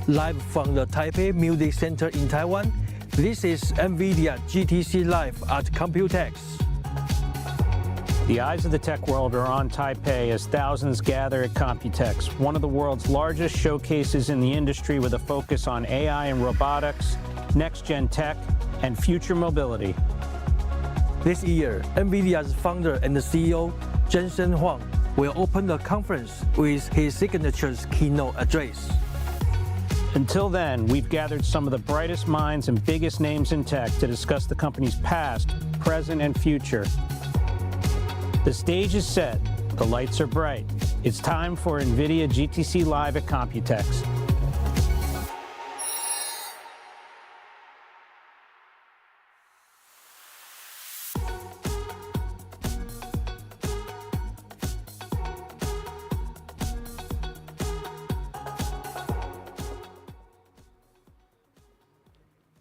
live from the Taipei Music Center in Taiwan. This is NVIDIA GTC Live at Computex. The eyes of the tech world are on Taipei as thousands gather at Computex, one of the world's largest showcases in the industry with a focus on AI and robotics, next-gen tech, and future mobility. This year, NVIDIA's founder and CEO, Jensen Huang, will open the conference with his signature keynote address. Until then, we've gathered some of the brightest minds and biggest names in tech to discuss the company's past, present, and future. The stage is set, the lights are bright. It's time for NVIDIA GTC Live at Computex.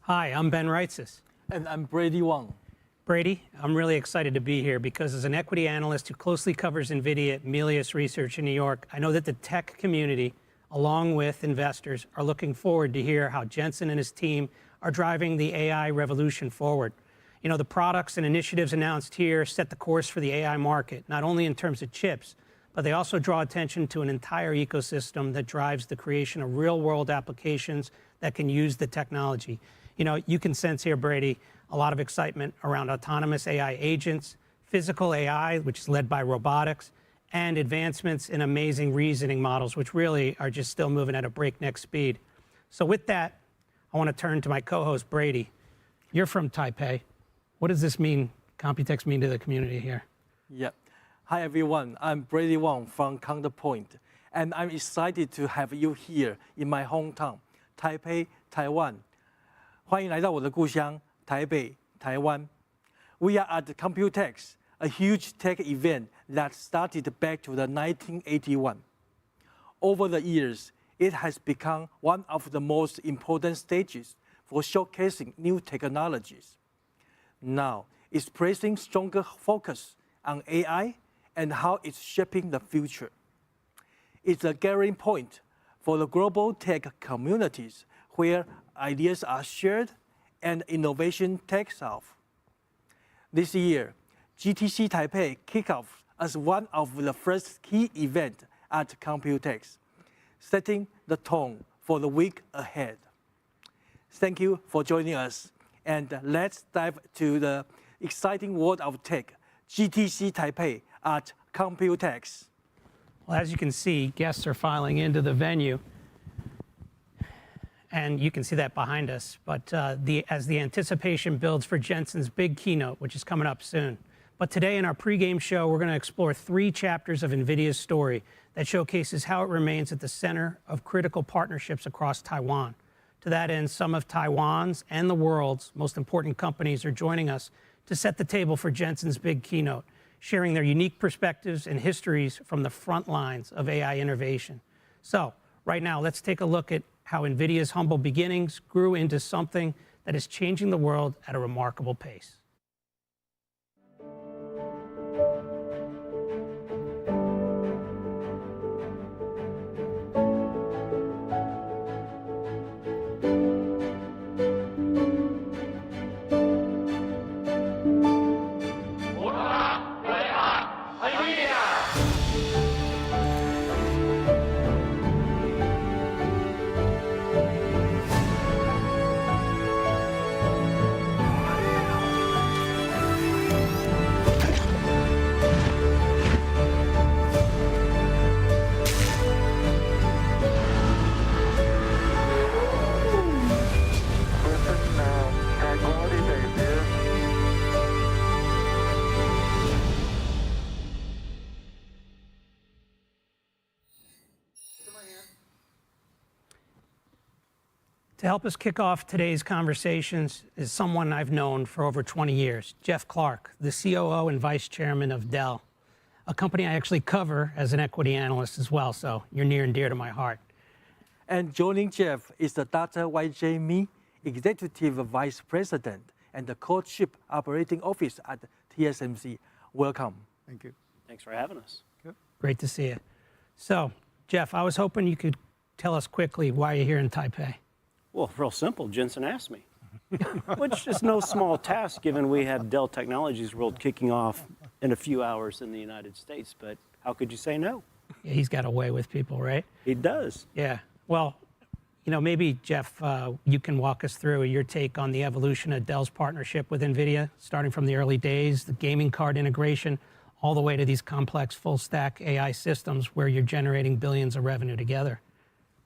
Hi, I'm Ben Reitzes. And I'm Brady Wang. Brady, I'm really excited to be here because as an equity analyst who closely covers NVIDIA at Melius Research in New York, I know that the tech community, along with investors, are looking forward to hear how Jensen and his team are driving the AI revolution forward. You know, the products and initiatives announced here set the course for the AI market, not only in terms of chips, but they also draw attention to an entire ecosystem that drives the creation of real-world applications that can use the technology. You know, you can sense here, Brady, a lot of excitement around autonomous AI agents, physical AI, which is led by robotics, and advancements in amazing reasoning models, which really are just still moving at a breakneck speed. So with that, I want to turn to my co-host, Brady. You're from Taipei. What does this mean, Computex mean to the community here? Yeah. Hi, everyone. I'm Brady Wang from Counterpoint, and I'm excited to have you here in my hometown, Taipei, Taiwan. 欢迎来到我的故乡台北、台湾。We are at Computex, a huge tech event that started back to the 1981. Over the years, it has become one of the most important stages for showcasing new technologies. Now, it's placing stronger focus on AI and how it's shaping the future. It's a gathering point for the global tech communities where ideas are shared and innovation takes off. This year, GTC Taipei kicked off as one of the first key events at Computex, setting the tone for the week ahead. Thank you for joining us, and let's dive to the exciting world of tech, GTC Taipei at Computex. Well, as you can see, guests are filing into the venue. And you can see that behind us. But as the anticipation builds for Jensen's big keynote, which is coming up soon. But today in our pregame show, we're going to explore 3 chapters of NVIDIA's story that showcases how it remains at the center of critical partnerships across Taiwan. To that end, some of Taiwan's and the world's most important companies are joining us to set the table for Jensen's big keynote, sharing their unique perspectives and histories from the front lines of AI innovation. So right now, let's take a look at how NVIDIA's humble beginnings grew into something that is changing the world at a remarkable pace. To help us kick off today's conversations is someone I've known for over 20 years, Jeff Clark, the COO and Vice Chairman of Dell, a company I actually cover as an equity analyst as well, so you're near and dear to my heart. And joining Jeff is the Dr. YJ Mi, Executive Vice President and the Co-Chief Operating Officer at TSMC. Welcome. Thank you. Thanks for having us. Great to see you. So, Jeff, I was hoping you could tell us quickly why you're here in Taipei. Well, real simple. Jensen asked me, which is no small task given we have Dell Technologies World kicking off in a few hours in the United States. But how could you say no? Yeah, he's got a way with people, right? He does. Yeah. Well, you know, maybe, Jeff, you can walk us through your take on the evolution of Dell's partnership with NVIDIA, starting from the early days, the gaming card integration, all the way to these complex full-stack AI systems where you're generating billions of revenue together.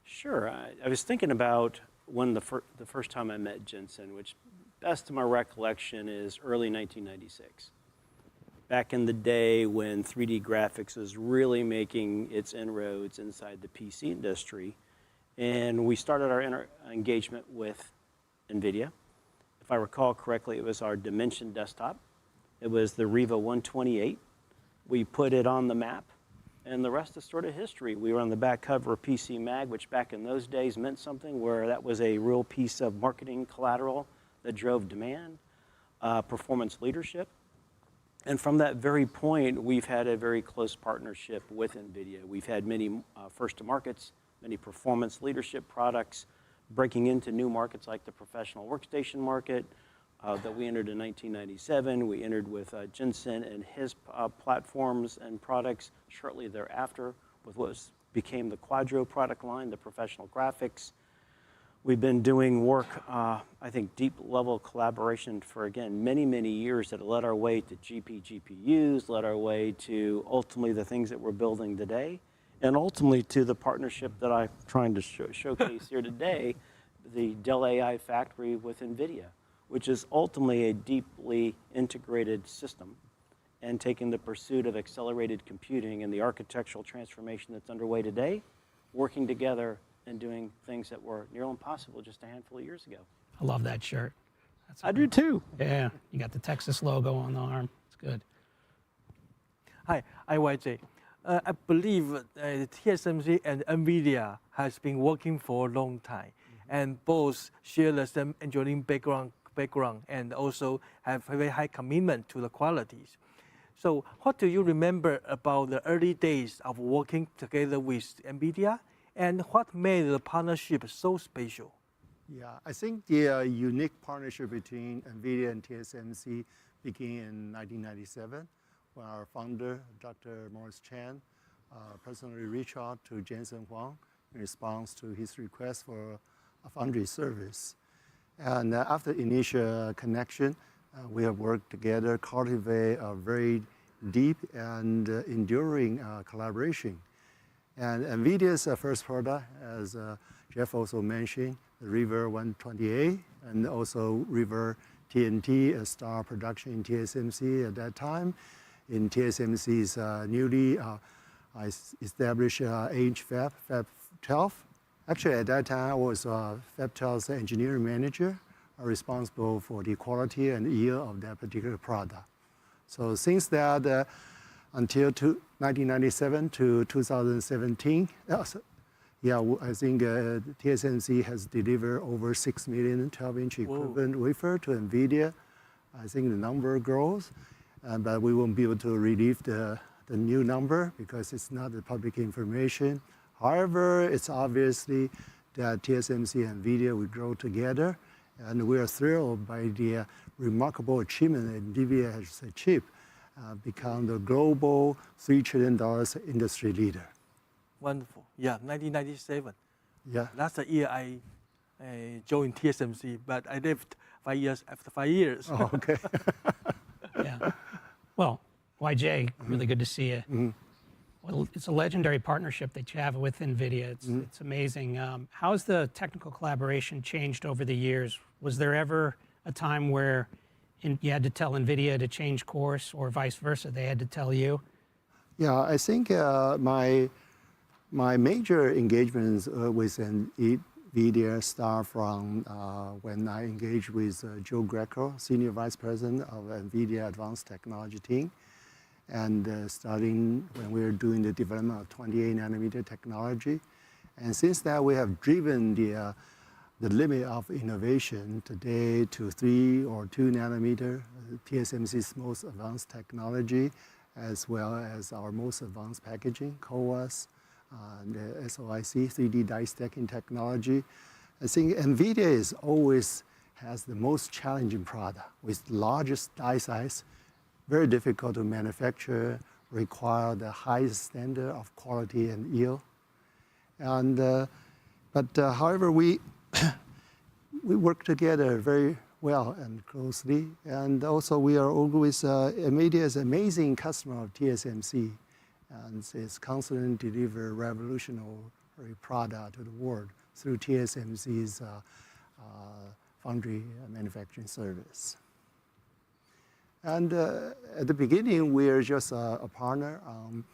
Sure. I was thinking about when the first time I met Jensen, which best of my recollection is early 1996. Back in the day when 3D graphics was really making its inroads inside the PC industry. And we started our engagement with NVIDIA. If I recall correctly, it was our Dimension desktop. It was the Riva 128. We put it on the map, and the rest is sort of history. We were on the back cover of PC Mag, which back in those days meant something, where that was a real piece of marketing collateral that drove demand, performance leadership. And from that very point, we've had a very close partnership with NVIDIA. We've had many first-to-markets, many performance leadership products, breaking into new markets like the professional workstation market that we entered in 1997. We entered with Jensen and his platforms and products shortly thereafter with what became the Quadro product line, the professional graphics. We've been doing work, I think, deep level collaboration for, again, many, many years that led our way to GPUs, led our way to ultimately the things that we're building today, and ultimately to the partnership that I'm trying to showcase here today, the Dell AI Factory with NVIDIA, which is ultimately a deeply integrated system and taking the pursuit of accelerated computing and the architectural transformation that's underway today, working together and doing things that were nearly impossible just a handful of years ago. I love that shirt. I do too. Yeah, you got the Texas logo on the arm. It's good. Hi, IYJ. I believe TSMC and NVIDIA has been working for a long time, and both share the same engineering background and also have a very high commitment to the qualities. So what do you remember about the early days of working together with NVIDIA, and what made the partnership so special? Yeah, I think the unique partnership between NVIDIA and TSMC began in 1997 when our founder, Dr. Morris Chan, personally reached out to Jensen Huang in response to his request for a foundry service. And after initial connection, we have worked together, cultivate a very deep and enduring collaboration. And NVIDIA's first product, as Jeff also mentioned, the Riva 128, and also Riva TNT, a star production in TSMC at that time. In TSMC's newly established 8-inch Fab 12. Actually, at that time, I was Fab 12's engineering manager, responsible for the quality and yield of that particular product. So since that, until 1997 to 2017, yeah, I think TSMC has delivered over 6 million 12-inch equivalent wafer to NVIDIA. I think the number grows, but we won't be able to release the new number because it's not the public information. However, it's obviously that TSMC and NVIDIA will grow together, and we are thrilled by the remarkable achievement that NVIDIA has achieved, become the global $3 trillion industry leader. Wonderful. Yeah, 1997. Yeah. That's the year I joined TSMC, but I left 5 years after 5 years. Oh, okay. Yeah. Well, YJ, really good to see you. Mm-hmm. Well, it's a legendary partnership that you have with NVIDIA. It's amazing. How's the technical collaboration changed over the years? Was there ever a time where you had to tell NVIDIA to change course, or vice versa, they had to tell you? Yeah, I think my major engagements with NVIDIA start from when I engaged with Joe Greco, Senior Vice President of NVIDIA Advanced Technology team. And starting when we were doing the development of 28 nanometer technology. And since that, we have driven the limit of innovation today to 3 or 2 nanometer, TSMC's most advanced technology, as well as our most advanced packaging, CoWoS, the SOIC, 3D die stacking technology. I think NVIDIA is always has the most challenging product with largest die size, very difficult to manufacture, require the highest standard of quality and yield. And, however, we work together very well and closely. And also we are always, NVIDIA is an amazing customer of TSMC. And it's constantly deliver revolutionary product to the world through TSMC's foundry manufacturing service. And at the beginning, we are just a partner on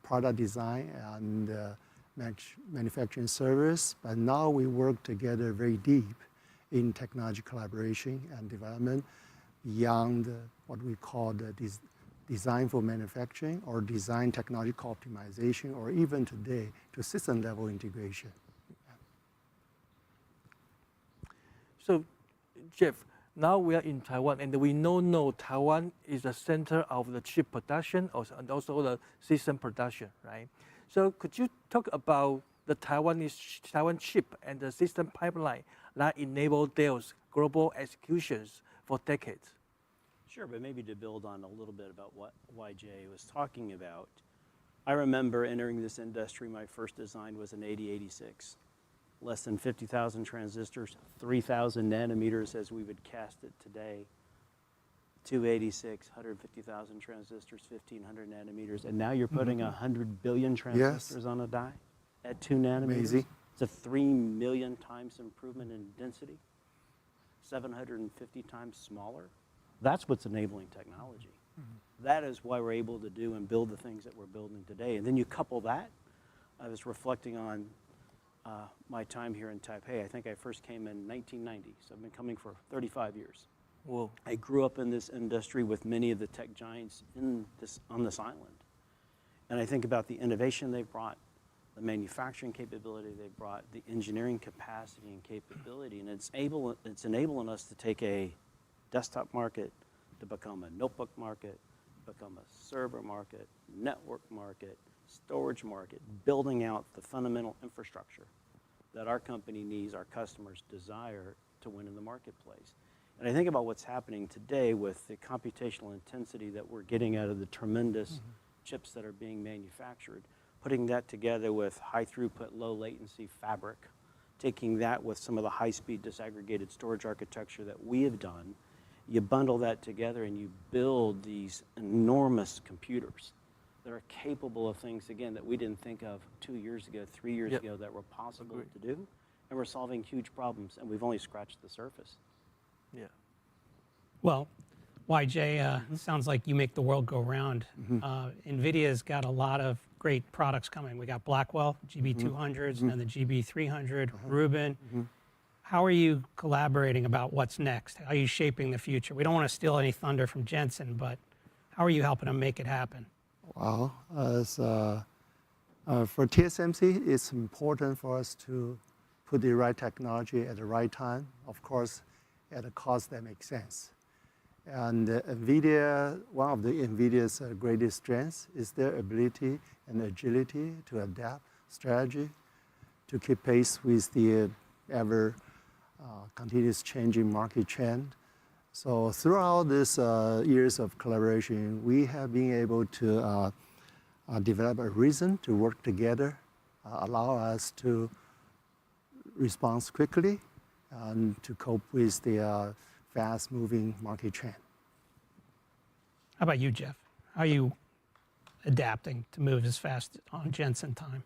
product design and manufacturing service, but now we work together very deep in technology collaboration and development beyond what we call the design for manufacturing or design technological optimization, or even today to system level integration. So, Jeff, now we are in Taiwan, and we know Taiwan is the center of the chip production and also the system production, right? So could you talk about the Taiwan chip and the system pipeline that enable Dell's global executions for decades? Sure, but maybe to build on a little bit about what YJ was talking about. I remember entering this industry, my first design was an 8086. Less than 50,000 transistors, 3,000 nanometers as we would cast it today. 286, 150,000 transistors, 1,500 nanometers, and now you're putting 100 billion transistors on a die at 2 nanometers. Amazing. It's a 3 million times improvement in density, 750 times smaller. That's what's enabling technology. That is why we're able to do and build the things that we're building today. And then you couple that, I was reflecting on my time here in Taipei. I think I first came in 1990, so I've been coming for 35 years. Whoa. I grew up in this industry with many of the tech giants on this island. And I think about the innovation they've brought, the manufacturing capability they've brought, the engineering capacity and capability, and it's enabling us to take a desktop market to become a notebook market, become a server market, network market, storage market, building out the fundamental infrastructure that our company needs, our customers desire to win in the marketplace. And I think about what's happening today with the computational intensity that we're getting out of the tremendous chips that are being manufactured, putting that together with high throughput, low latency fabric, taking that with some of the high speed disaggregated storage architecture that we have done, you bundle that together and you build these enormous computers that are capable of things, again, that we didn't think of 2 years ago, 3 years ago that were possible to do. And we're solving huge problems, and we've only scratched the surface. Yeah. Well, YJ, sounds like you make the world go round. NVIDIA's got a lot of great products coming. We got Blackwell, GB200s, and the GB300, Rubin. How are you collaborating about what's next? How are you shaping the future? We don't want to steal any thunder from Jensen, but how are you helping them make it happen? Well, for TSMC, it's important for us to put the right technology at the right time, of course, at a cost that makes sense. And NVIDIA, one of the NVIDIA's greatest strengths is their ability and agility to adapt strategy to keep pace with the ever continuous changing market trend. So throughout these years of collaboration, we have been able to develop a reason to work together, allow us to respond quickly and to cope with the fast-moving market trend. How about you, Jeff? How are you adapting to move as fast on Jensen time?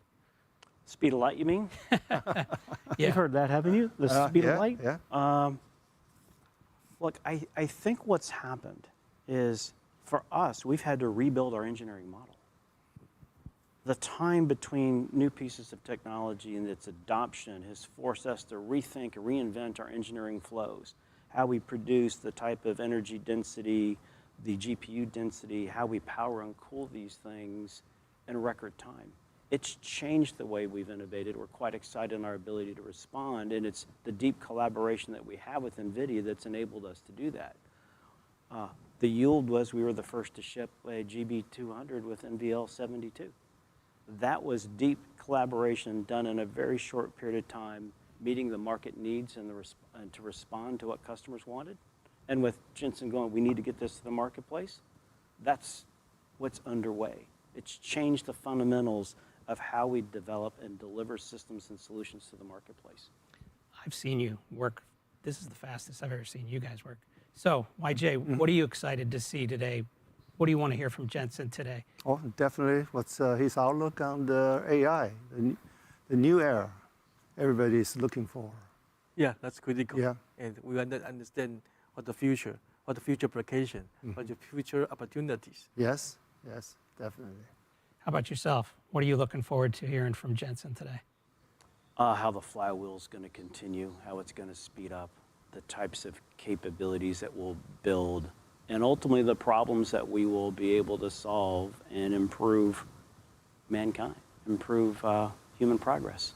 Speed of light, you mean? Yeah. You've heard that, haven't you? The speed of light? Yeah. Look, I think what's happened is, for us, we've had to rebuild our engineering model. The time between new pieces of technology and its adoption has forced us to rethink and reinvent our engineering flows, how we produce the type of energy density, the GPU density, how we power and cool these things in record time. It's changed the way we've innovated. We're quite excited in our ability to respond, and it's the deep collaboration that we have with NVIDIA that's enabled us to do that. The yield was we were the first to ship a GB200 with NVL72. That was deep collaboration done in a very short period of time, meeting the market needs and to respond to what customers wanted. And with Jensen going, we need to get this to the marketplace, that's what's underway. It's changed the fundamentals of how we develop and deliver systems and solutions to the marketplace. I've seen you work. This is the fastest I've ever seen you guys work. So, YJ, what are you excited to see today? What do you want to hear from Jensen today? Oh, definitely. What's his outlook on the AI, the new era everybody is looking for? Yeah, that's critical. Yeah. And we want to understand what the future application, what the future opportunities. Yes, yes, definitely. How about yourself? What are you looking forward to hearing from Jensen today? How the flywheel is going to continue, how it's going to speed up, the types of capabilities that we'll build, and ultimately the problems that we will be able to solve and improve mankind, improve human progress.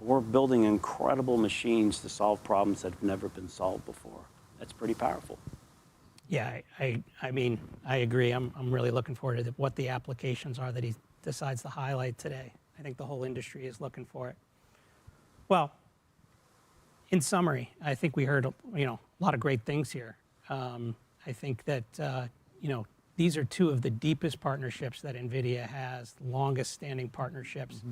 We're building incredible machines to solve problems that have never been solved before. That's pretty powerful. Yeah, I mean, I agree. I'm really looking forward to what the applications are that he decides to highlight today. I think the whole industry is looking for it. Well, in summary, I think we heard a lot of great things here. I think that these are two of the deepest partnerships that NVIDIA has, longest standing partnerships.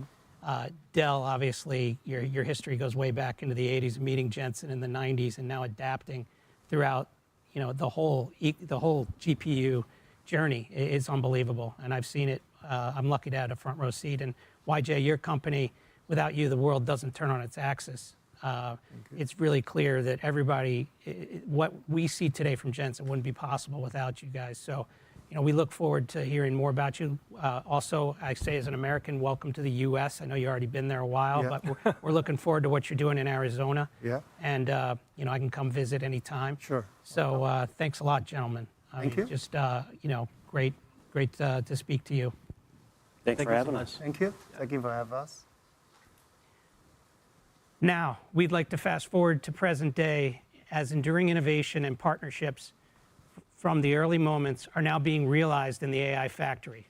Dell, obviously, your history goes way back into the 80s, meeting Jensen in the 90s, and now adapting throughout the whole GPU journey is unbelievable, and I've seen it. I'm lucky to have a front row seat. And YJ, your company, without you, the world doesn't turn on its axis. It's really clear that everybody, what we see today from Jensen wouldn't be possible without you guys. So, we look forward to hearing more about you. Also, I say as an American, welcome to the U.S. I know you've already been there a while, Yeah. but we're looking forward to what you're doing in Arizona. Yeah. And, I can come visit anytime. Sure. So thanks a lot, gentlemen. Thank you. Just, great to speak to you. Thanks Thank for you so having much. us. Thank you. Thank you for having us. Now, we'd like to fast forward to present day as enduring innovation and partnerships from the early moments are now being realized in the AI factory.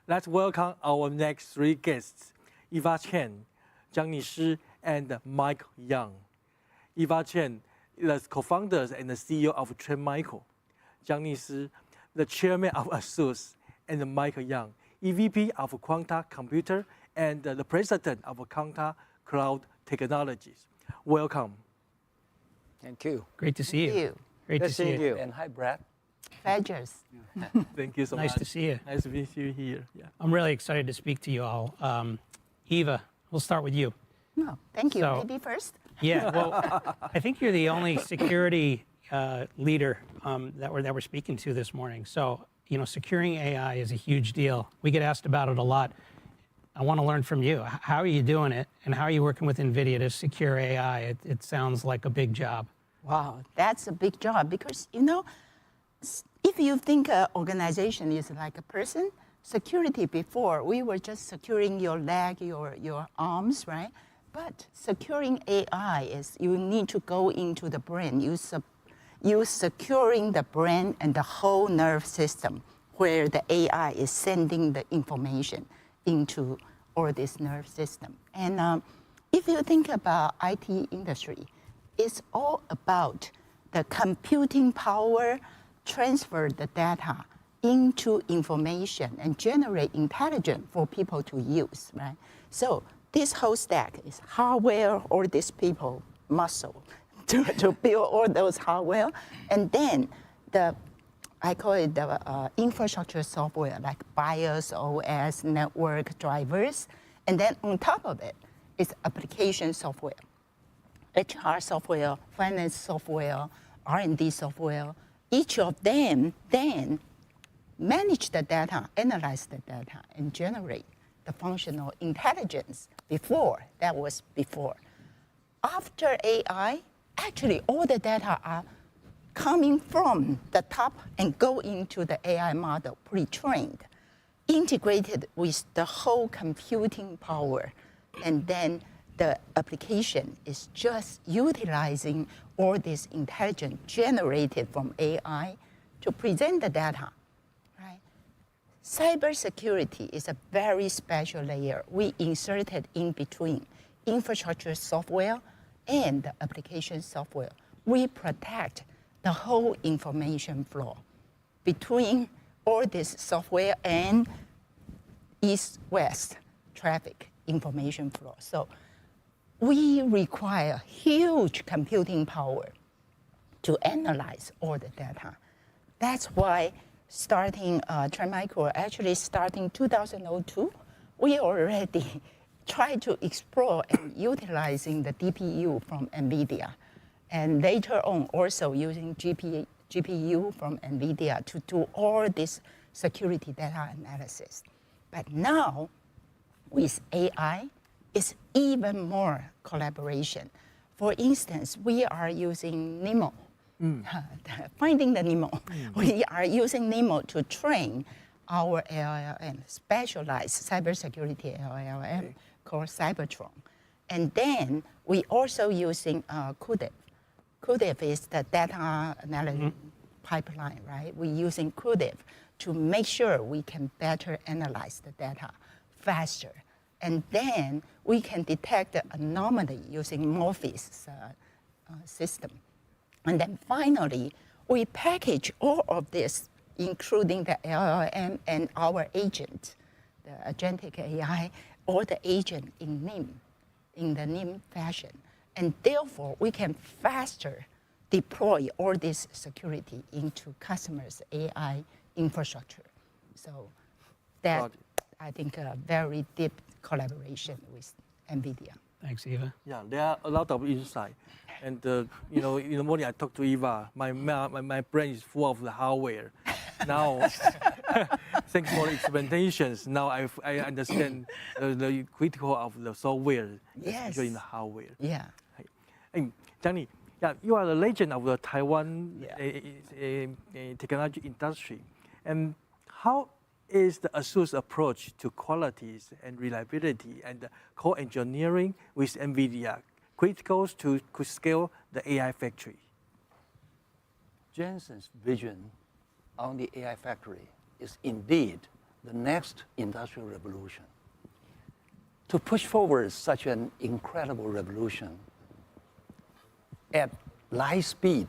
Let's welcome our next three guests, Eva Chen, Jiang Nishi, and Mike Yang. Eva Chen is the co-founder and the CEO of Trend Micro. Jiang Nishi, the chairman of ASUS, and Mike Yang, EVP of Quanta Computer and the president of Quanta Cloud Technologies. Welcome. Thank you. Great to see you. Great Good to see seeing you. you. And hi, Brad. Pleasures. Thank you so much. Nice to see you. Nice to meet you here. Yeah. I'm really excited to speak to you all. Eva, we'll start with you. No, thank you. So- Maybe first. Yeah, well, I think you're the only security leader that we're speaking to this morning. So, securing AI is a huge deal. We get asked about it a lot. I want to learn from you. How are you doing it, and how are you working with NVIDIA to secure AI? It sounds like a big job. Wow, that's a big job because, if you think an organization is like a person, security before, we were just securing your leg, your arms, right? But securing AI is you need to go into the brain. You securing the brain and the whole nerve system where the AI is sending the information into all this nerve system. And if you think about IT industry, it's all about the computing power, transfer the data into information and generate intelligence for people to use, right? So this whole stack is hardware, all these people, muscle, to build all those hardware. And then I call it the infrastructure software, like BIOS, OS, network drivers. And then on top of it is application software, HR software, finance software, R&D software. Each of them then manage the data, analyze the data, and generate the functional intelligence. That was before. After AI, actually all the data are coming from the top and go into the AI model, pre-trained, integrated with the whole computing power. And then the application is just utilizing all this intelligence generated from AI to present the data, right? Cybersecurity is a very special layer. We inserted in between infrastructure software and the application software. We protect the whole information flow between all this software and east-west traffic information flow. So we require huge computing power to analyze all the data. That's why starting Trend Micro, actually starting 2002, we already tried to explore and utilizing the DPU from NVIDIA. And later on, also using GPU from NVIDIA to do all this security data analysis. But now, with AI, it's even more collaboration. For instance, we are using NeMo, finding the NeMo. We are using NeMo to train our LLM, specialized cybersecurity LLM called Cybertron. And then we also using CUDA. CUDA is the data analysis pipeline, right? We're using CUDA to make sure we can better analyze the data faster. And then we can detect the anomaly using Morpheus system. And then finally, we package all of this, including the LLM and our agent, the agentic AI, or the agent in NIM, in the NIM fashion. And therefore, we can faster deploy all this security into customers' AI infrastructure. So that, I think, a very deep collaboration with NVIDIA. Thanks, Eva. Yeah, there are a lot of insight. And you know, in the morning I talked to Eva, my brain is full of the hardware. Now, thanks for the explanations. Now I understand the critical of the software, especially in the hardware. Yeah. Hey, Johnny, yeah, you are the legend of the Taiwan technology industry. And how is the ASUS approach to qualities and reliability and co-engineering with NVIDIA critical to scale the AI factory? Jensen's vision on the AI factory is indeed the next industrial revolution. To push forward such an incredible revolution at light speed,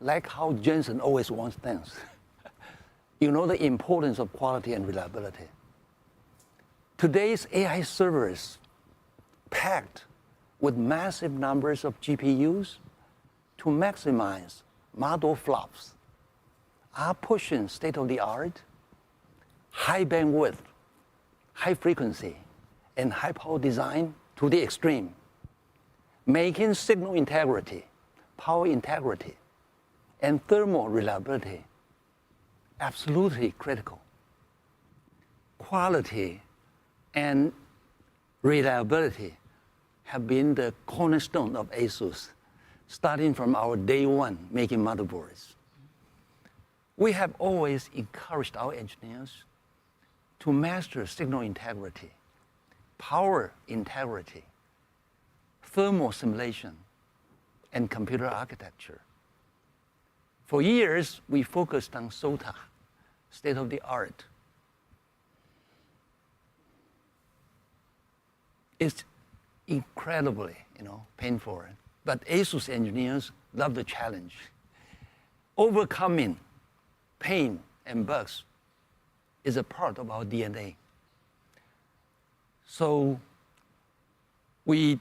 like how Jensen always wants things, you know the importance of quality and reliability. Today's AI servers, packed with massive numbers of GPUs to maximize model flops, are pushing state-of-the-art, high bandwidth, high frequency, and high power design to the extreme, making signal integrity, power integrity, and thermal reliability absolutely critical. Quality and reliability have been the cornerstone of ASUS, starting from our day one making motherboards. We have always encouraged our engineers to master signal integrity, power integrity, thermal simulation, and computer architecture. For years, we focused on SOTA, state-of-the-art. It's incredibly, painful, but ASUS engineers love the challenge. Overcoming pain and bugs is a part of our DNA. So we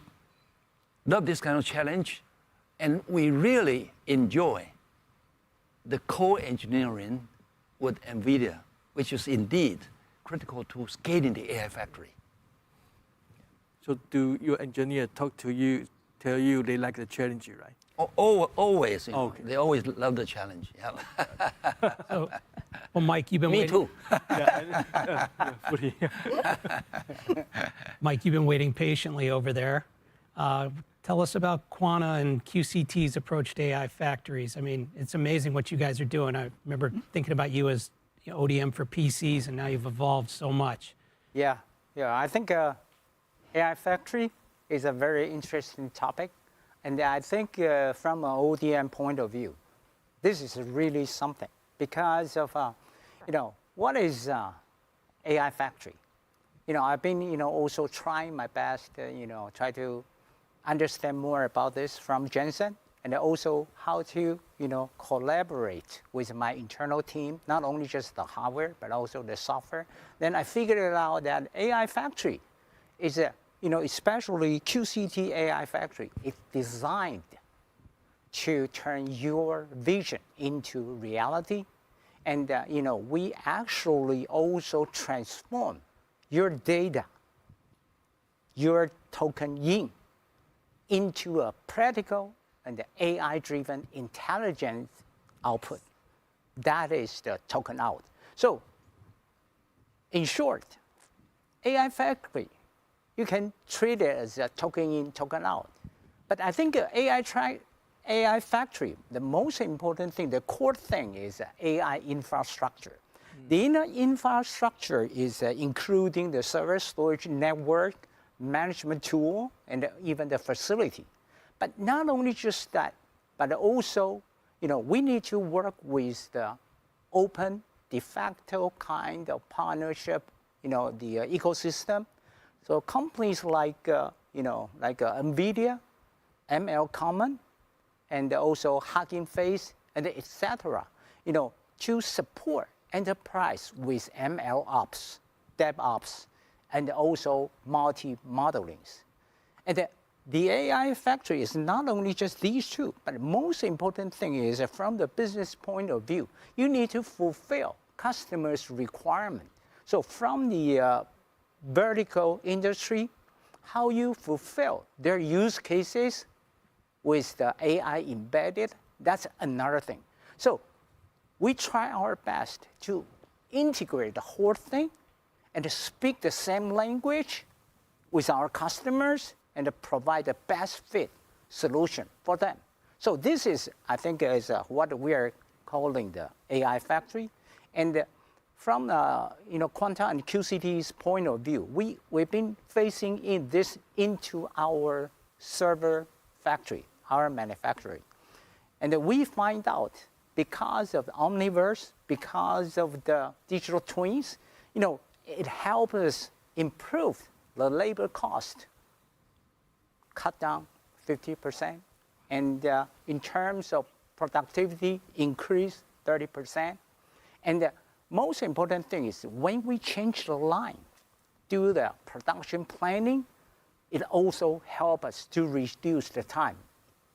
love this kind of challenge, And we really enjoy the co-engineering with NVIDIA, which is indeed critical to scaling the AI factory. So do your engineer talk to you, tell you they like the challenge, right? Always. Okay. They always love the challenge. Yeah. So, well, Mike, you've been Me waiting. too. Mike, you've been waiting patiently over there. Tell us about Quanta and QCT's approach to AI factories. I mean, it's amazing what you guys are doing. I remember thinking about you as ODM for PCs, and now you've evolved so much. Yeah. I think AI factory is a very interesting topic. And I think from an ODM point of view, this is really something because of, what is AI factory? I've been, also trying my best, try to understand more about this from Jensen, and also how to, collaborate with my internal team, not only just the hardware, but also the software. Then I figured it out that AI factory is especially QCT AI factory, it's designed to turn your vision into reality. And, we actually also transform your data, your token into a practical and AI-driven intelligence output. That is the token out. So, in short, AI factory, you can treat it as a token in, token out. But I think AI factory, the most important thing, the core thing is AI infrastructure. The infrastructure is including the server storage network, management tool, and even the facility. But not only just that, but also, we need to work with the open, de facto kind of partnership, the ecosystem. So companies like, NVIDIA, ML Common, and also Hugging Face, and etc. To support enterprise with ML ops, DevOps, and also multi-modelings. And the AI factory is not only just these two, but the most important thing is from the business point of view, you need to fulfill customers' requirement. So from the vertical industry, how you fulfill their use cases with the AI embedded, that's another thing. So we try our best to integrate the whole thing and to speak the same language with our customers and to provide the best fit solution for them. So this is, I think, is what we are calling the AI factory. And from Quanta and QCT's point of view, we've been facing this into our server factory, our manufacturing. And we find out because of the Omniverse, because of the digital twins, it helps us improve the labor cost, cut down 50%, and in terms of productivity, increase 30%. And the most important thing is when we change the line, do the production planning, it also helps us to reduce the time,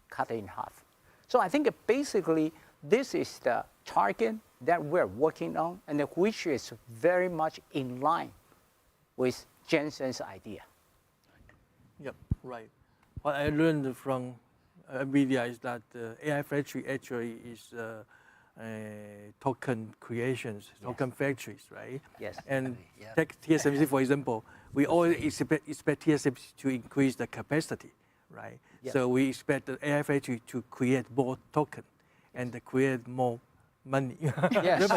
cut it in half. So I think basically this is the target that we're working on and which is very much in line with Jensen's idea. Yep, right. What I learned from NVIDIA is that the AI factory actually is token creations, token factories, right? Yes. And Yeah. take TSMC, for example, we always expect TSMC to increase the capacity, right? Yes. So we expect the AI factory to create more token and to create more money. Yes.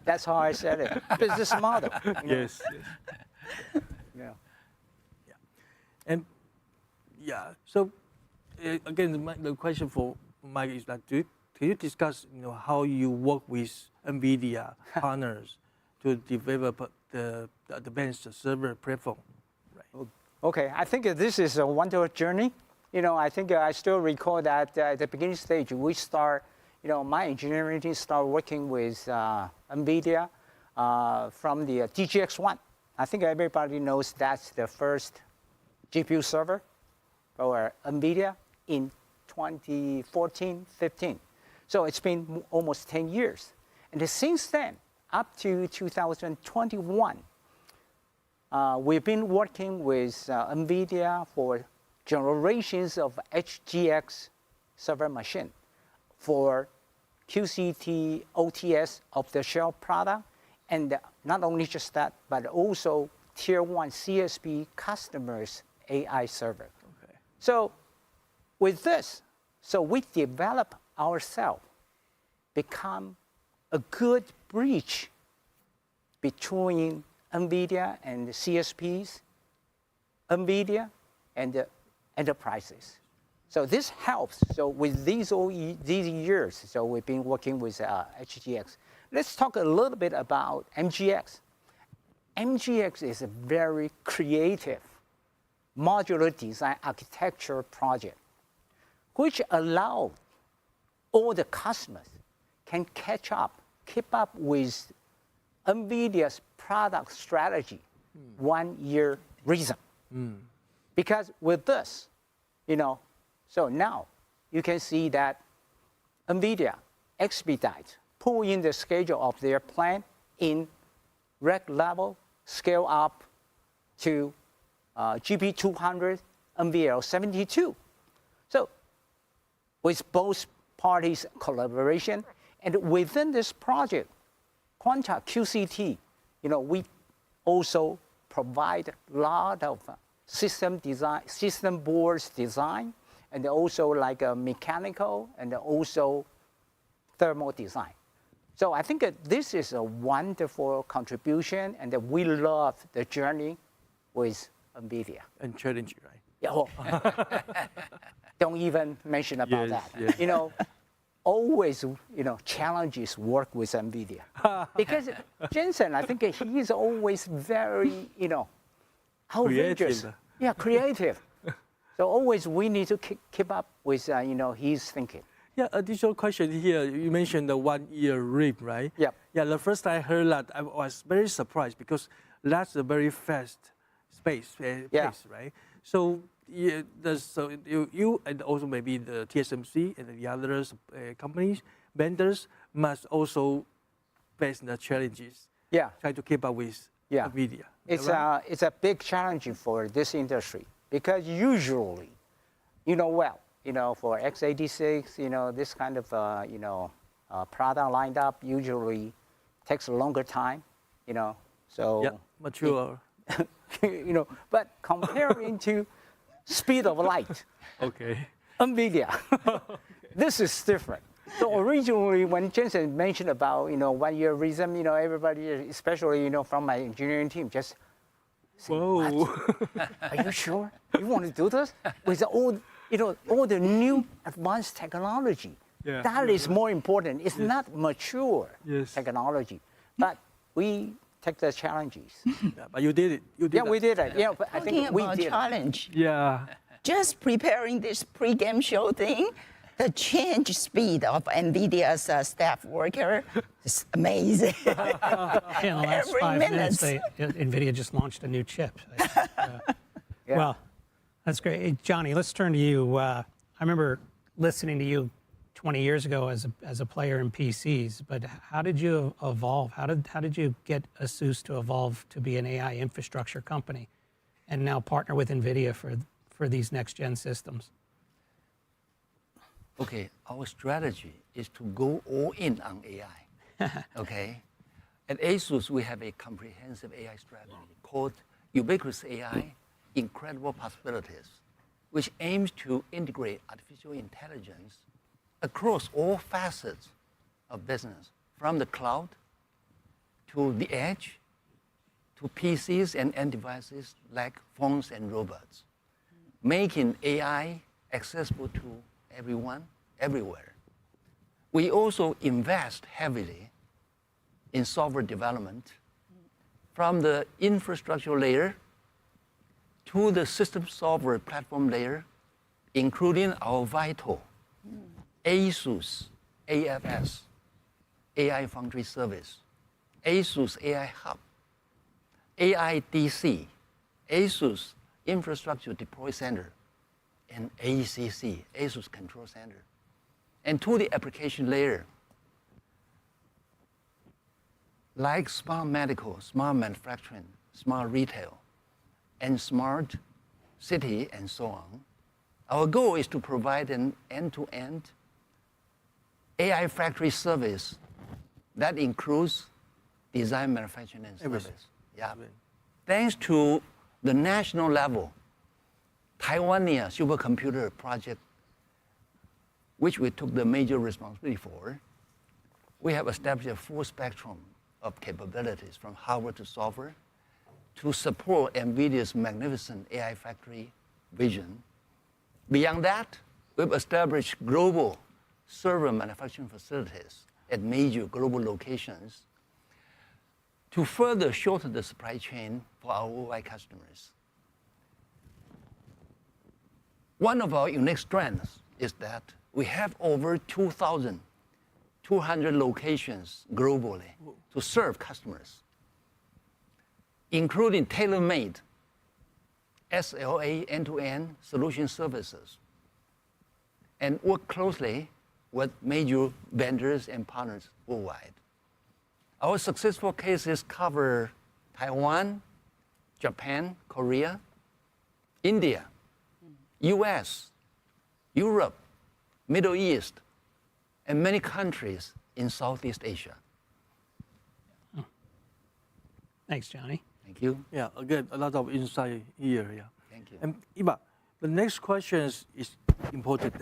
That's how I said it. Business model. Yes. Yeah. And yeah, so again, the question for Mike is that can you discuss how you work with NVIDIA partners to develop the advanced server platform? Right. Okay, I think this is a wonderful journey. I think I still recall that at the beginning stage, we start, my engineering team start working with NVIDIA from the DGX1. I think everybody knows that's the first GPU server for NVIDIA in 2014, 15. So it's been almost 10 years. And since then, up to 2021, we've been working with NVIDIA for generations of HGX server machine for QCT, OTS off-the-shelf product, and not only just that, but also tier 1 CSP customers' AI server. Okay. So with this, we develop ourselves, become a good bridge between NVIDIA and the CSPs, NVIDIA and the enterprises. So this helps. So with these years, so we've been working with HGX. Let's talk a little bit about MGX. MGX is a very creative modular design architecture project, which allows all the customers can keep up with NVIDIA's product strategy 1 year reason. Because with this, so now you can see that NVIDIA expedite, pull in the schedule of their plan in rack level, scale up to GP200, NVL72. So with both parties' collaboration, and within this project, Quanta QCT, we also provide a lot of system design, system boards design, and also like a mechanical and also thermal design. So I think this is a wonderful contribution, and we love the journey with NVIDIA. And challenge, right? Yeah, well, don't even mention about Yes, that. yes. Always, challenges work with NVIDIA. Because Jensen, I think he is always very, outrageous. Creative. Yeah, creative. So always we need to keep up with, his thinking. Yeah, additional question here. You mentioned the 1 year RIP, right? Yep. Yeah, the first I heard that, I was very surprised because that's a very fast pace, right? So, yeah, you and also maybe the TSMC and the other companies, vendors must also face the challenges. Yeah. Try to keep up with NVIDIA. It's a big challenge for this industry because usually, for x86, this kind of, product lined up usually takes a longer time, so. Yeah, mature. But comparing to speed of light, Okay. NVIDIA, this is different. So originally, when Jensen mentioned about 1 year reason, everybody, especially from my engineering team, just say, Whoa. "What? Are you sure you want to do this with all the new advanced technology?" Yeah. That is more important. It's not mature technology, but we take the challenges. Yeah, but you did it. You did Yeah, we did it. Yeah, but I Talking think we about did. challenge. Yeah. Just preparing this pre-game show thing, the change speed of NVIDIA's staff worker is amazing. Yeah, in the last Every 5 minutes, minute. NVIDIA just launched a new chip. Well, that's great. Hey, Johnny, let's turn to you. I remember listening to you 20 years ago as a player in PCs, but how did you evolve? How did you get ASUS to evolve to be an AI infrastructure company and now partner with NVIDIA for these next-gen systems? Okay, our strategy is to go all in on AI. Okay? At ASUS, we have a comprehensive AI strategy called Ubiquitous AI, Incredible Possibilities, which aims to integrate artificial intelligence across all facets of business, from the cloud to the edge to PCs and end devices like phones and robots, making AI accessible to everyone, everywhere. We also invest heavily in software development, from the infrastructure layer to the system software platform layer, including our vital ASUS AFS, AI Foundry Service, ASUS AI Hub, AIDC, ASUS Infrastructure Deploy Center, and ACC, ASUS Control Center. And to the application layer, like smart medical, smart manufacturing, smart retail, and smart city, and so on, our goal is to provide an end-to-end AI factory service that includes design, manufacturing, and service. Yeah. Thanks to the national level Taiwan supercomputer project, which we took the major responsibility for, we have established a full spectrum of capabilities from hardware to software to support NVIDIA's magnificent AI factory vision. Beyond that, we've established global server manufacturing facilities at major global locations to further shorten the supply chain for our worldwide customers. One of our unique strengths is that we have over 2,200 locations globally to serve customers, including tailor-made SLA end-to-end solution services, and work closely with major vendors and partners worldwide. Our successful cases cover Taiwan, Japan, Korea, India, US, Europe, Middle East, and many countries in Southeast Asia. Thanks, Johnny. Thank you. Yeah, again, a lot of insight here. Yeah. Thank you. And Iba, the next question is important.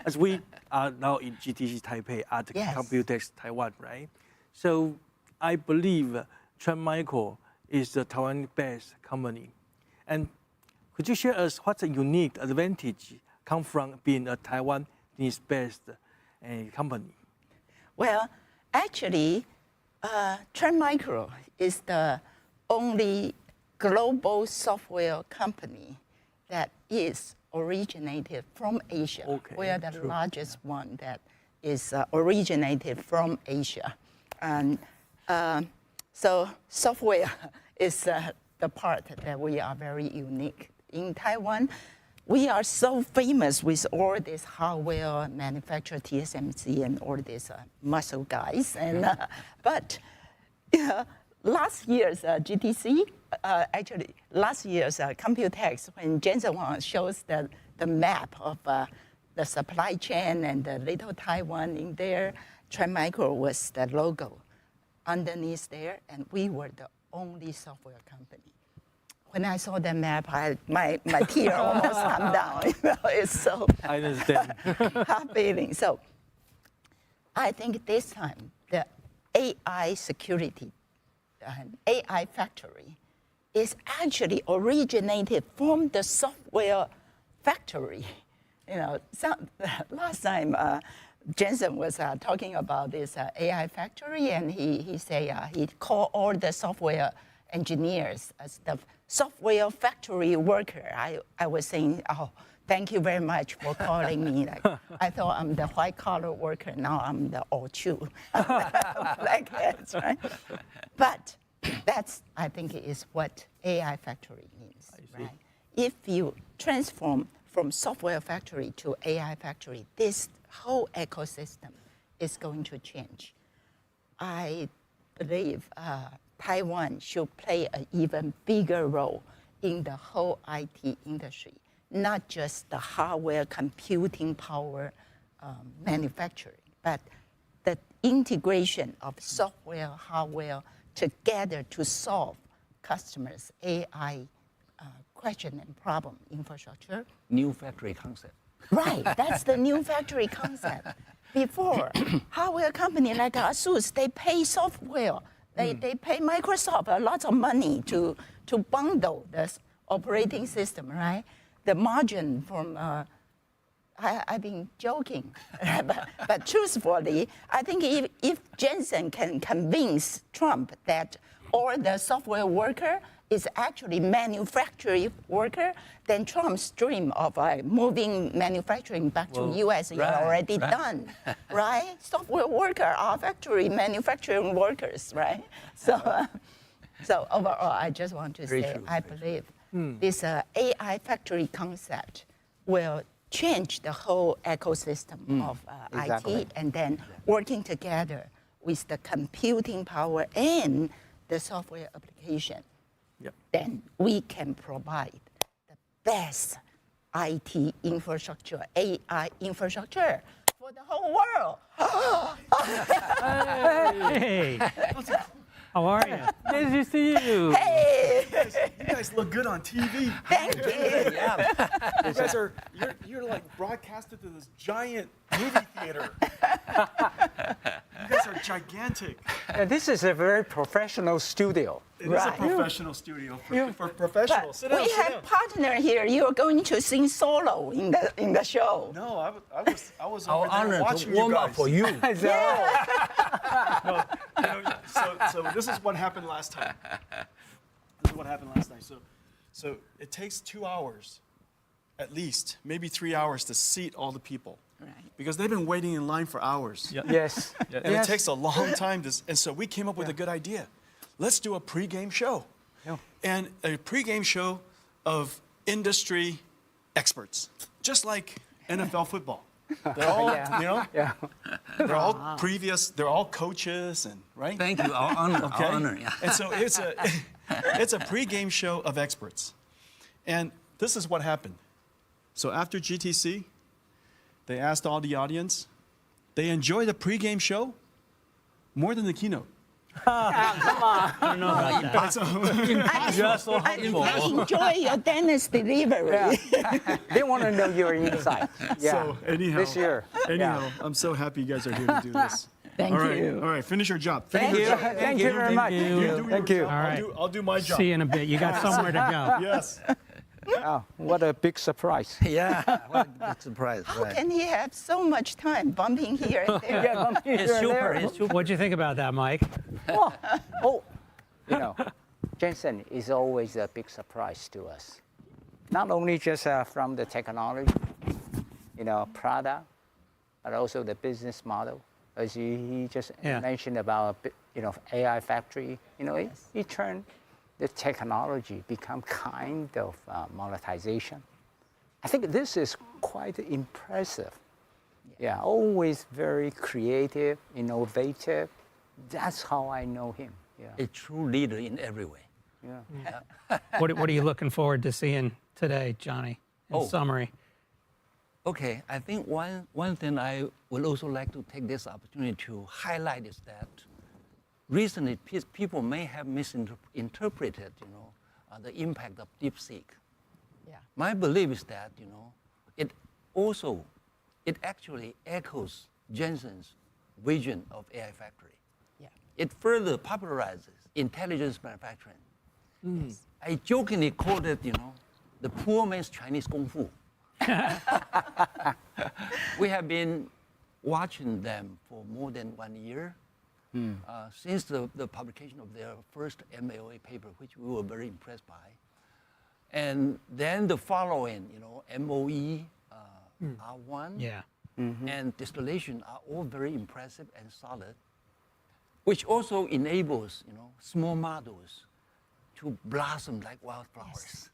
As we are now in GTC Taipei at Yes. Computex Taiwan, right? So I believe Trend Micro is a Taiwan-based company. And could you share us what's a unique advantage come from being a Taiwanese-based company? Well, actually, Trend Micro is the only global software company that is originated from Asia. Okay, We are the true. largest one that is originated from Asia. And so software is the part that we are very unique. In Taiwan, we are so famous with all this hardware manufacturer, TSMC, and all these muscle guys. And but last year's GTC, actually last year's Computex, when Jensen Huang shows the map of the supply chain and the little Taiwan in there, Trend Micro was the logo underneath there, and we were the only software company. When I saw the map, my tear almost come down. It's so I understand. feeling. So I think this time the AI security, AI factory, is actually originated from the software factory. Last time Jensen was talking about this AI factory, and he said he called all the software engineers as the software factory worker. I was saying, oh, thank you very much for calling me. Like, I thought I'm the white collar worker. Now I'm the all-true black hats, right? But that's, I think, is what AI factory means, right? If you transform from software factory to AI factory, this whole ecosystem is going to change. I believe Taiwan should play an even bigger role in the whole IT industry, not just the hardware computing power manufacturing, but the integration of software, hardware together to solve customers' AI question and problem infrastructure. New factory concept. Right, that's the new factory concept. Before, hardware company like ASUS, they pay software. They pay Microsoft a lot of money to bundle this operating system, right? The margin from, I've been joking, but truthfully, I think if Jensen can convince Trump that all the software worker is actually manufacturing worker, then Trump's dream of moving manufacturing back to US is already done, right? Software worker are factory manufacturing workers, right? So overall, I just want to say, I believe this AI factory concept will change the whole ecosystem of Exactly. IT, and then working together with the computing power and the software application, Yep. then we can provide the best IT infrastructure, AI infrastructure for the whole world. Hey, how are you? Nice to see you. Hey, You guys look good on TV. thank you. You guys are, you're like broadcasted to this giant movie theater. You guys are gigantic. This is a very professional studio. It is a Right. professional studio for professionals. Sit down, We sit have down. partner here. You're going to sing solo in the show. No, I was Our over there honor watching to warm you up guys. for you. No, so this is what happened last time. This is what happened last night. So it takes 2 hours, at least, maybe 3 hours to seat all the people. Right. Because they've been waiting in line for hours. Yes. And it takes a long time to, and so we came up with a good idea. Let's do a pregame show. And a pregame show of industry experts, just like NFL football. They're all, you know, they're all they're all coaches and, right? Thank you. Our honor. Okay? Our honor. Yeah. And so it's a pregame show of experts. And this is what happened. So after GTC, they asked all the audience, they enjoy the pregame show more than the keynote. I don't know about that. I enjoy your dentist delivery. They want to know your insight. Yeah. So anyhow, This year. I'm so happy you guys are here to do this. Thank All right, you. all right, finish your job. Thank you. Thank you very much. You do your Thank you. job. All right. I'll do my job. See you in a bit. You got somewhere to go. Yes. Oh, what a big surprise. Yeah. What a big surprise. How Right. can he have so much time bumping here and there? It's super. It's super. What'd you think about that, Mike? Oh, you know, Jensen is always a big surprise to us. Not only just from the technology, you know, product, but also the business model. As he just mentioned about, you know, AI factory, you know, he turned the technology become kind of monetization. I think this is quite impressive. Yeah, always very creative, innovative. That's how I know him. Yeah. A true leader in every way. Yeah. What are you looking forward to seeing today, Johnny, in summary? Okay, I think one thing I would also like to take this opportunity to highlight is that recently people may have misinterpreted, you know, the impact of DeepSeek. Yeah. My belief is that, you know, it actually echoes Jensen's vision of AI factory. Yeah. It further popularizes intelligence manufacturing. Yes. I jokingly called it, you know, the poor man's Chinese Kung Fu. We have been watching them for more than 1 year since the publication of their first MAOA paper, which we were very impressed by. And then the following, you know, MOE, R1, Yeah. and distillation are all very impressive and solid, which also enables, you know, small models to blossom like wildflowers.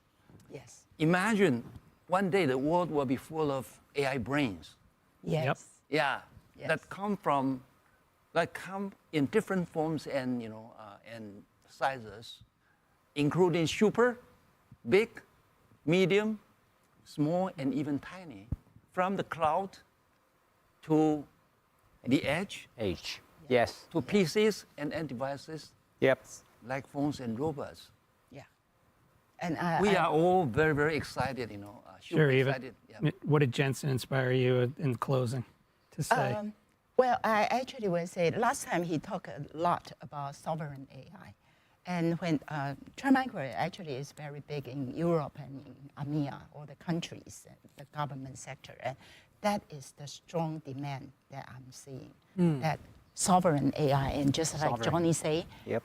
Yes. Imagine one day the world will be full of AI brains. Yes. Yep. Yeah, Yes. that come in different forms and, you know, and sizes, including super, big, medium, small, and even tiny, from the cloud to the edge, Yes. to PCs and end devices Yep. like phones and robots. Yeah. And We are all very, very excited, you know. Super Sure, Eva. excited. Yeah. What did Jensen inspire you in closing to say? Well, I actually will say last time he talked a lot about sovereign AI. And when Trendmicro actually is very big in Europe and in AMEA, all the countries, the government sector. And that is the strong demand that I'm seeing, that sovereign AI. And just like Johnny say, Yep.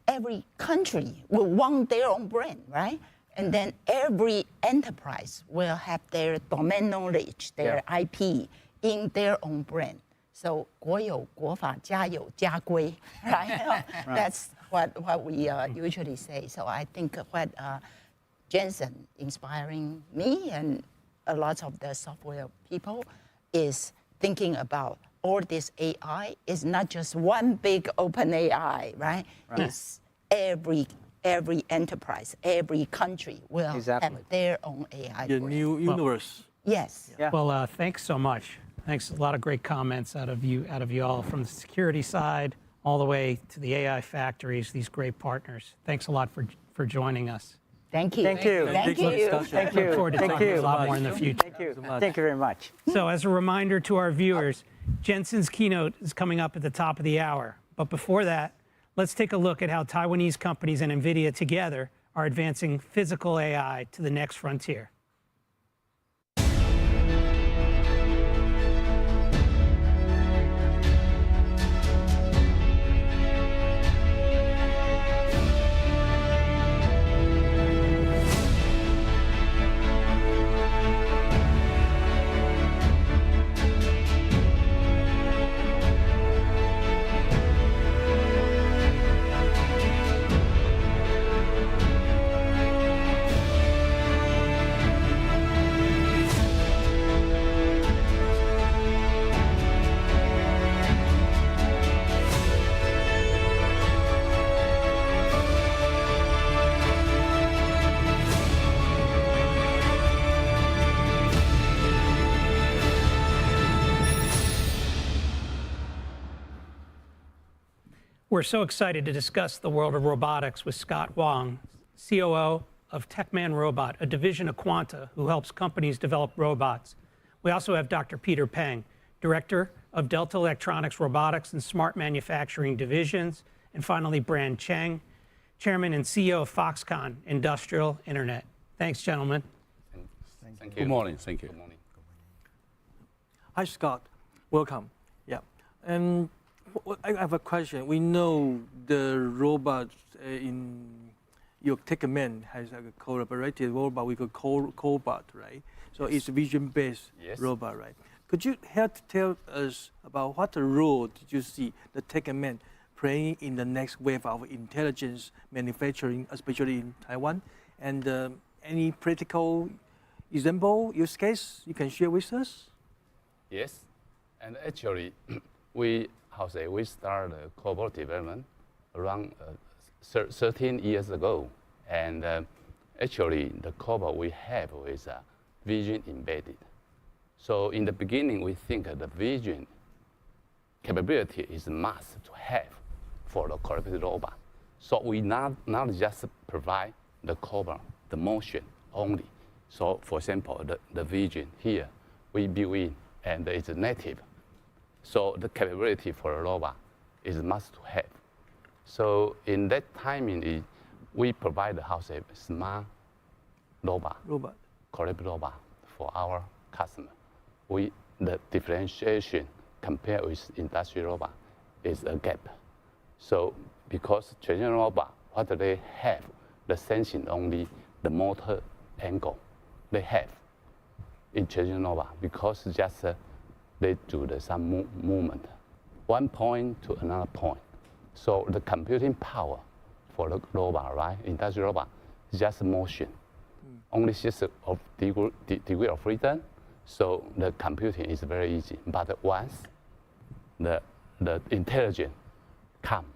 every country will want their own brand, right? And then every enterprise will have their domain knowledge, their IP in their own brand. So 国有国法家有家规, right? That's what we usually say. So I think what Jensen inspiring me and a lot of the software people is thinking about all this AI is not just one big open AI, right? It's every enterprise, every country will have their own AI. The new universe. Yes. Yeah. Well, thanks so much. Thanks. A lot of great comments out of you all from the security side all the way to the AI factories, these great partners. Thanks a lot for joining us. Thank you. Thank you. Thank you. you. Thank Look you. forward to Thank talking you. a lot more in the future. Thank you. Thank you very much. So as a reminder to our viewers, Jensen's keynote is coming up at the top of the hour. But before that, let's take a look at how Taiwanese companies and NVIDIA together are advancing physical AI to the next frontier. We're so excited to discuss the world of robotics with Scott Huang, COO of Techman Robot, a division of Quanta who helps companies develop robots. We also have Dr. Peter Peng, Director of Delta Electronics Robotics and Smart Manufacturing Divisions, and finally, Brand Cheng, Chairman and CEO of Foxconn Industrial Internet. Thanks, gentlemen. Thank you. Good morning. Thank you. Good morning. Hi, Scott. Welcome. Yeah. And I have a question. We know the robot in your Techman has a collaborative robot we call Cobot, right? So it's a vision-based robot, right? Could you help to tell us about what role did you see the Techman playing in the next wave of intelligence manufacturing, especially in Taiwan? And any practical example, use case you can share with us? Yes, and actually, we started Cobot development around 13 years ago, and actually the Cobot we have is vision embedded. So in the beginning, we think the vision capability is a must to have for the collaborative robot. So we not just provide the Cobot, the motion only. So for example, the vision here, we build in, and it's native. So the capability for a robot is a must to have. So in that timing, we provide a smart robot, collaborative robot for our customer. The differentiation compared with industrial robot is a gap. So because traditional robot, what do they have? The sensing only, the motor angle they have in traditional robot, because just they do some movement, one point to another point. So the computing power for the robot, right, industrial robot, is just motion. Only system of degree of freedom. So the computing is very easy. But once the intelligence comes,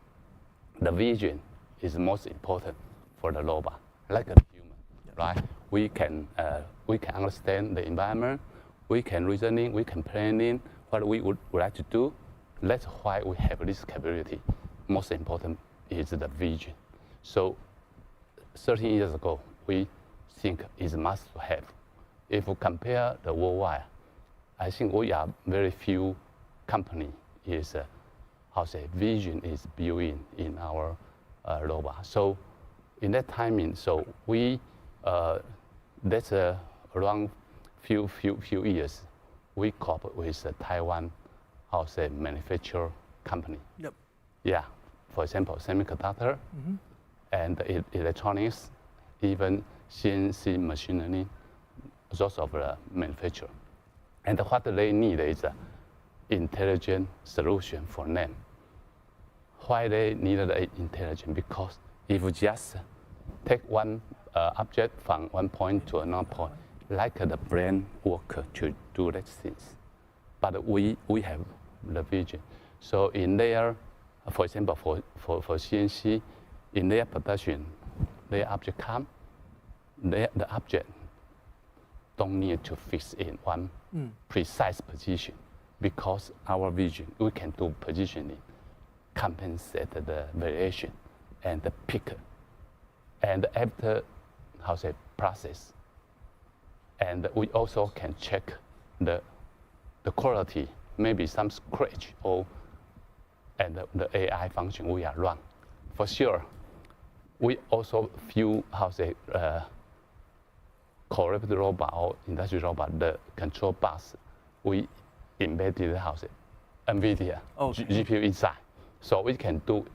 the vision is most important for the robot, like a human, right? We can understand the environment. We can reasoning, we can planning what we would like to do. That's why we have this capability. Most important is the vision. So 13 years ago, we think it's a must to have. If we compare the worldwide, I think we are very few company is, vision is built in our robot. So in that timing, so we, that's around few years, we cooperate with a Taiwan manufacturer company. Yep. Yeah, for example, semiconductor and electronics, even CNC machinery, those of the manufacturer. And what they need is an intelligent solution for them. Why they need the intelligent? Because if you just take one object from one point to another point, like the brain work to do these things. But we have the vision. So in their, for example, for CNC, in their production, their object come, the object don't need to fix in one precise position, because our vision, we can do positioning, compensate the variation and the pick. And after, process. And we also can check the quality, maybe some scratch and the AI function we are run. For sure, we also few, correct robot or industrial robot, the control bus, we embedded NVIDIA GPU inside. So we can do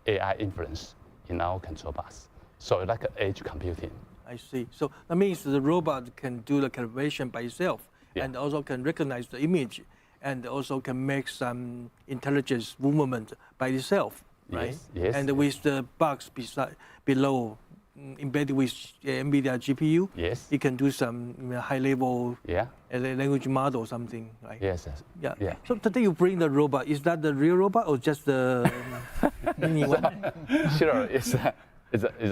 AI inference in our control bus. So like edge computing. I see. So that means the robot can do the calibration by itself, and also can recognize the image, and also can make some intelligence movement by itself, right? Yes. And with the box below, embedded with NVIDIA GPU, it can do some high-level language model or something, right? Yes. Yeah. So today you bring the robot. Is that the real robot or just the mini one? Sure, it's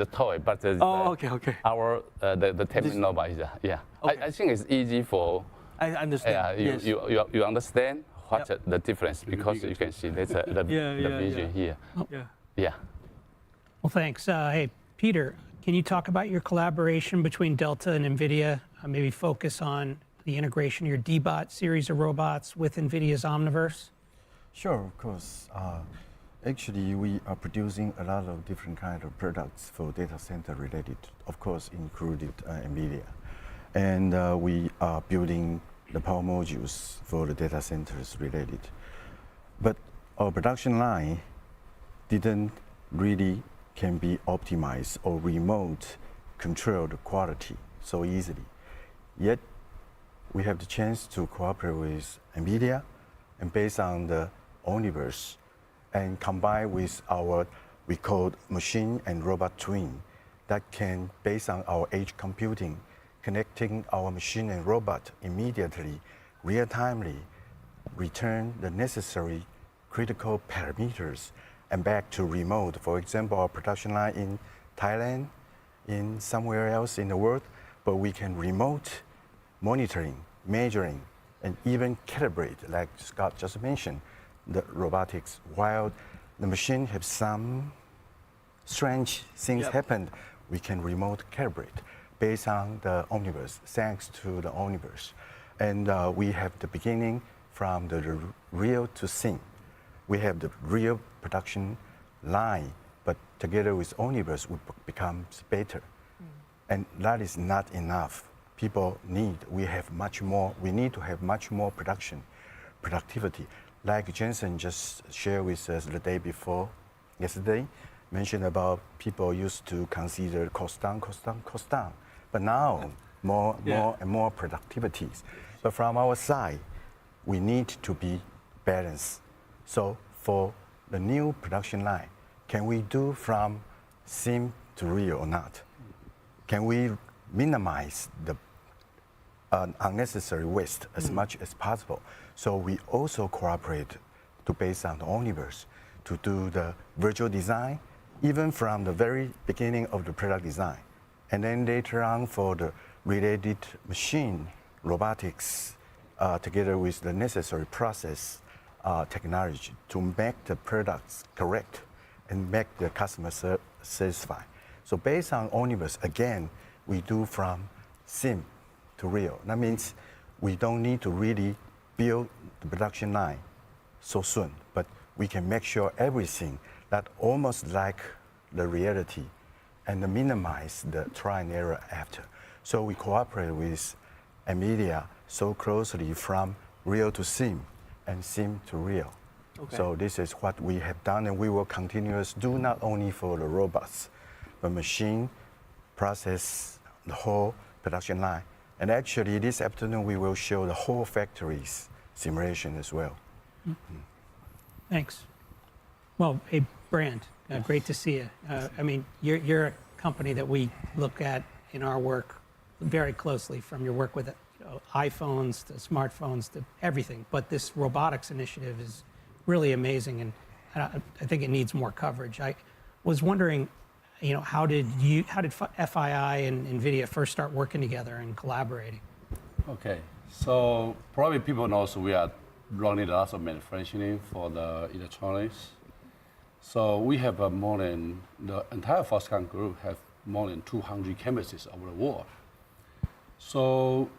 a toy, but okay. Our the terminal robot is Okay. I think it's easy for. I understand. Yes. You understand what the difference, because you can see there's the vision here. Yeah. Well, thanks. Hey, Peter, can you talk about your collaboration between Delta and NVIDIA? Maybe focus on the integration of your D-Bot series of robots with NVIDIA's Omniverse? Sure, of course. Actually, we are producing a lot of different kinds of products for data center related, of course, included NVIDIA. And we are building the power modules for the data centers related. But our production line didn't really can be optimized or remote control the quality so easily. Yet, we have the chance to cooperate with NVIDIA, and based on the Omniverse, and combine with our, we call machine and robot twin, that can, based on our edge computing, connecting our machine and robot immediately, real-timely, return the necessary critical parameters and back to remote. For example, our production line in Thailand, in somewhere else in the world, but we can remote monitoring, measuring, and even calibrate, like Scott just mentioned, the robotics. While the machine have some strange things happen, we can remote calibrate based on the Omniverse, thanks to the Omniverse. And we have the beginning from the real to sim. We have the real production line, but together with Omniverse, it becomes better. And that is not enough. People need, we need to have much more productivity. Like Jensen just shared with us the day before, yesterday, mentioned about people used to consider cost down. But now, more and more productivities. But from our side, we need to be balanced. So for the new production line, can we do from sim to real or not? Can we minimize the unnecessary waste as much as possible? So we also cooperate to based on the Omniverse to do the virtual design, even from the very beginning of the product design. And then later on for the related machine, robotics, together with the necessary process technology to make the products correct and make the customer satisfied. So based on Omniverse, again, we do from sim to real. That means we don't need to really build the production line so soon, but we can make sure everything that almost like the reality and minimize the try and error after. So we cooperate with NVIDIA so closely from real to sim and sim to real. Okay. So this is what we have done, and we will continue to do not only for the robots, but machine, process, the whole production line. And actually this afternoon we will show the whole factory's simulation as well. Mm-hmm. Thanks. Well, hey, Brand, great to see you. I mean, you're a company that we look at in our work very closely from your work with iPhones to smartphones to everything. But this robotics initiative is really amazing, and I think it needs more coverage. I was wondering, how did FII and NVIDIA first start working together and collaborating? Okay, so probably people know we are running lots of manufacturing for the electronics. So we have more than, the entire Foxconn group have more than 200 campuses over the world. So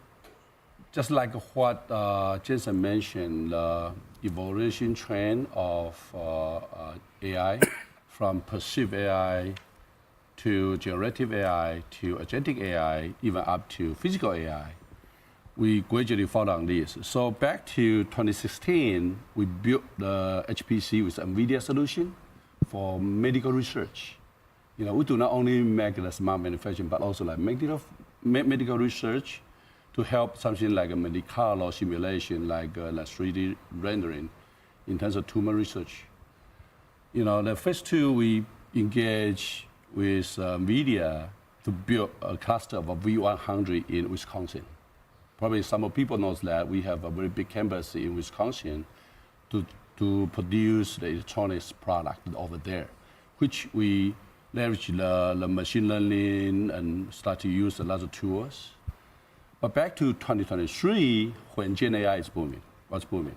just like what Jensen mentioned, the evolution trend of AI, from perceived AI to generative AI to agentic AI, even up to physical AI, we gradually followed on this. So back to 2016, we built the HPC with NVIDIA solution for medical research. We do not only make the smart manufacturing, but also like medical research to help something like a medical simulation, like 3D rendering in terms of tumor research. The phase two, we engage with NVIDIA to build a cluster of a V100 in Wisconsin. Probably some people know that we have a very big campus in Wisconsin to produce the electronics product over there, which we leverage the machine learning and start to use a lot of tools. But back to 2023, when Gen AI was booming.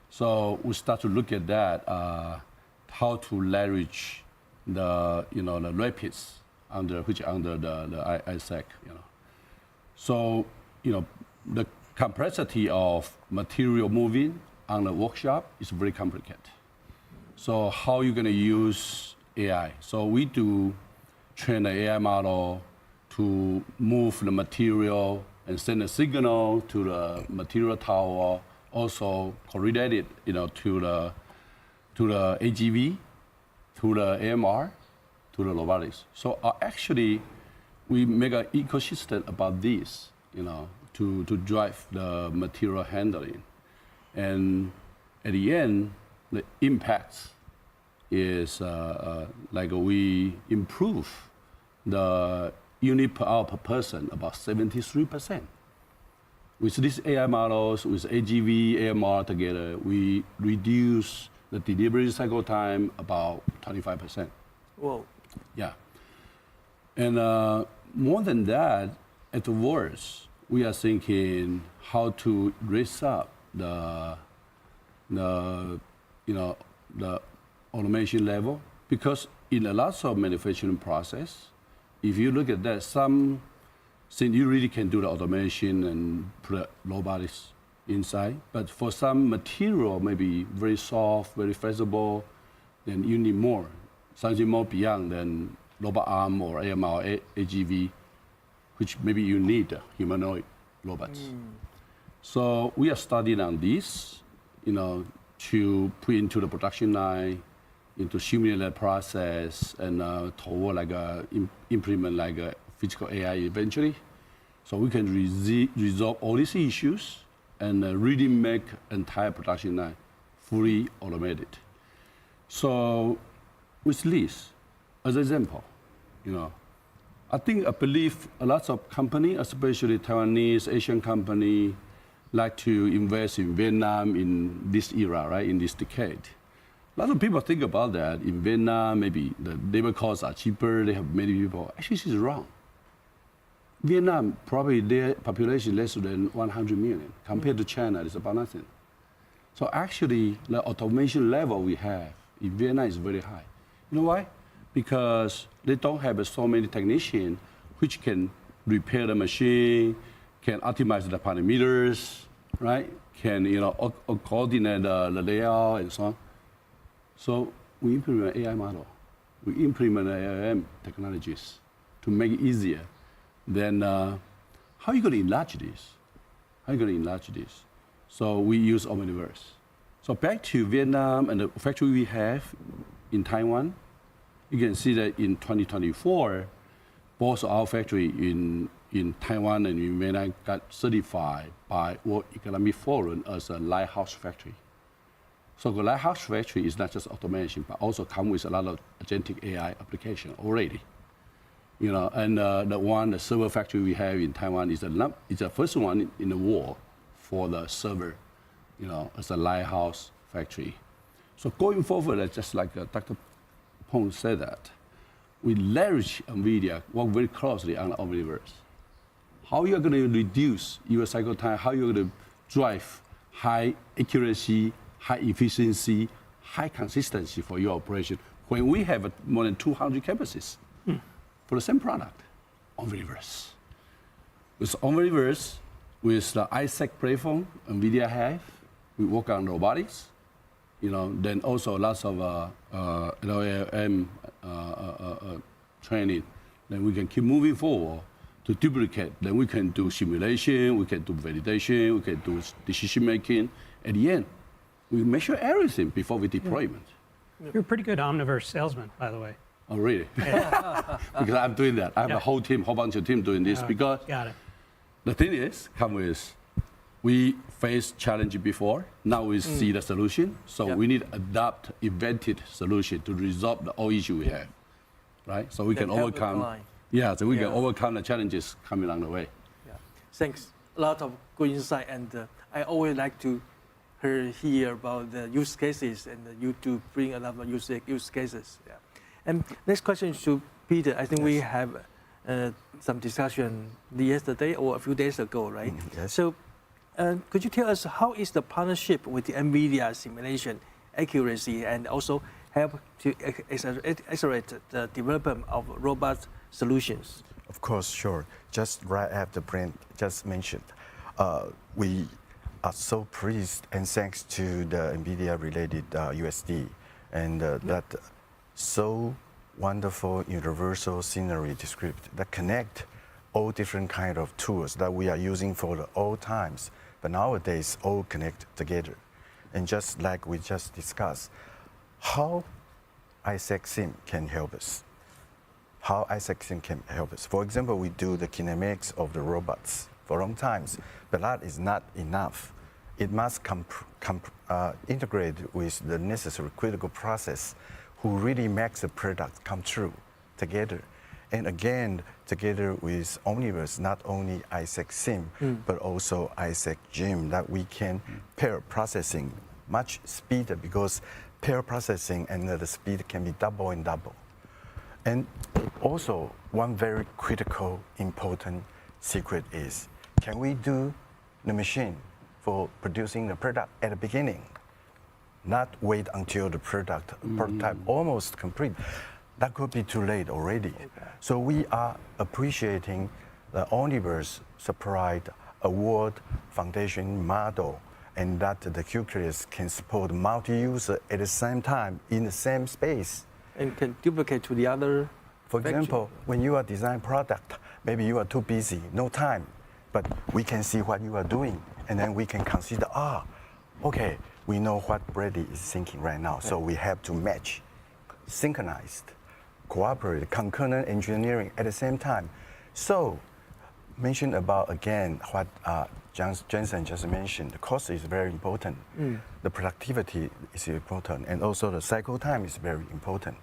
So we start to look at that, how to leverage the rapids under the ISAC. So the complexity of material moving on the workshop is very complicated. So how are you going to use AI? So we do train the AI model to move the material and send a signal to the material tower, also correlate it, to the AGV, to the AMR, to the robotics. So actually, we make an ecosystem about this, to drive the material handling. And at the end, the impact is like we improve the unit per hour per person about 73%. With these AI models, with AGV, AMR together, we reduce the delivery cycle time about 25%. Whoa. Yeah. And more than that, at the worst, we are thinking how to raise up the automation level, because in a lot of manufacturing process, if you look at that, some things you really can do the automation and put robotics inside, but for some material, maybe very soft, very flexible, then you need more, something more beyond than robot arm or AMR or AGV, which maybe you need humanoid robots. So we are studying on this, to put into the production line, into simulate the process, and toward implement like a physical AI eventually. So we can resolve all these issues and really make entire production line fully automated. So with this, as an example, I believe a lot of companies, especially Taiwanese, Asian company, like to invest in Vietnam in this era, right, in this decade. A lot of people think about that. In Vietnam, maybe the labor costs are cheaper, they have many people. Actually, this is wrong. Vietnam, probably their population less than 100 million. Compared to China, it's about nothing. So actually, the automation level we have in Vietnam is very high. You know why? Because they don't have so many technicians which can repair the machine, can optimize the parameters, right? Can coordinate the layout and so on. So we implement AI model. We implement IAM technologies to make it easier. Then how are you going to enlarge this? How are you going to enlarge this? So we use Omniverse. So back to Vietnam and the factory we have in Taiwan, you can see that in 2024, both our factory in Taiwan and in Vietnam got certified by World Economic Forum as a lighthouse factory. So the lighthouse factory is not just automation, but also come with a lot of agentic AI application already. you know, and the server factory we have in Taiwan is the first one in the world for the server, you know, as a lighthouse factory. So going forward, just like Dr. Peng said that, we leverage NVIDIA, work very closely on Omniverse. How you're going to reduce your cycle time, how you're going to drive high accuracy, high efficiency, high consistency for your operation when we have more than 200 campuses for the same product, Omniverse. With Omniverse, with the Isaac platform NVIDIA have, we work on robotics, you know, then also lots of LLM training. Then we can keep moving forward to duplicate. Then we can do simulation, we can do validation, we can do decision making. At the end, we measure everything before we deployment. You're a pretty good Omniverse salesman, by the way. Oh, really? Because I'm doing that. I have a whole team, whole bunch of team doing this because Got it. the thing is, we faced challenge before. Now we see the solution. So we need adopt invented solution to resolve the all issue we have, right? So we can overcome. Yeah, so we can overcome the challenges coming along the way. Yeah. Thanks. A lot of good insight, and I always like to hear about the use cases, and you to bring a lot of use cases. Yeah. And next question is to Peter. I think we have some discussion yesterday or a few days ago, right? Yes. So could you tell us how is the partnership with the NVIDIA simulation accuracy and also help to accelerate the development of robot solutions? Of course, sure. Just right after Brent just mentioned, we are so pleased and thanks to the NVIDIA-related USD and that so wonderful universal scenery descriptor that connect all different kind of tools that we are using for the old times, but nowadays all connect together. And just like we just discussed, how Isaac Sim can help us. How Isaac Sim can help us. For example, we do the kinematics of the robots for long times, but that is not enough. It must integrate with the necessary critical process who really makes the product come true together. And again, together with Omniverse, not only Isaac Sim, but also Isaac Gym, that we can pair processing much speeder because pair processing and the speed can be double and double. And also, one very critical, important secret is, can we do the machine for producing the product at the beginning? Not wait until the prototype almost complete. That could be too late already. Okay. So we are appreciating the Omniverse supplied a world foundation model and that the Q-Curious can support multi-user at the same time in the same space. And can duplicate to the other. For example, when you are designing product, maybe you are too busy, no time, but we can see what you are doing and then we can consider, okay, we know what Brady is thinking right now, so we have to match, synchronized, cooperate, concurrent engineering at the same time. So, mention about again what Jensen just mentioned. The cost is very important. The productivity is important, and also the cycle time is very important.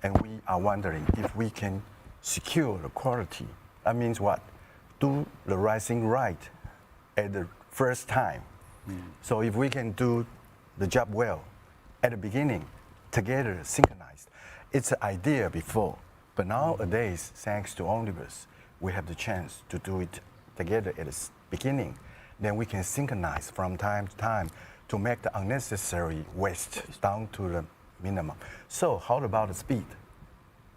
And we are wondering if we can secure the quality. That means what? Do the right thing right at the first time. So if we can do the job well at the beginning, together, synchronized. It's an idea before, but nowadays, thanks to Omniverse, we have the chance to do it together at the beginning. Then we can synchronize from time to time to make the unnecessary waste down to the minimum. So how about the speed?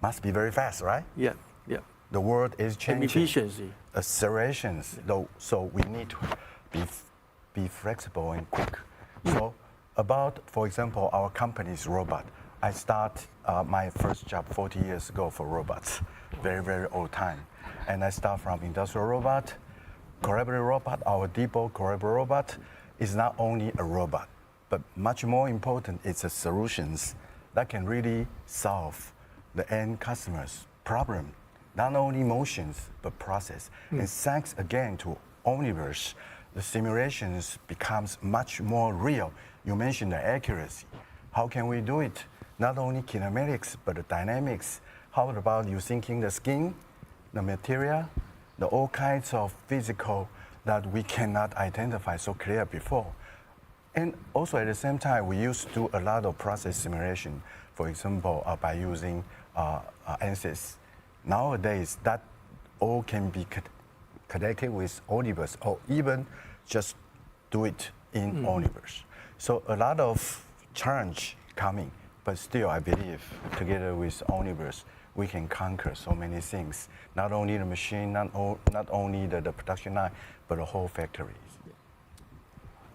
Must be very fast, right? Yeah. The world is changing. And efficiency. Accelerations, so we need to be flexible and quick. So about, for example, our company's robot. I start my first job 40 years ago for robots, very, very old time. And I start from industrial robot, collaborative robot. Our depot collaborative robot is not only a robot, but much more important, it's a solutions that can really solve the end customer's problem, not only motions, but process. And thanks again to Omniverse, the simulations becomes much more real. You mentioned the accuracy. How can we do it? Not only kinematics, but the dynamics. How about you thinking the skin the material, all kinds of physical that we cannot identify so clear before. And also at the same time, we used to do a lot of process simulation, for example, by using ANSYS. Nowadays, that all can be connected with Omniverse, or even just do it in Omniverse. So a lot of challenge coming, but still I believe together with Omniverse, we can conquer so many things. Not only the machine, not only the production line, but the whole factory.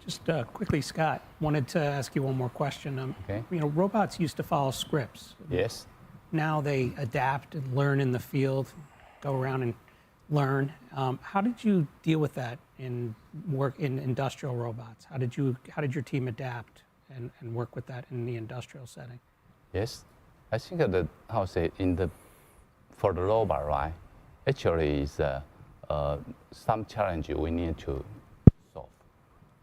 Just quickly, Scott, wanted to ask you one more question. Okay. You know, robots used to follow scripts. Yes. Now they adapt and learn in the field, go around and learn. How did you deal with that in work in industrial robots? How did your team adapt and work with that in the industrial setting? Yes, I think that for the robot, right? Actually, is some challenge we need to solve.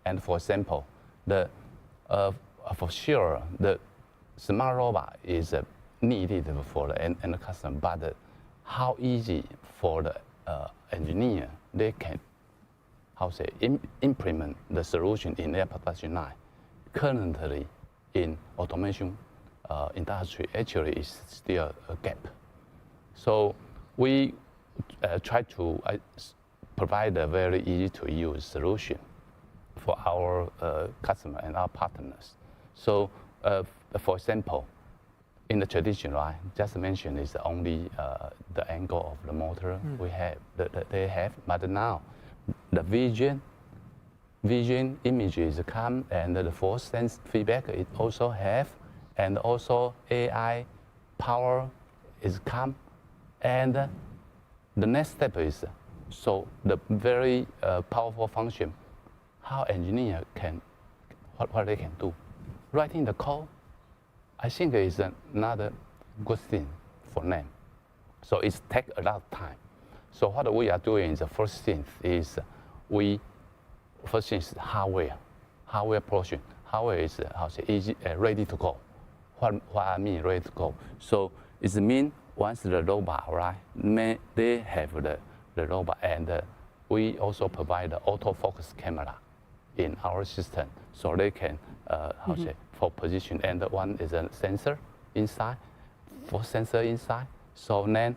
And for example, for sure the smart robot is needed for the end customer, but how easy for the engineer they can implement the solution in their production line. Currently, in automation industry, actually is still a gap. So we try to provide a very easy to use solution for our customer and our partners. So, for example, in the tradition, right, just mentioned is only the angle of the motor we have, they have, but now the vision images come and the force sense feedback it also have, and also AI power is come, and the next step is so the very powerful function, how engineer can what they can do, writing the code. I think is another good thing for them. So it takes a lot of time. So what we are doing, the first thing is hardware portion. Hardware is easy, ready to go. What I mean ready to go? So it means once the robot, right, they have the robot, and we also provide the autofocus camera in our system, so they can for position, and one is a sensor inside, for sensor inside. So then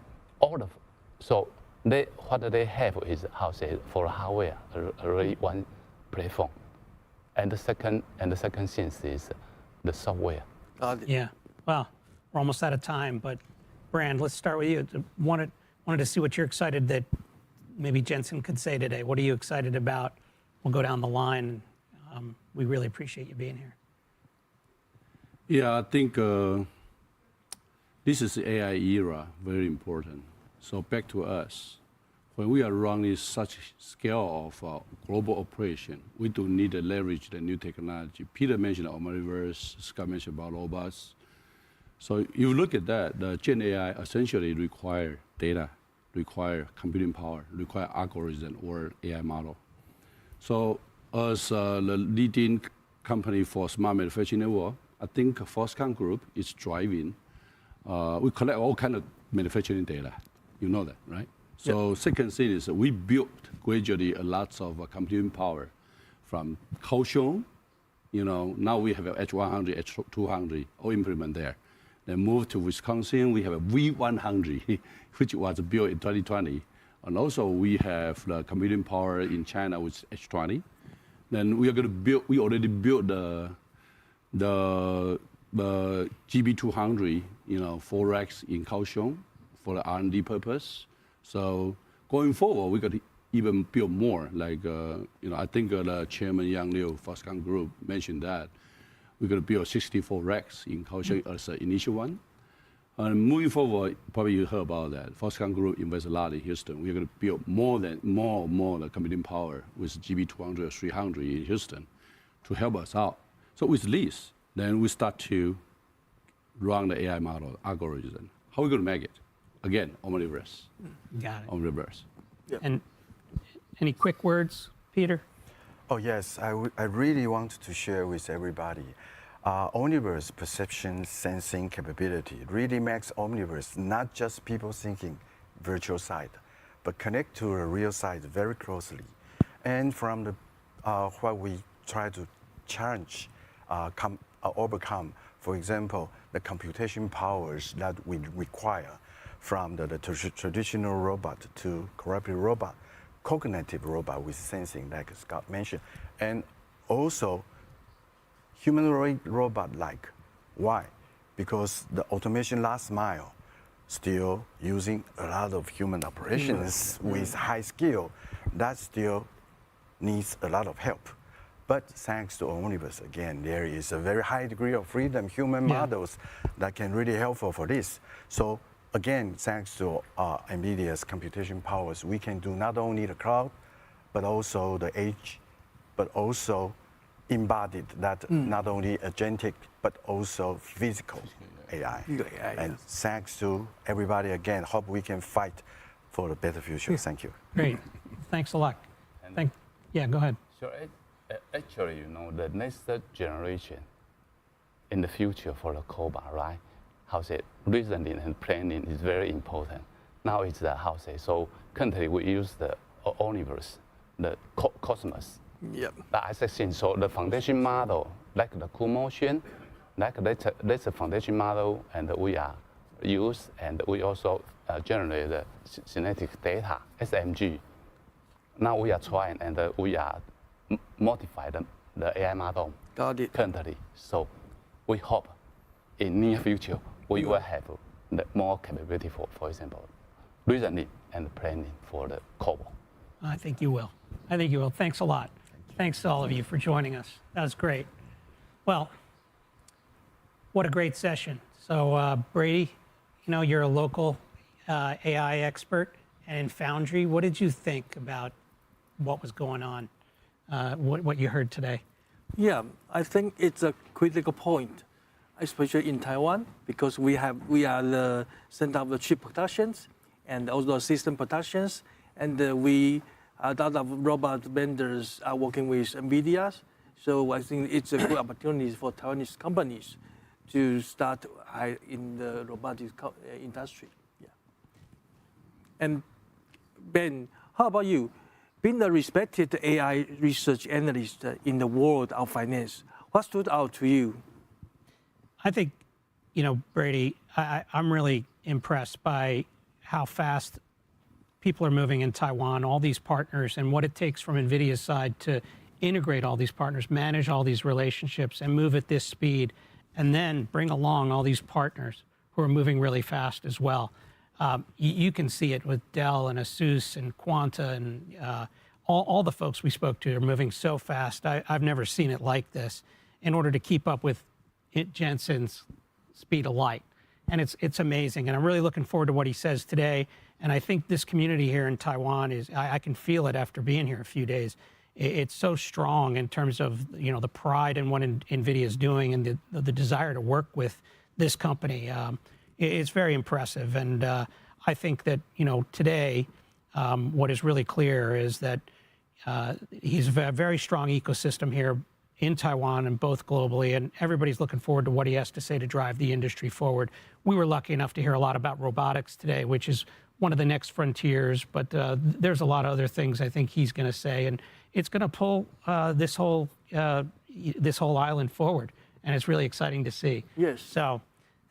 what they have is for hardware already one platform, and the second thing is the software. Yeah. Well, we're almost out of time, but Brand, let's start with you. Wanted to see what you're excited that maybe Jensen could say today. What are you excited about? We'll go down the line. We really appreciate you being here. Yeah, I think this is the AI era, very important. So back to us, when we are running such scale of global operation, we do need to leverage the new technology. Peter mentioned Omniverse, Scott mentioned about robots. So if you look at that, the Gen AI essentially require data, require computing power, require algorithm or AI model. So as the leading company for smart manufacturing in the world, I think Foxconn Group is driving. We collect all kind of manufacturing data. You know that, right? So second thing is we built gradually a lot of computing power from Kaohsiung. Now we have H100, H200 all implement there. Then move to Wisconsin, we have a V100, which was built in 2020. And also we have the computing power in China with H20. Then we are going to build, we already built the GB200, 4 racks in Kaohsiung for the R&D purpose. So going forward, we could even build more. Like, I think the Chairman Yang Liu, Foxconn Group, mentioned that we're going to build 64 racks in Kaohsiung as an initial one. And moving forward, probably you heard about that. Foxconn Group invests a lot in Houston. We're going to build more the computing power with GB200 or 300 in Houston to help us out. So with this, then we start to run the AI model algorithm. How are we going to make it? Again, Omniverse. Got it. Omniverse. Yep. And any quick words, Peter? Oh yes, I really want to share with everybody. Omniverse perception sensing capability really makes Omniverse not just people thinking virtual side. but connect to a real site very closely. And from the what we try to challenge, overcome, for example, the computation powers that we require from the traditional robot to cooperative robot, cognitive robot with sensing, like Scott mentioned, and also humanoid robot like. Why? Because the automation last mile still using a lot of human operations with high skill, that still needs a lot of help. But thanks to Omnibus, again, there is a very high degree of freedom, human models that can really helpful for this. So again, thanks to NVIDIA's computation powers, we can do not only the cloud, but also the edge, but also embodied that not only agentic, but also physical AI. And thanks to everybody again, hope we can fight for a better future. Thank you. Great. Thanks a lot. Yeah, go ahead. So actually, the next generation in the future for the COBA, right? Reasoning and planning is very important. Now it's so currently we use the Omnibus, the Cosmos. Yep. So the foundation model, like the CoolMotion, that's a foundation model, and we are use, and we also generate the synthetic data, SMG. Now we are trying, and we are modify the AI model currently. So we hope in near future we will have more capability for example, reasoning and planning for the COBOL. I think you will. I think you will. Thanks a lot. Thanks to all of you for joining us. That was great. Well, what a great session. So Brady, you're a local AI expert and in Foundry. What did you think about what was going on, what you heard today? Yeah, I think it's a critical point, especially in Taiwan, because we are the center of the chip productions and also system productions, and a lot of robot vendors are working with NVIDIA. So I think it's a good opportunity for Taiwanese companies to start in the robotics industry. Yeah. And Ben, how about you? Being a respected AI research analyst in the world of finance, what stood out to you? I think, Brady, I'm really impressed by how fast people are moving in Taiwan, all these partners, and what it takes from NVIDIA's side to integrate all these partners, manage all these relationships, and move at this speed, and then bring along all these partners who are moving really fast as well. You can see it with Dell and Asus and Quanta and all the folks we spoke to are moving so fast. I've never seen it like this in order to keep up with Jensen's speed of light. And it's amazing. And I'm really looking forward to what he says today. And I think this community here in Taiwan I can feel it after being here a few days. It's so strong in terms of, the pride in what NVIDIA is doing and the desire to work with this company. It's very impressive. And I think that, today, what is really clear is that he's a very strong ecosystem here in Taiwan and both globally, and everybody's looking forward to what he has to say to drive the industry forward. We were lucky enough to hear a lot about robotics today, which is one of the next frontiers, but there's a lot of other things I think he's going to say, and it's going to pull this whole island forward, and it's really exciting to see. Yes. So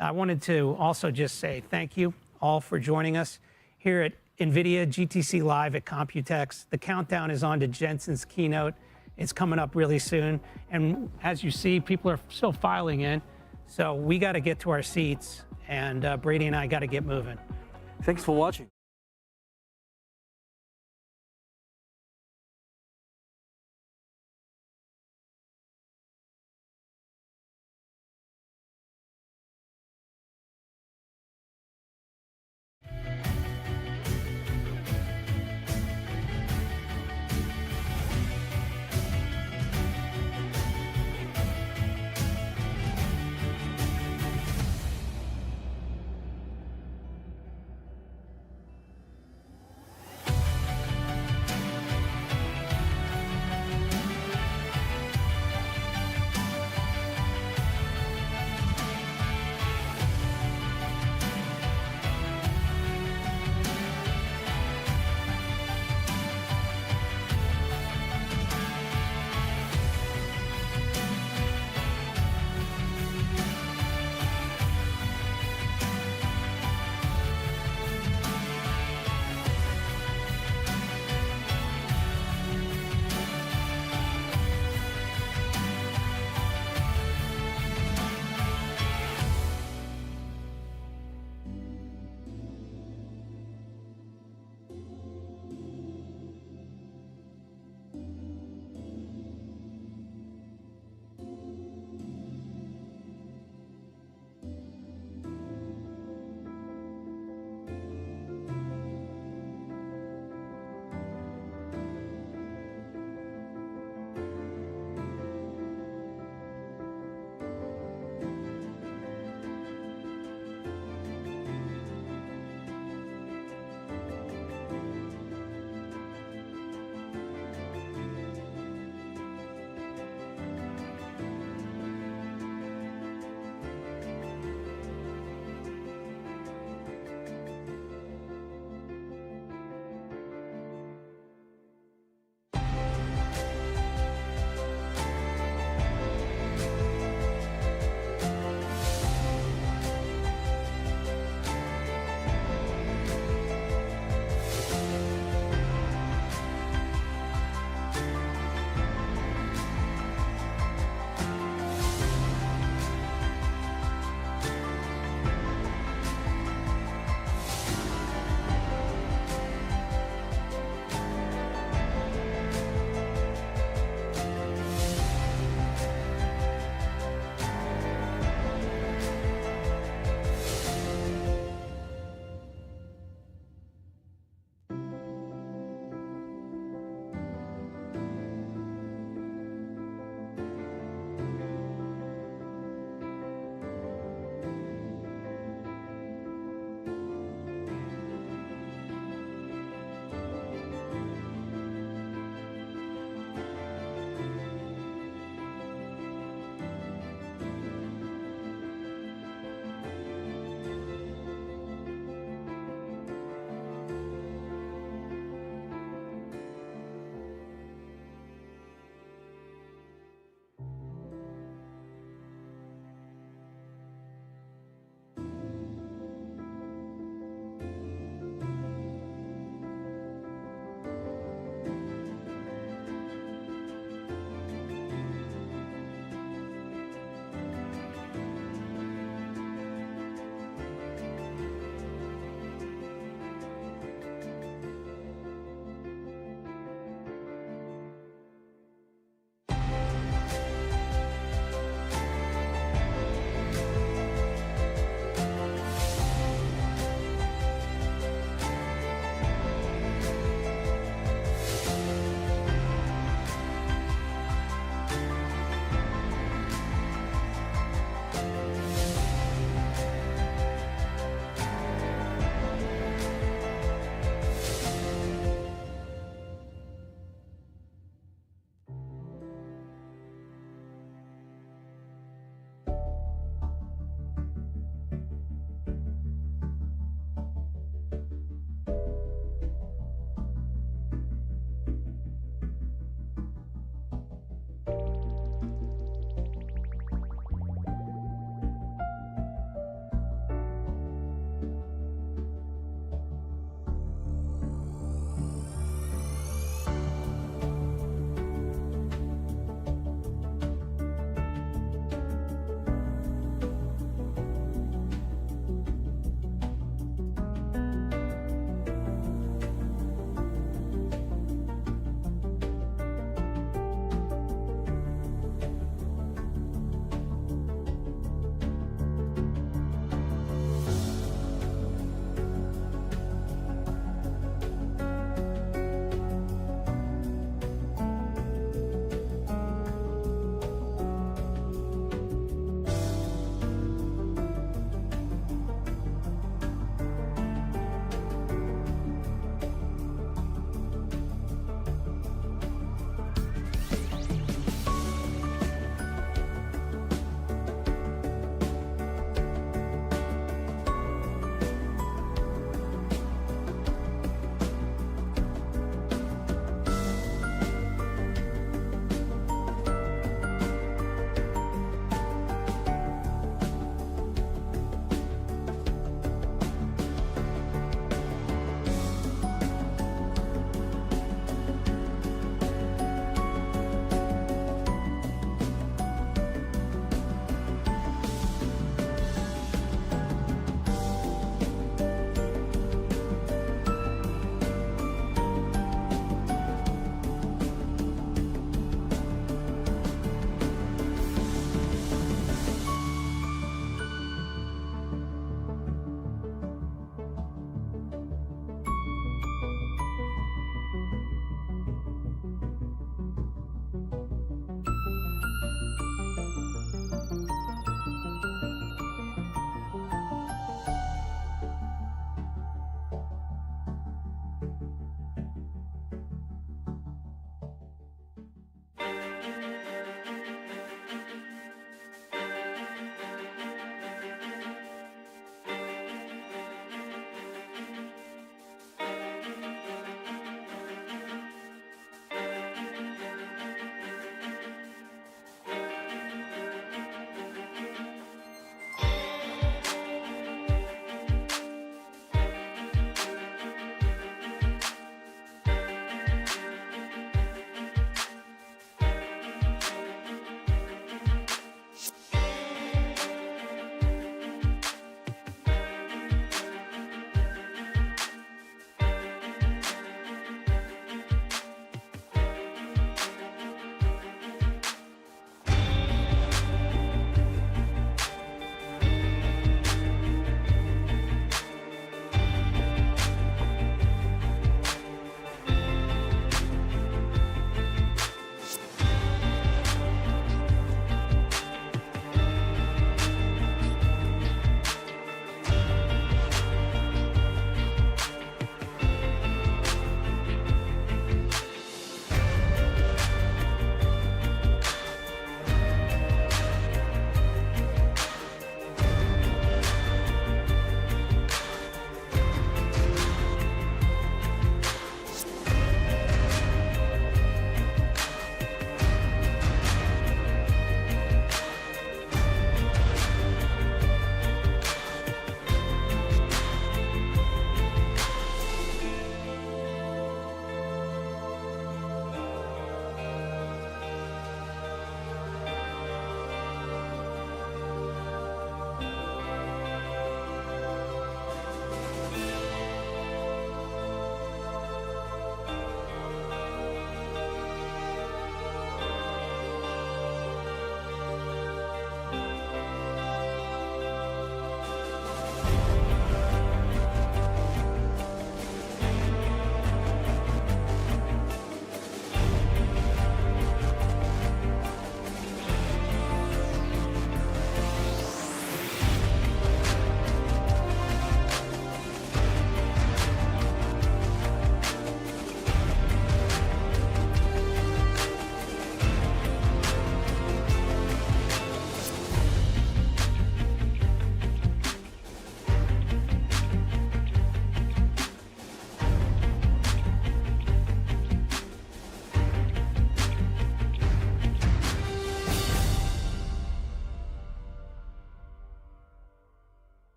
I wanted to also just say thank you all for joining us here at NVIDIA GTC Live at Computex. The countdown is on to Jensen's keynote. It's coming up really soon. And as you see, people are still filing in. So we got to get to our seats, and Brady and I got to get moving. Thanks for watching.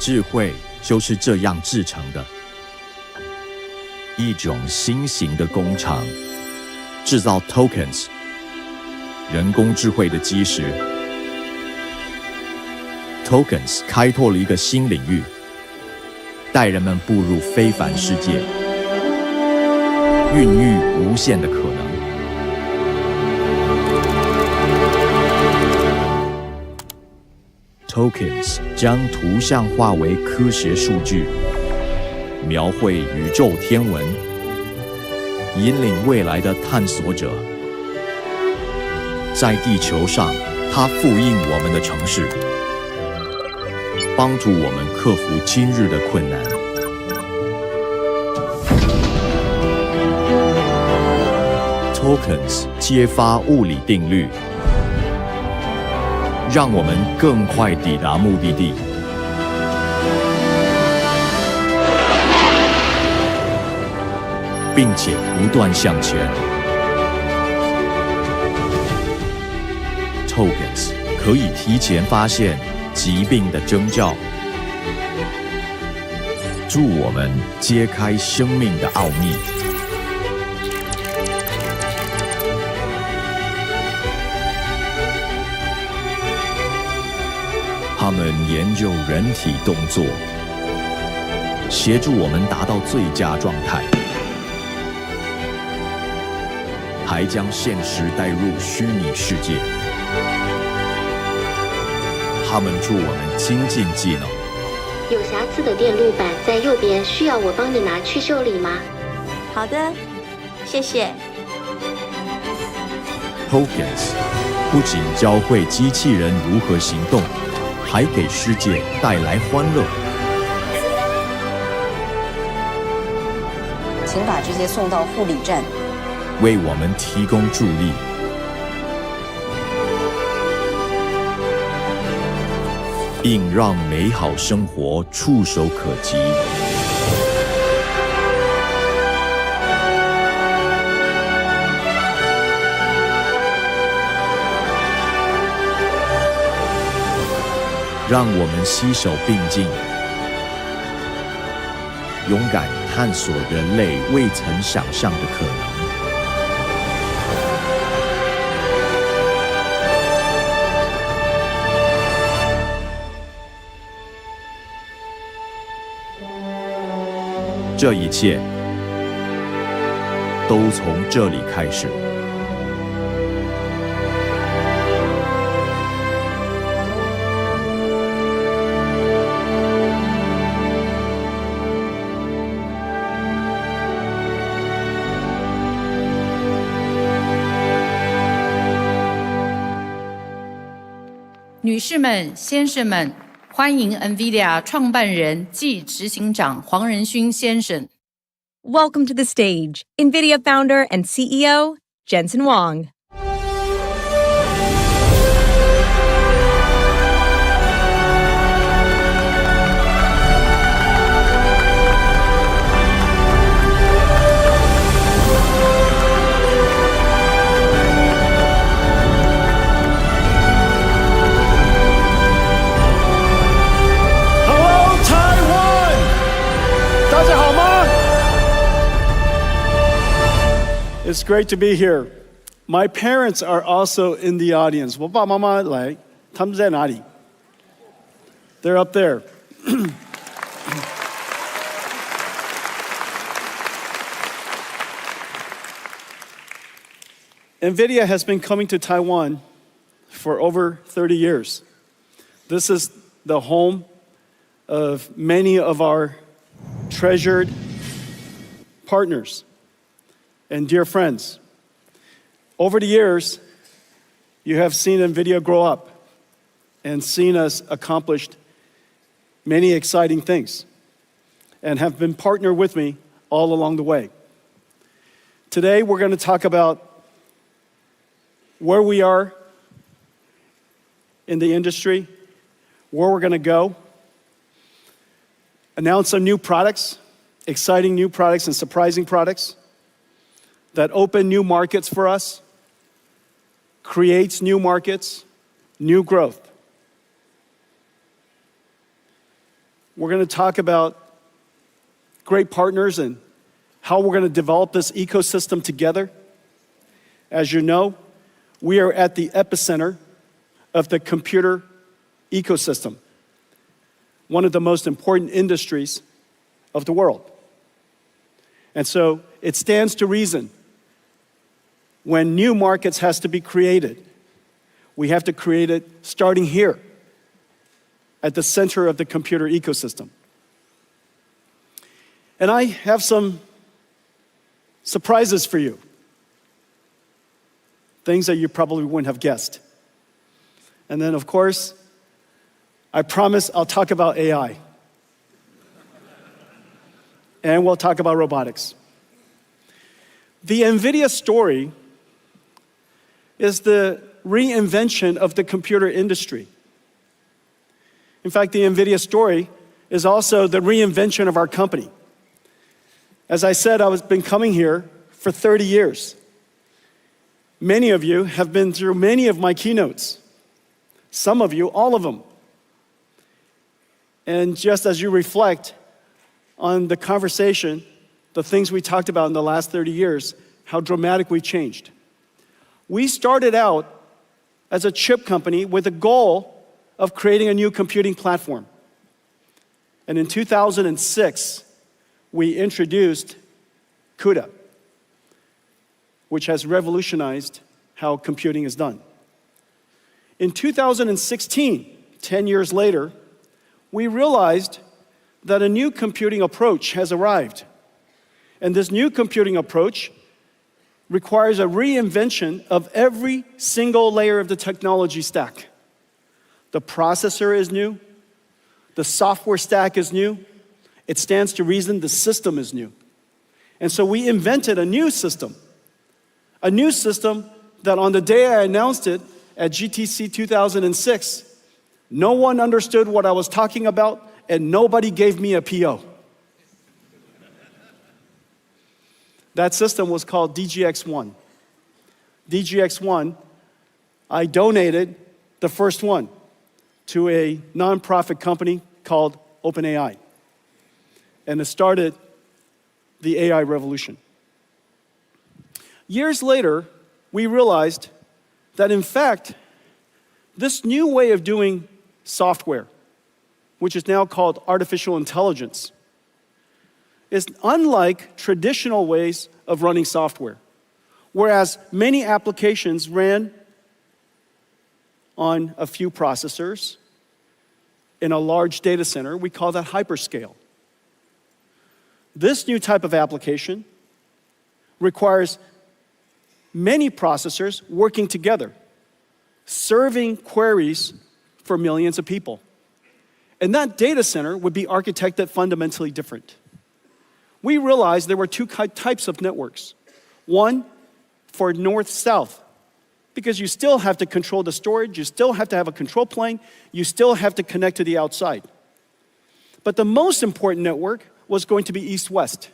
智慧就是这样制成的。一种新型的工厂，制造 tokens， 人工智慧的基石。tokens 开拓了一个新领域，带人们步入非凡世界，孕育无限的可能。Tokens 将图像化为科学数据，描绘宇宙天文，引领未来的探索者。在地球上，它复印我们的城市，帮助我们克服今日的困难。Tokens 揭发物理定律，让我们更快抵达目的地。并且不断向前。Tokens 可以提前发现疾病的征兆，助我们揭开生命的奥秘。他们研究人体动作，协助我们达到最佳状态，还将现实带入虚拟世界。他们助我们精进技能。有瑕疵的电路板在右边，需要我帮你拿去修理吗？好的，谢谢。Tokens 不仅教会机器人如何行动，还给世界带来欢乐。请把这些送到护理站，为我们提供助力。应让美好生活触手可及。让我们携手并进，勇敢探索人类未曾想象的可能。这一切都从这里开始。女士们、先生们，欢迎 NVIDIA 创办人暨执行长黄仁勋先生。Welcome to the stage, NVIDIA founder and CEO, Jensen Huang. It's great to be here. My parents are also in the audience. 我爸爸妈妈来，他们在哪里？ They're up there. NVIDIA has been coming to Taiwan for over 30 years. This is the home of many of our treasured partners and dear friends. Over the years, you have seen NVIDIA grow up and seen us accomplish many exciting things and have been partnered with me all along the way. Today, we're going to talk about where we are in the industry, where we're going to go, announce some new products, exciting new products and surprising products that open new markets for us, creates new markets, new growth. We're going to talk about great partners and how we're going to develop this ecosystem together. As you know, we are at the epicenter of the computer ecosystem, one of the most important industries of the world. And so it stands to reason when new markets has to be created, we have to create it starting here at the center of the computer ecosystem. And I have some surprises for you. Things that you probably wouldn't have guessed. And then, of course, I promise I'll talk about AI. And we'll talk about robotics. The NVIDIA story is the reinvention of the computer industry. In fact, the NVIDIA story is also the reinvention of our company. As I said, I've been coming here for 30 years. Many of you have been through many of my keynotes. Some of you, all of them. And just as you reflect on the conversation, the things we talked about in the last 30 years, how dramatic we changed. We started out as a chip company with a goal of creating a new computing platform. And in 2006, we introduced CUDA, which has revolutionized how computing is done. In 2016, 10 years later, we realized that a new computing approach has arrived. And this new computing approach requires a reinvention of every single layer of the technology stack. The processor is new, the software stack is new, it stands to reason the system is new. And so we invented a new system that on the day I announced it at GTC 2006, no one understood what I was talking about and nobody gave me a PO. That system was called DGX1. DGX1, I donated the first one to a nonprofit company called OpenAI. And it started the AI revolution. Years later, we realized that in fact, this new way of doing software, which is now called artificial intelligence, is unlike traditional ways of running software. Whereas many applications ran on a few processors in a large data center, we call that hyperscale. This new type of application requires many processors working together, serving queries for millions of people. And that data center would be architected fundamentally different. We realized there were two types of networks. One for north-south, because you still have to control the storage, you still have to have a control plane, you still have to connect to the outside. But the most important network was going to be east-west.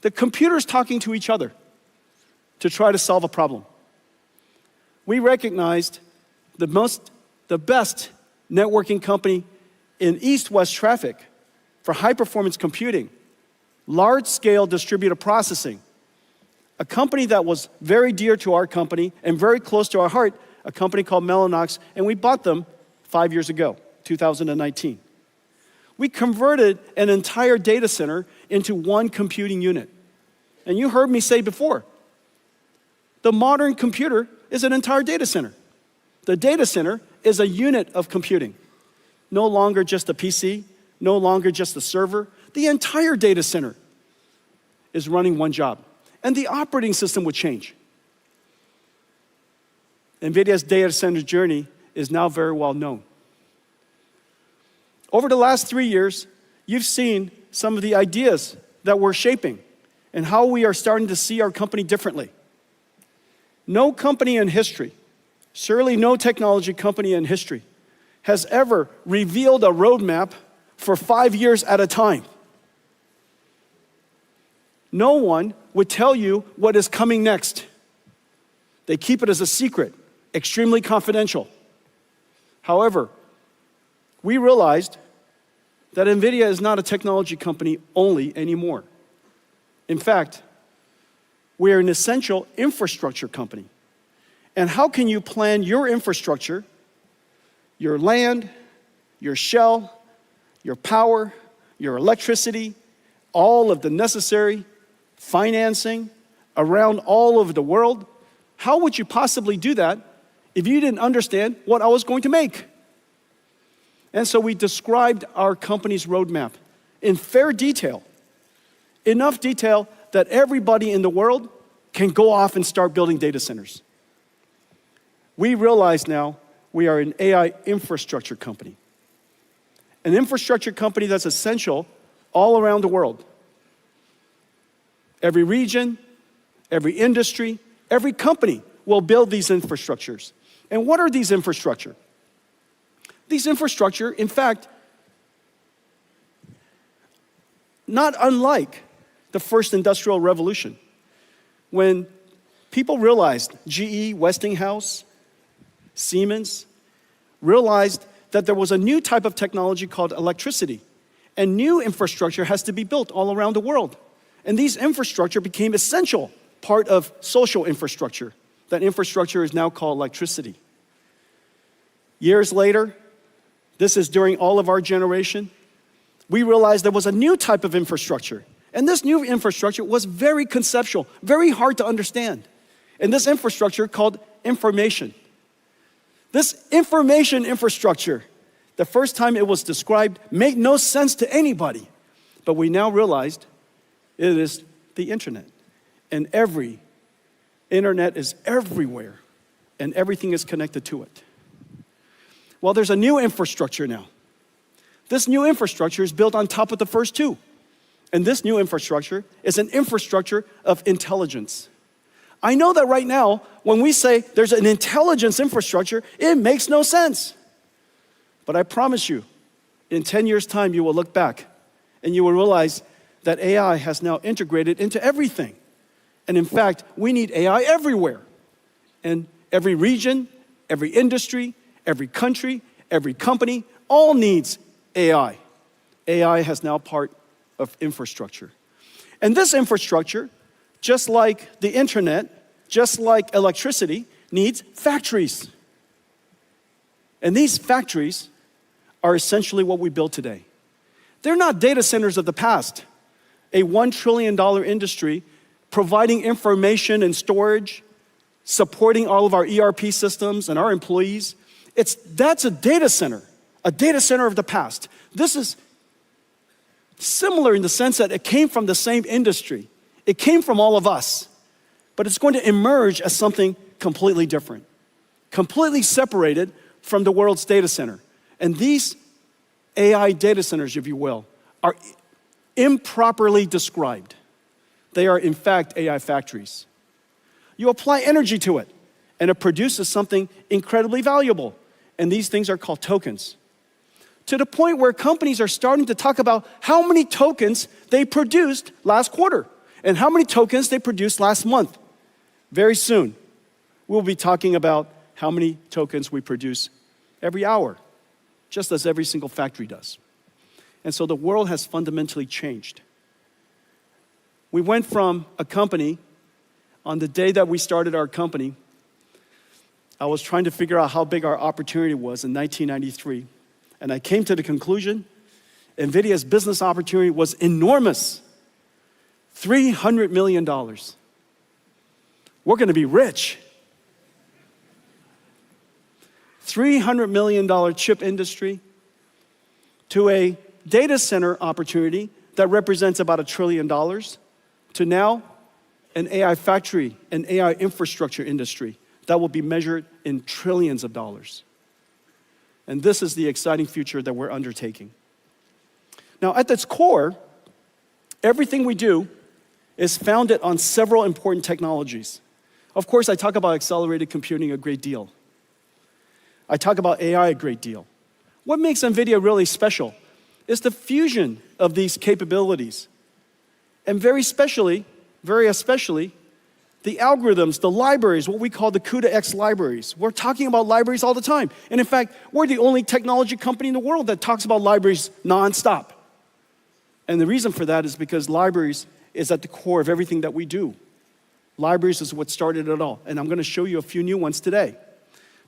The computers talking to each other to try to solve a problem. We recognized the best networking company in east-west traffic for high-performance computing, large-scale distributed processing, a company that was very dear to our company and very close to our heart, a company called Mellanox, and we bought them 5 years ago, 2019. We converted an entire data center into one computing unit. And you heard me say before, the modern computer is an entire data center. The data center is a unit of computing. No longer just a PC, no longer just a server. The entire data center is running one job. And the operating system would change. NVIDIA's data center journey is now very well known. Over the last 3 years, you've seen some of the ideas that we're shaping and how we are starting to see our company differently. No company in history, surely no technology company in history, has ever revealed a roadmap for 5 years at a time. No one would tell you what is coming next. They keep it as a secret, extremely confidential. However, we realized that NVIDIA is not a technology company only anymore. In fact, we are an essential infrastructure company. And how can you plan your infrastructure, your land, your shell, your power, your electricity, all of the necessary financing around all over the world? How would you possibly do that if you didn't understand what I was going to make? And so we described our company's roadmap in fair detail, enough detail that everybody in the world can go off and start building data centers. We realize now we are an AI infrastructure company. An infrastructure company that's essential all around the world. Every region, every industry, every company will build these infrastructures. And what are these infrastructure? These infrastructure, in fact, not unlike the first industrial revolution, when people realized, GE, Westinghouse, Siemens, realized that there was a new type of technology called electricity, and new infrastructure has to be built all around the world. And these infrastructure became essential part of social infrastructure. That infrastructure is now called electricity. Years later, this is during all of our generation, we realized there was a new type of infrastructure. And this new infrastructure was very conceptual, very hard to understand. And this infrastructure called information. This information infrastructure, the first time it was described, made no sense to anybody. But we now realized it is the internet. And every internet is everywhere, and everything is connected to it. Well, there's a new infrastructure now. This new infrastructure is built on top of the first two. And this new infrastructure is an infrastructure of intelligence. I know that right now, when we say there's an intelligence infrastructure, it makes no sense. But I promise you, in 10 years' time, you will look back and you will realize that AI has now integrated into everything. And in fact, we need AI everywhere. And every region, every industry, every country, every company, all needs AI. AI has now part of infrastructure. And this infrastructure, just like the internet, just like electricity, needs factories. And these factories are essentially what we build today. They're not data centers of the past, a $1 trillion industry providing information and storage, supporting all of our ERP systems and our employees. That's a data center of the past. This is similar in the sense that it came from the same industry. It came from all of us, but it's going to emerge as something completely different, completely separated from the world's data center. And these AI data centers, if you will, are improperly described. They are, in fact, AI factories. You apply energy to it, and it produces something incredibly valuable. And these things are called tokens. To the point where companies are starting to talk about how many tokens they produced last quarter and how many tokens they produced last month. Very soon, we'll be talking about how many tokens we produce every hour, just as every single factory does. And so the world has fundamentally changed. We went from a company, on the day that we started our company, I was trying to figure out how big our opportunity was in 1993. And I came to the conclusion, NVIDIA's business opportunity was enormous. $300 million. We're going to be rich. $300 million chip industry to a data center opportunity that represents about $1 trillion to now an AI factory, an AI infrastructure industry that will be measured in trillions of dollars. And this is the exciting future that we're undertaking. Now, at its core, everything we do is founded on several important technologies. Of course, I talk about accelerated computing a great deal. I talk about AI a great deal. What makes NVIDIA really special is the fusion of these capabilities. And very especially, the algorithms, the libraries, what we call the Computex libraries. We're talking about libraries all the time. And in fact, we're the only technology company in the world that talks about libraries nonstop. And the reason for that is because libraries is at the core of everything that we do. Libraries is what started it all. And I'm going to show you a few new ones today.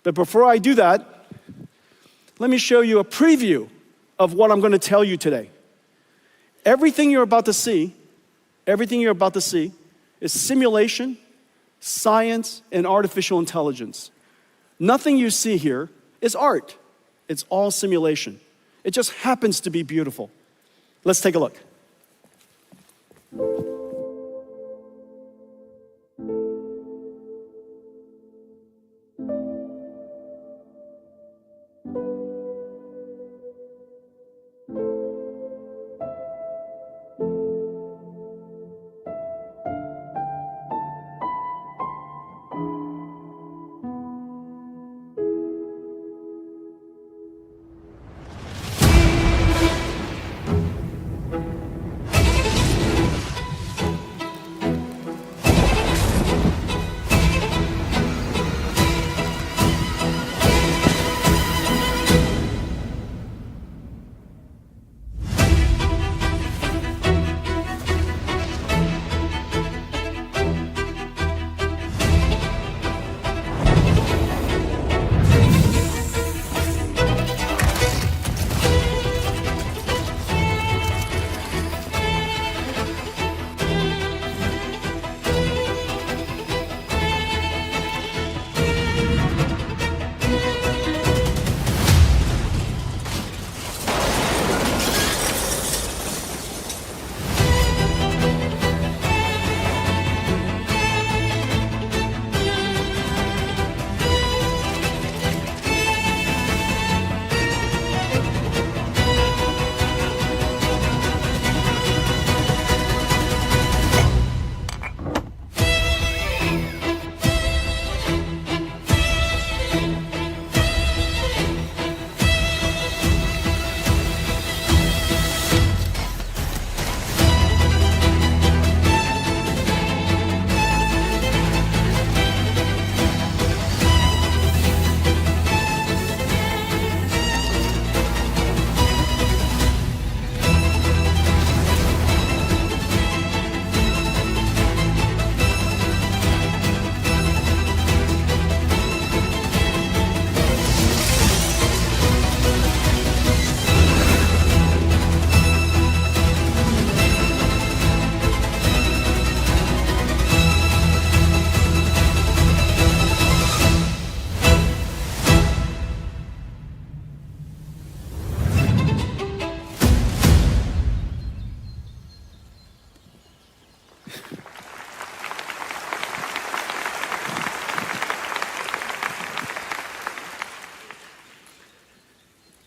But before I do that, let me show you a preview of what I'm going to tell you today. Everything you're about to see is simulation, science, and artificial intelligence. Nothing you see here is art. It's all simulation. It just happens to be beautiful. Let's take a look.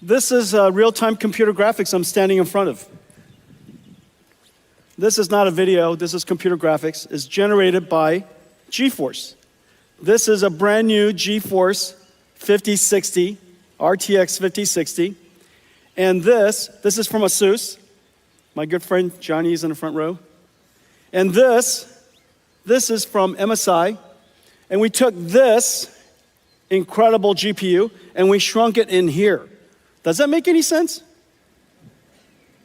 This is real-time computer graphics I'm standing in front of. This is not a video, this is computer graphics. It's generated by GeForce. This is a brand new GeForce 5060, RTX 5060. And this is from ASUS. My good friend Johnny is in the front row. And this is from MSI. And we took this incredible GPU and we shrunk it in here. Does that make any sense?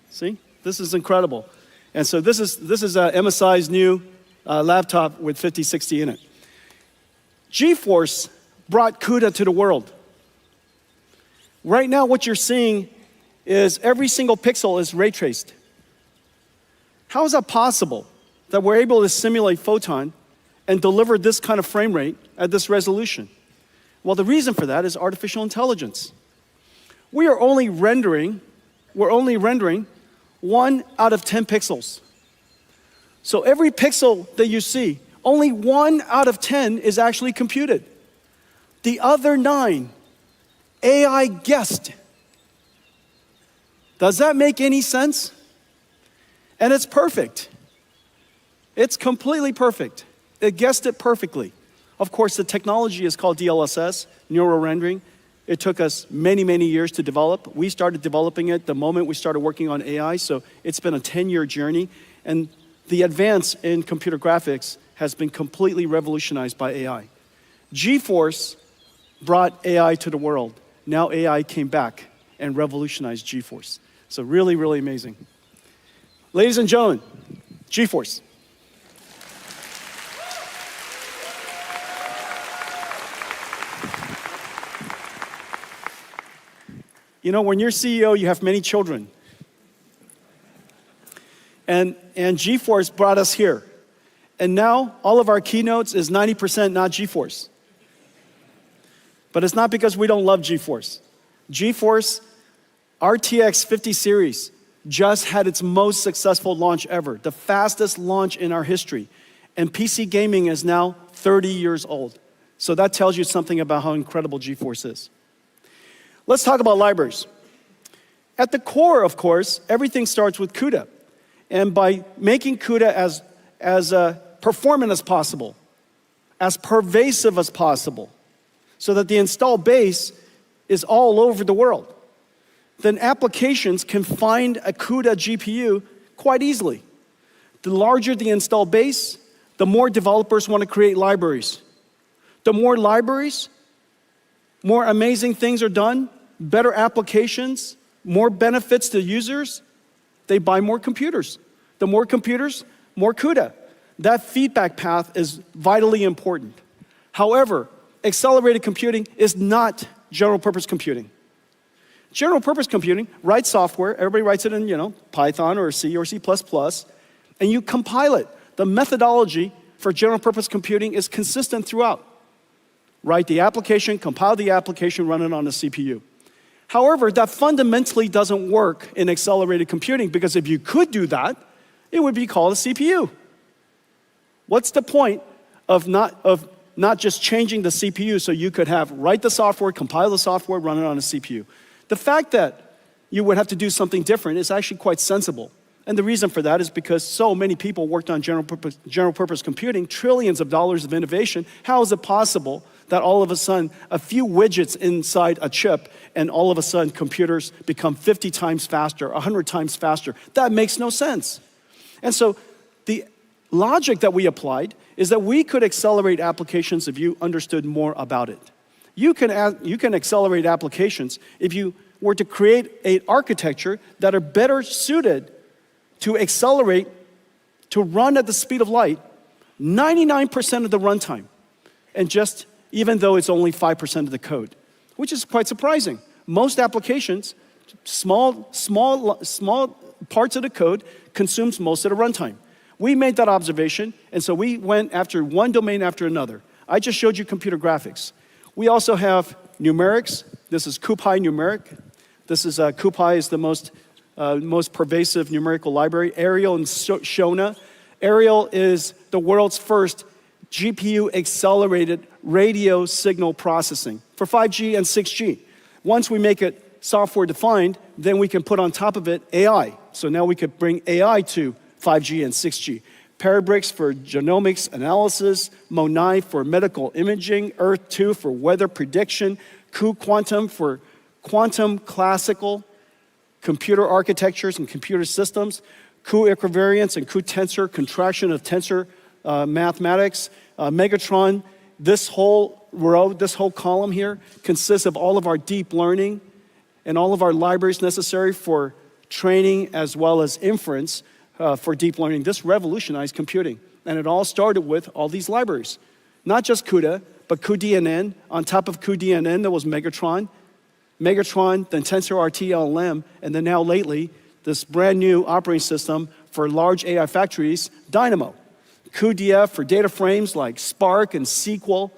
See, this is incredible. And so this is MSI's new laptop with 5060 in it. GeForce brought CUDA to the world. Right now, what you're seeing is every single pixel is ray traced. How is that possible that we're able to simulate photon and deliver this kind of frame rate at this resolution? Well, the reason for that is artificial intelligence. We're only rendering 1 out of 10 pixels. So every pixel that you see, only 1 out of 10 is actually computed. The other 9, AI guessed. Does that make any sense? And it's perfect. It's completely perfect. It guessed it perfectly. Of course, the technology is called DLSS, neural rendering. It took us many, many years to develop. We started developing it the moment we started working on AI, so it's been a 10-year journey. And the advance in computer graphics has been completely revolutionized by AI. GeForce brought AI to the world. Now AI came back and revolutionized GeForce. So really, really amazing. Ladies and gentlemen, GeForce. You know, when you're CEO, you have many children. And GeForce brought us here. And now all of our keynotes is 90% not GeForce. But it's not because we don't love GeForce. GeForce RTX 50 series just had its most successful launch ever, the fastest launch in our history. And PC gaming is now 30 years old. So that tells you something about how incredible GeForce is. Let's talk about libraries. At the core, of course, everything starts with CUDA. And by making CUDA as performant as possible, as pervasive as possible, so that the install base is all over the world, then applications can find a CUDA GPU quite easily. The larger the install base, the more developers want to create libraries. The more libraries, more amazing things are done, better applications, more benefits to users, they buy more computers. The more computers, more CUDA. That feedback path is vitally important. However, accelerated computing is not general purpose computing. General purpose computing writes software, everybody writes it in, Python or C or C++, and you compile it. The methodology for general purpose computing is consistent throughout. Write the application, compile the application, run it on a CPU. However, that fundamentally doesn't work in accelerated computing, because if you could do that, it would be called a CPU. What's the point of not just changing the CPU so you could write the software, compile the software, run it on a CPU? The fact that you would have to do something different is actually quite sensible. And the reason for that is because so many people worked on general purpose computing, trillions of dollars of innovation. How is it possible that all of a sudden a few widgets inside a chip and all of a sudden computers become 50 times faster, 100 times faster? That makes no sense. And so the logic that we applied is that we could accelerate applications if you understood more about it. You can accelerate applications if you were to create an architecture that are better suited to accelerate, to run at the speed of light, 99% of the runtime, and just even though it's only 5% of the code, which is quite surprising. Most applications, small parts of the code consumes most of the runtime. We made that observation, and so we went after one domain after another. I just showed you computer graphics. We also have numerics. This is CuPy numeric. This is CuPy is the most pervasive numerical library. Arial and Shona. Arial is the world's first GPU accelerated radio signal processing for 5G and 6G. Once we make it software defined, then we can put on top of it AI. So now we could bring AI to 5G and 6G. Parabricks for genomics analysis, MONAI for medical imaging, Earth-2 for weather prediction, cuQuantum for quantum classical computer architectures and computer systems, cuequivariance and cuTensor, contraction of tensor mathematics, Megatron. This whole row, this whole column here consists of all of our deep learning and all of our libraries necessary for training as well as inference for deep learning. This revolutionized computing. And it all started with all these libraries. Not just CUDA, but cuDNN. On top of cuDNN, there was Megatron. Megatron, then TensorRT LLM, and then now lately, this brand new operating system for large AI factories, Dynamo. cuDF for data frames like Spark and SQL.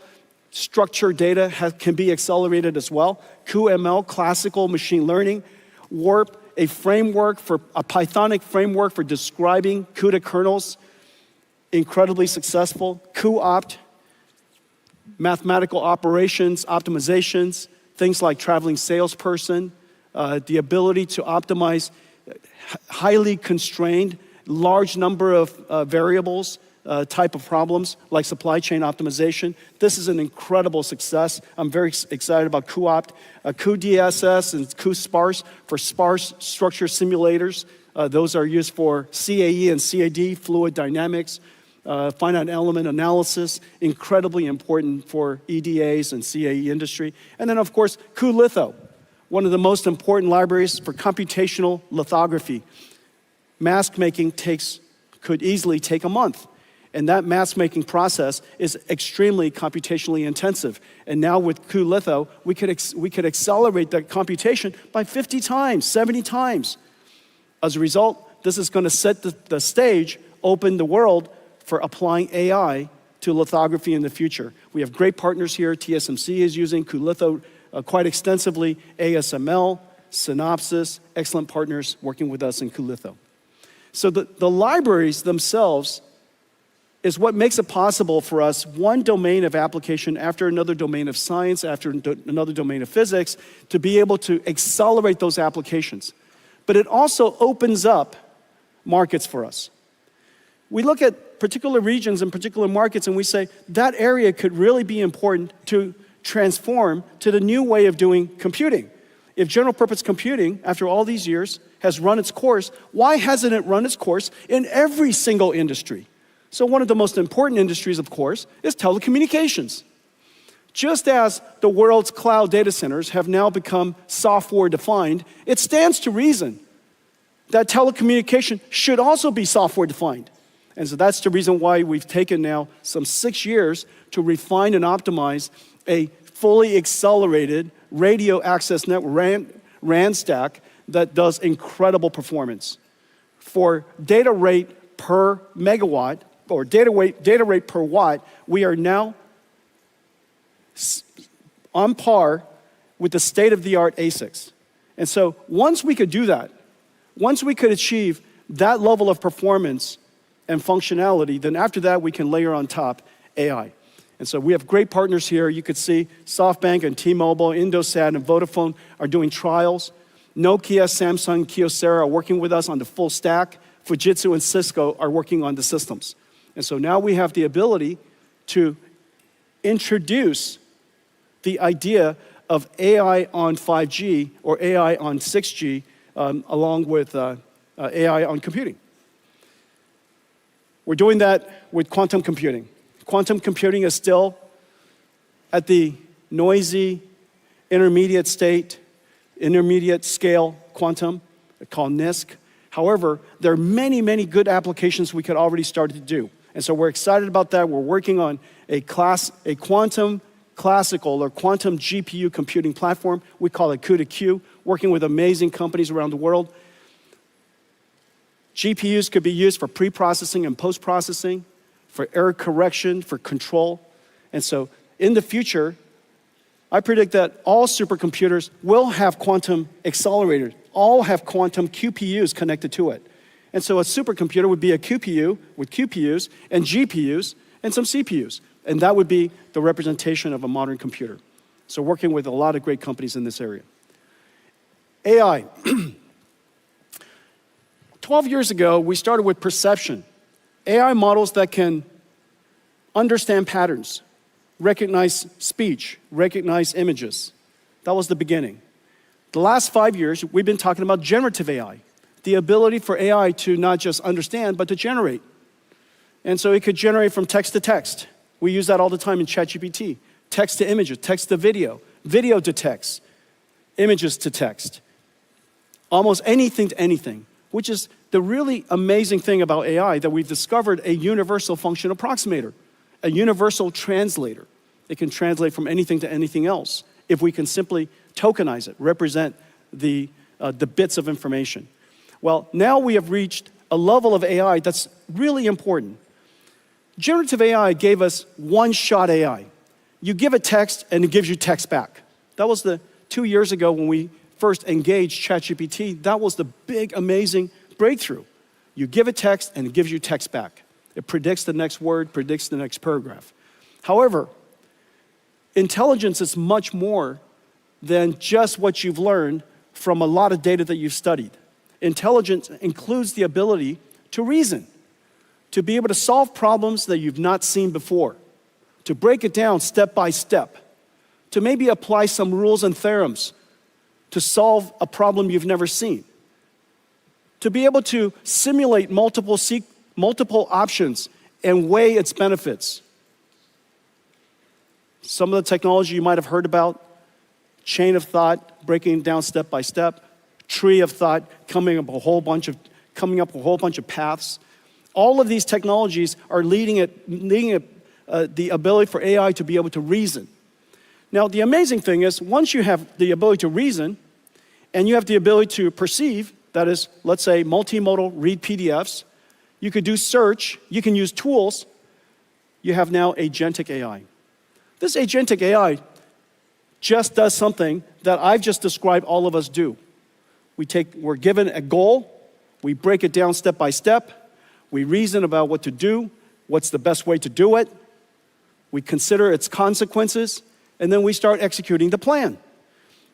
Structured data can be accelerated as well. cuML, classical machine learning. Warp, a Pythonic framework for describing CUDA kernels, incredibly successful. cuOpt, mathematical operations, optimizations, things like traveling salesperson, the ability to optimize highly constrained, large number of variables, type of problems like supply chain optimization. This is an incredible success. I'm very excited about cuOpt, cuDSS and cuSparse for sparse structure simulators. Those are used for CAE and CAD, fluid dynamics. finite element analysis, incredibly important for EDAs and CAE industry. And then, of course, cuLitho, one of the most important libraries for computational lithography. Mask making could easily take a month. And that mask making process is extremely computationally intensive. And now with cuLitho, we could accelerate that computation by 50 times, 70 times. As a result, this is going to set the stage, open the world for applying AI to lithography in the future. We have great partners here. TSMC is using cuLitho quite extensively. ASML, Synopsys, excellent partners working with us in cuLitho. So the libraries themselves is what makes it possible for us, one domain of application after another domain of science, after another domain of physics, to be able to accelerate those applications. But it also opens up markets for us. We look at particular regions and particular markets and we say, that area could really be important to transform to the new way of doing computing. If general purpose computing, after all these years, has run its course, why hasn't it run its course in every single industry? So one of the most important industries, of course, is telecommunications. Just as the world's cloud data centers have now become software-defined, it stands to reason that telecommunication should also be software-defined. And so that's the reason why we've taken now some 6 years to refine and optimize a fully accelerated radio access network, RAN stack, that does incredible performance. For data rate per megawatt, or data rate per watt, we are now on par with the state-of-the-art ASICs. And so once we could do that, once we could achieve that level of performance and functionality, then after that we can layer on top AI. And so we have great partners here. You could see SoftBank and T-Mobile, Indosat and Vodafone are doing trials. Nokia, Samsung, Kyocera are working with us on the full stack. Fujitsu and Cisco are working on the systems. And so now we have the ability to introduce the idea of AI on 5G or AI on 6G along with AI on computing. We're doing that with quantum computing. Quantum computing is still at the noisy, intermediate scale quantum, called NISQ. However, there are many, many good applications we could already start to do. And so we're excited about that. We're working on a quantum classical or quantum GPU computing platform. We call it CUDA-Q, working with amazing companies around the world. GPUs could be used for pre-processing and post-processing, for error correction, for control. And so in the future, I predict that all supercomputers will have quantum accelerators, all have quantum QPUs connected to it. And so a supercomputer would be a QPU with QPUs and GPUs and some CPUs. And that would be the representation of a modern computer. So working with a lot of great companies in this area. AI. 12 years ago, we started with perception. AI models that can understand patterns, recognize speech, recognize images. That was the beginning. The last 5 years, we've been talking about generative AI, the ability for AI to not just understand, but to generate. And so it could generate from text to text. We use that all the time in ChatGPT. Text to images, text to video, video to text, images to text. Almost anything to anything, which is the really amazing thing about AI, that we've discovered a universal function approximator, a universal translator. It can translate from anything to anything else if we can simply tokenize it, represent the bits of information. Well, now we have reached a level of AI that's really important. Generative AI gave us one-shot AI. You give it text and it gives you text back. That was the 2 years ago when we first engaged ChatGPT. That was the big, amazing breakthrough. You give it text and it gives you text back. It predicts the next word, predicts the next paragraph. However, intelligence is much more than just what you've learned from a lot of data that you've studied. Intelligence includes the ability to reason, to be able to solve problems that you've not seen before, to break it down step by step, to maybe apply some rules and theorems to solve a problem you've never seen, to be able to simulate multiple options and weigh its benefits. Some of the technology you might have heard about, chain of thought, breaking it down step by step, tree of thought, coming up a whole bunch of paths. All of these technologies are leading the ability for AI to be able to reason. Now, the amazing thing is, once you have the ability to reason, and you have the ability to perceive, that is, let's say, multimodal read PDFs, you could do search, you can use tools, you have now agentic AI. This agentic AI just does something that I've just described all of us do. We're given a goal, we break it down step by step, we reason about what to do, what's the best way to do it, we consider its consequences, and then we start executing the plan.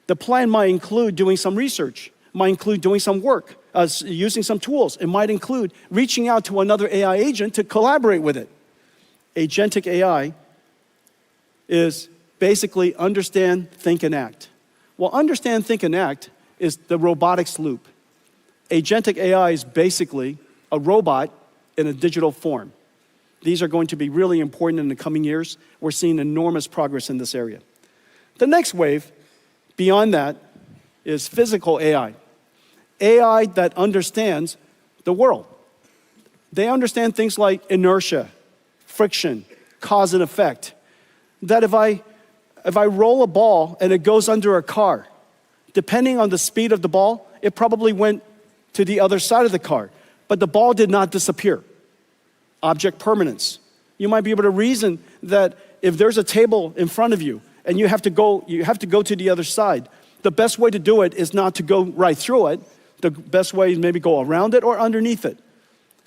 The plan might include doing some research, might include doing some work, using some tools. It might include reaching out to another AI agent to collaborate with it. Agentic AI is basically understand, think, and act. Well, understand, think, and act is the robotics loop. Agentic AI is basically a robot in a digital form. These are going to be really important in the coming years. We're seeing enormous progress in this area. The next wave, beyond that, is physical AI. AI that understands the world. They understand things like inertia, friction, cause and effect. That if I roll a ball and it goes under a car, depending on the speed of the ball, it probably went to the other side of the car. But the ball did not disappear. Object permanence. You might be able to reason that if there's a table in front of you and you have to go to the other side, the best way to do it is not to go right through it. The best way is maybe go around it or underneath it.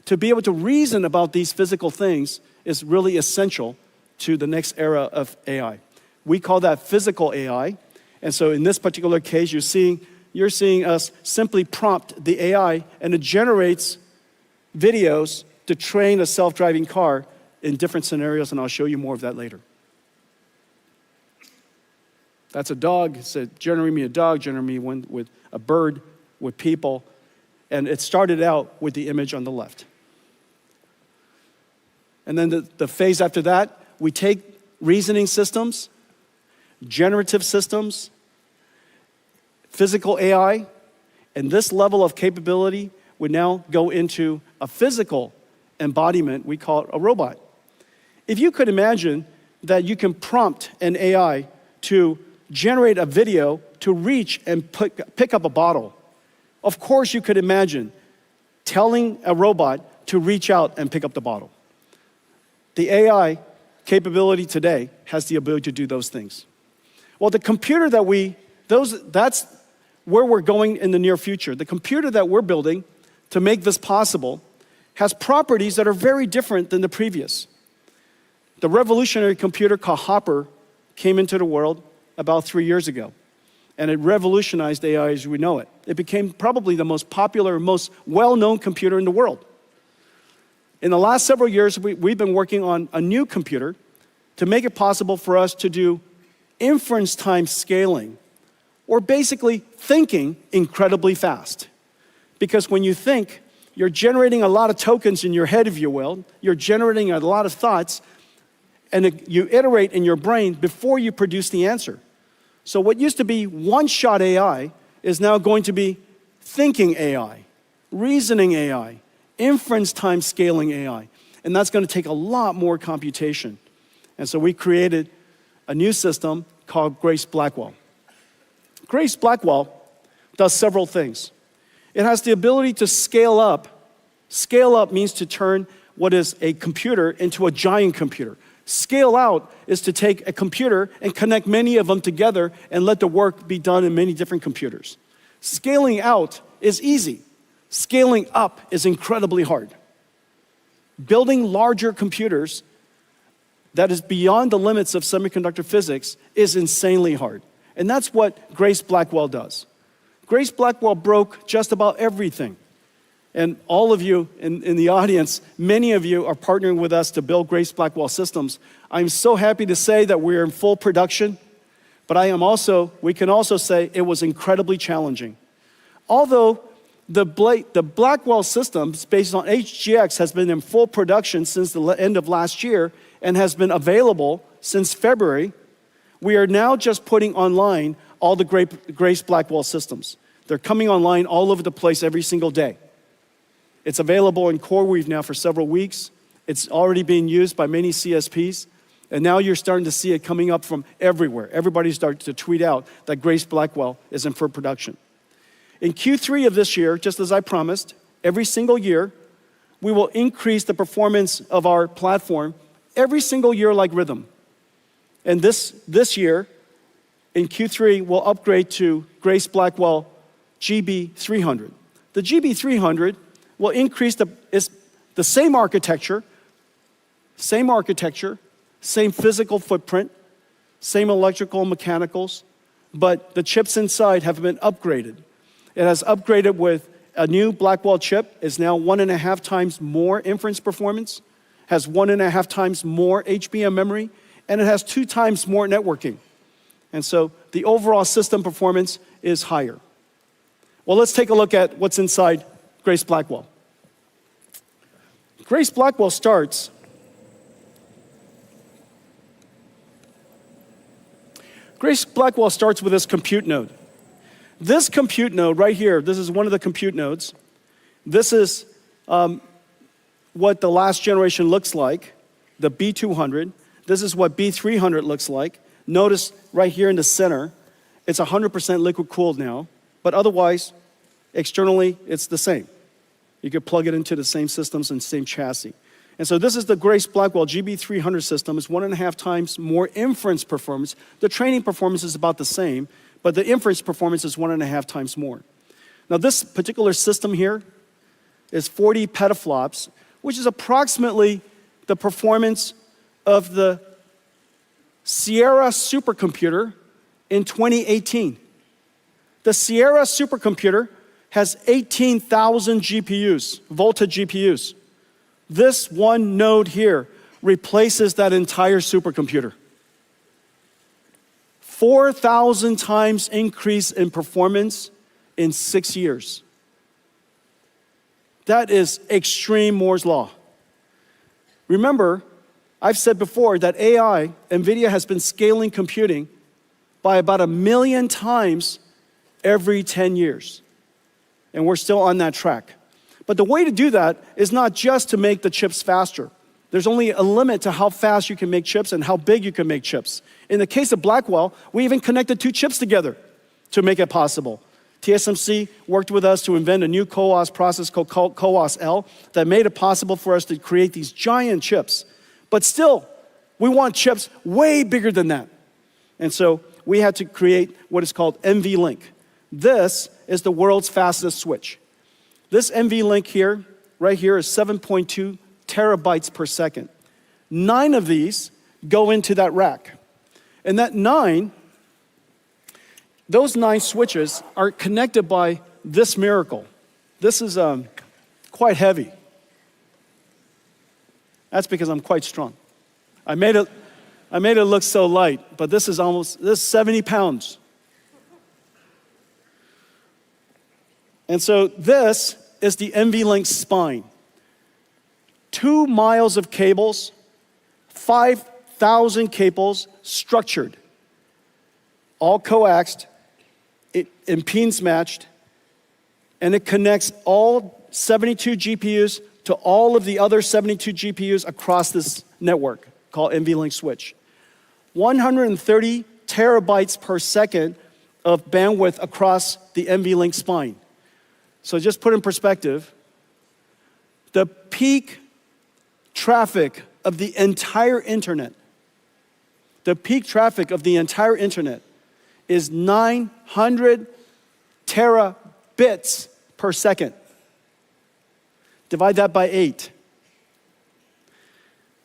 To be able to reason about these physical things is really essential to the next era of AI. We call that physical AI. And so in this particular case, you're seeing us simply prompt the AI, and it generates videos to train a self-driving car in different scenarios, and I'll show you more of that later. That's a dog. It said, generate me a dog, generate me one with a bird, with people. And it started out with the image on the left. And then the phase after that, we take reasoning systems, generative systems, physical AI, and this level of capability would now go into a physical embodiment. We call it a robot. If you could imagine that you can prompt an AI to generate a video to reach and pick up a bottle, of course you could imagine telling a robot to reach out and pick up the bottle. The AI capability today has the ability to do those things. Well, the computer that's where we're going in the near future. The computer that we're building to make this possible has properties that are very different than the previous. The revolutionary computer called Hopper came into the world about 3 years ago, and it revolutionized AI as we know it. It became probably the most popular, most well-known computer in the world. In the last several years, we've been working on a new computer to make it possible for us to do inference time scaling, or basically thinking incredibly fast. Because when you think, you're generating a lot of tokens in your head, if you will. You're generating a lot of thoughts, and you iterate in your brain before you produce the answer. So what used to be one-shot AI is now going to be thinking AI, reasoning AI, inference time scaling AI. And that's going to take a lot more computation. And so we created a new system called Grace Blackwell. Grace Blackwell does several things. It has the ability to scale up. Scale up means to turn what is a computer into a giant computer. Scale out is to take a computer and connect many of them together and let the work be done in many different computers. Scaling out is easy. Scaling up is incredibly hard. Building larger computers that is beyond the limits of semiconductor physics is insanely hard. And that's what Grace Blackwell does. Grace Blackwell broke just about everything. And all of you in the audience, many of you are partnering with us to build Grace Blackwell systems. I'm so happy to say that we're in full production, but we can also say it was incredibly challenging. Although The Blackwell systems based on HGX has been in full production since the end of last year and has been available since February. We are now just putting online all the Grace Blackwell systems. They're coming online all over the place every single day. It's available in CoreWeave now for several weeks. It's already being used by many CSPs. And now you're starting to see it coming up from everywhere. Everybody's starting to tweet out that Grace Blackwell is in full production. In Q3 of this year, just as I promised, every single year, we will increase the performance of our platform every single year like rhythm. And this year, in Q3, we'll upgrade to Grace Blackwell GB300. The GB300 will increase the same architecture, same physical footprint, same electrical and mechanicals, but the chips inside have been upgraded. It has upgraded with a new Blackwell chip. It's now 1.5 times more inference performance, has 1.5 times more HBM memory, and it has 2 times more networking. And so the overall system performance is higher. Well, let's take a look at what's inside Grace Blackwell. Grace Blackwell starts with this compute node. This compute node right here, this is one of the compute nodes. This is what the last generation looks like, the B200. This is what B300 looks like. Notice right here in the center, it's 100% liquid cooled now, but otherwise, externally, it's the same. You could plug it into the same systems and same chassis. And so this is the Grace Blackwell GB300 system. It's 1.5 times more inference performance. The training performance is about the same, but the inference performance is 1.5 times more. Now this particular system here is 40 petaflops, which is approximately the performance of the Sierra supercomputer in 2018. The Sierra supercomputer has 18,000 GPUs, Volta GPUs. This one node here replaces that entire supercomputer. 4,000 times increase in performance in 6 years. That is extreme Moore's law. Remember, I've said before that AI, NVIDIA has been scaling computing by about 1 million times every 10 years. And we're still on that track. But the way to do that is not just to make the chips faster. There's only a limit to how fast you can make chips and how big you can make chips. In the case of Blackwell, we even connected 2 chips together to make it possible. TSMC worked with us to invent a new CoWoS process called CoWoS-L that made it possible for us to create these giant chips. But still, we want chips way bigger than that. And so we had to create what is called NVLink. This is the world's fastest switch. This NVLink here, right here, is 7.2 terabytes per second. 9 of these go into that rack. And those 9 switches are connected by this miracle. This is quite heavy. That's because I'm quite strong. I made it look so light, but this is 70 pounds. And so this is the NVLink spine. 2 miles of cables, 5,000 cables structured, all coaxed, impedance matched, and it connects all 72 GPUs to all of the other 72 GPUs across this network called NVLink switch. 130 terabytes per second of bandwidth across the NVLink spine. So just put in perspective, the peak traffic of the entire internet, is 900 terabits per second. Divide that by 8.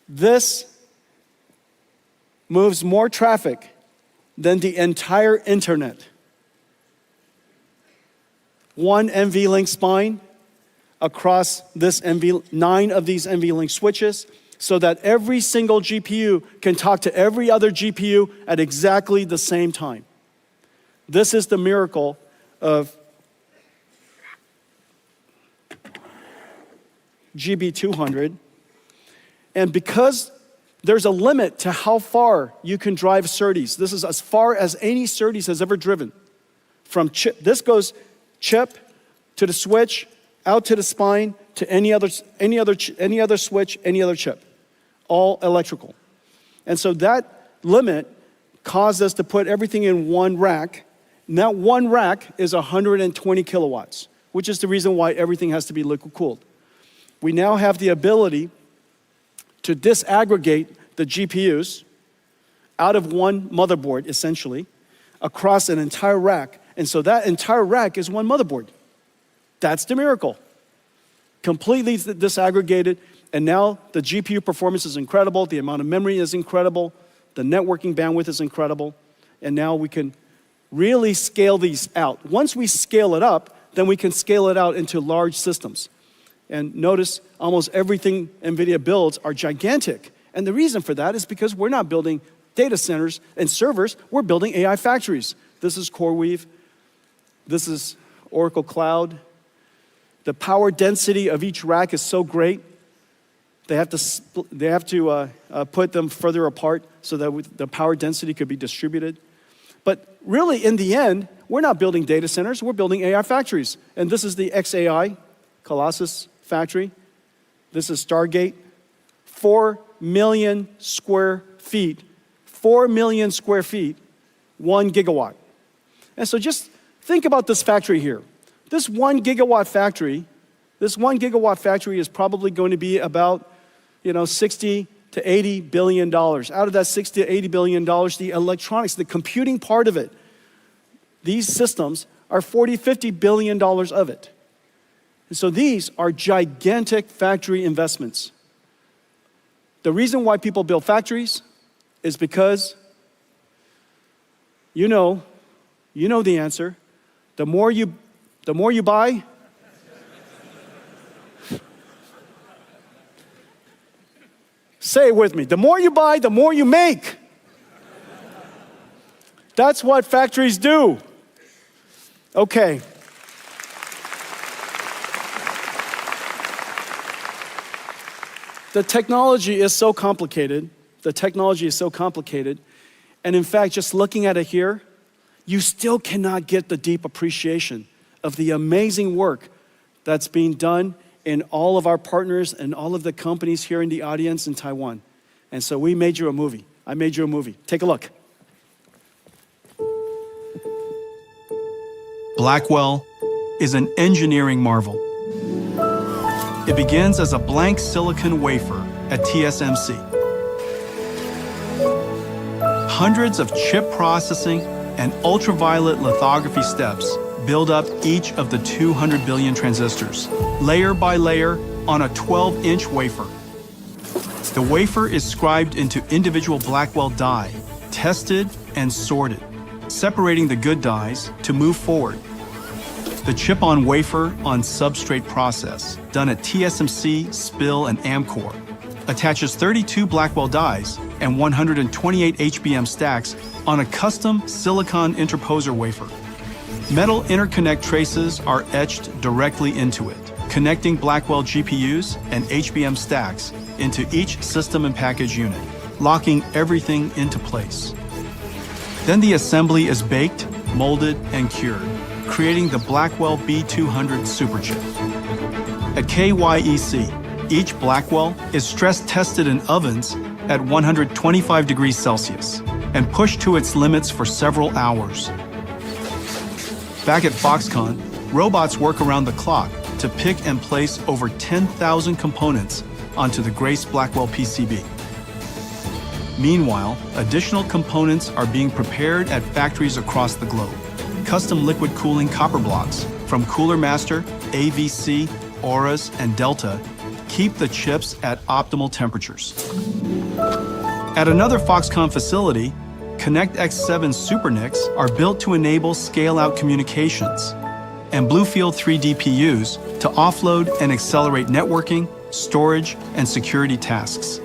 This moves more traffic than the entire internet. 1 NVLink spine across this 9 of these NVLink switches, so that every single GPU can talk to every other GPU at exactly the same time. This is the miracle of GB200. And because there's a limit to how far you can drive SerDes, this is as far as any SerDes has ever driven. From chip, this goes chip to the switch, out to the spine, to any other switch, any other chip, all electrical. And so that limit caused us to put everything in one rack. And that one rack is 120 kilowatts, which is the reason why everything has to be liquid cooled. We now have the ability to disaggregate the GPUs out of one motherboard, essentially, across an entire rack. And so that entire rack is one motherboard. That's the miracle. Completely disaggregated, and now the GPU performance is incredible, the amount of memory is incredible, the networking bandwidth is incredible, and now we can really scale these out. Once we scale it up, then we can scale it out into large systems. And notice almost everything NVIDIA builds are gigantic. And the reason for that is because we're not building data centers and servers, we're building AI factories. This is CoreWeave. This is Oracle Cloud. The power density of each rack is so great. They have to put them further apart so that the power density could be distributed. But really, in the end, we're not building data centers, we're building AI factories. And this is the XAI, Colossus factory. This is Stargate. 4 million square feet, 4 million square feet, 1 gigawatt. And so just think about this factory here. This 1 gigawatt factory is probably going to be about, 60 to 80 billion dollars. Out of that 60 to 80 billion dollars, the electronics, the computing part of it, these systems are 40, 50 billion dollars of it. And so these are gigantic factory investments. The reason why people build factories is because you know the answer. The more you buy, say it with me. The more you buy, the more you make. That's what factories do. Okay. The technology is so complicated. And in fact, just looking at it here, you still cannot get the deep appreciation of the amazing work that's being done in all of our partners and all of the companies here in the audience in Taiwan. And so we made you a movie. I made you a movie. Take a look. Blackwell is an engineering marvel. It begins as a blank silicon wafer at TSMC. Hundreds of chip processing and ultraviolet lithography steps build up each of the 200 billion transistors, layer by layer on a 12-inch wafer. The wafer is scribed into individual Blackwell die, tested and sorted, separating the good dies to move forward. The chip-on-wafer on substrate process, done at TSMC, SPIL, and Amkor, attaches 32 Blackwell dies and 128 HBM stacks on a custom silicon interposer wafer. Metal interconnect traces are etched directly into it, connecting Blackwell GPUs and HBM stacks into each system and package unit, locking everything into place. Then the assembly is baked, molded, and cured, creating the Blackwell B200 superchip. At KYEC, each Blackwell is stress tested in ovens at 125 degrees Celsius and pushed to its limits for several hours. Back at Foxconn, robots work around the clock to pick and place over 10,000 components onto the Grace Blackwell PCB. Meanwhile, additional components are being prepared at factories across the globe. Custom liquid cooling copper blocks from Cooler Master, AVC, Auras, and Delta keep the chips at optimal temperatures. At another Foxconn facility, ConnectX-7 SuperNICs are built to enable scale-out communications, and Bluefield 3 DPUs to offload and accelerate networking, storage, and security tasks.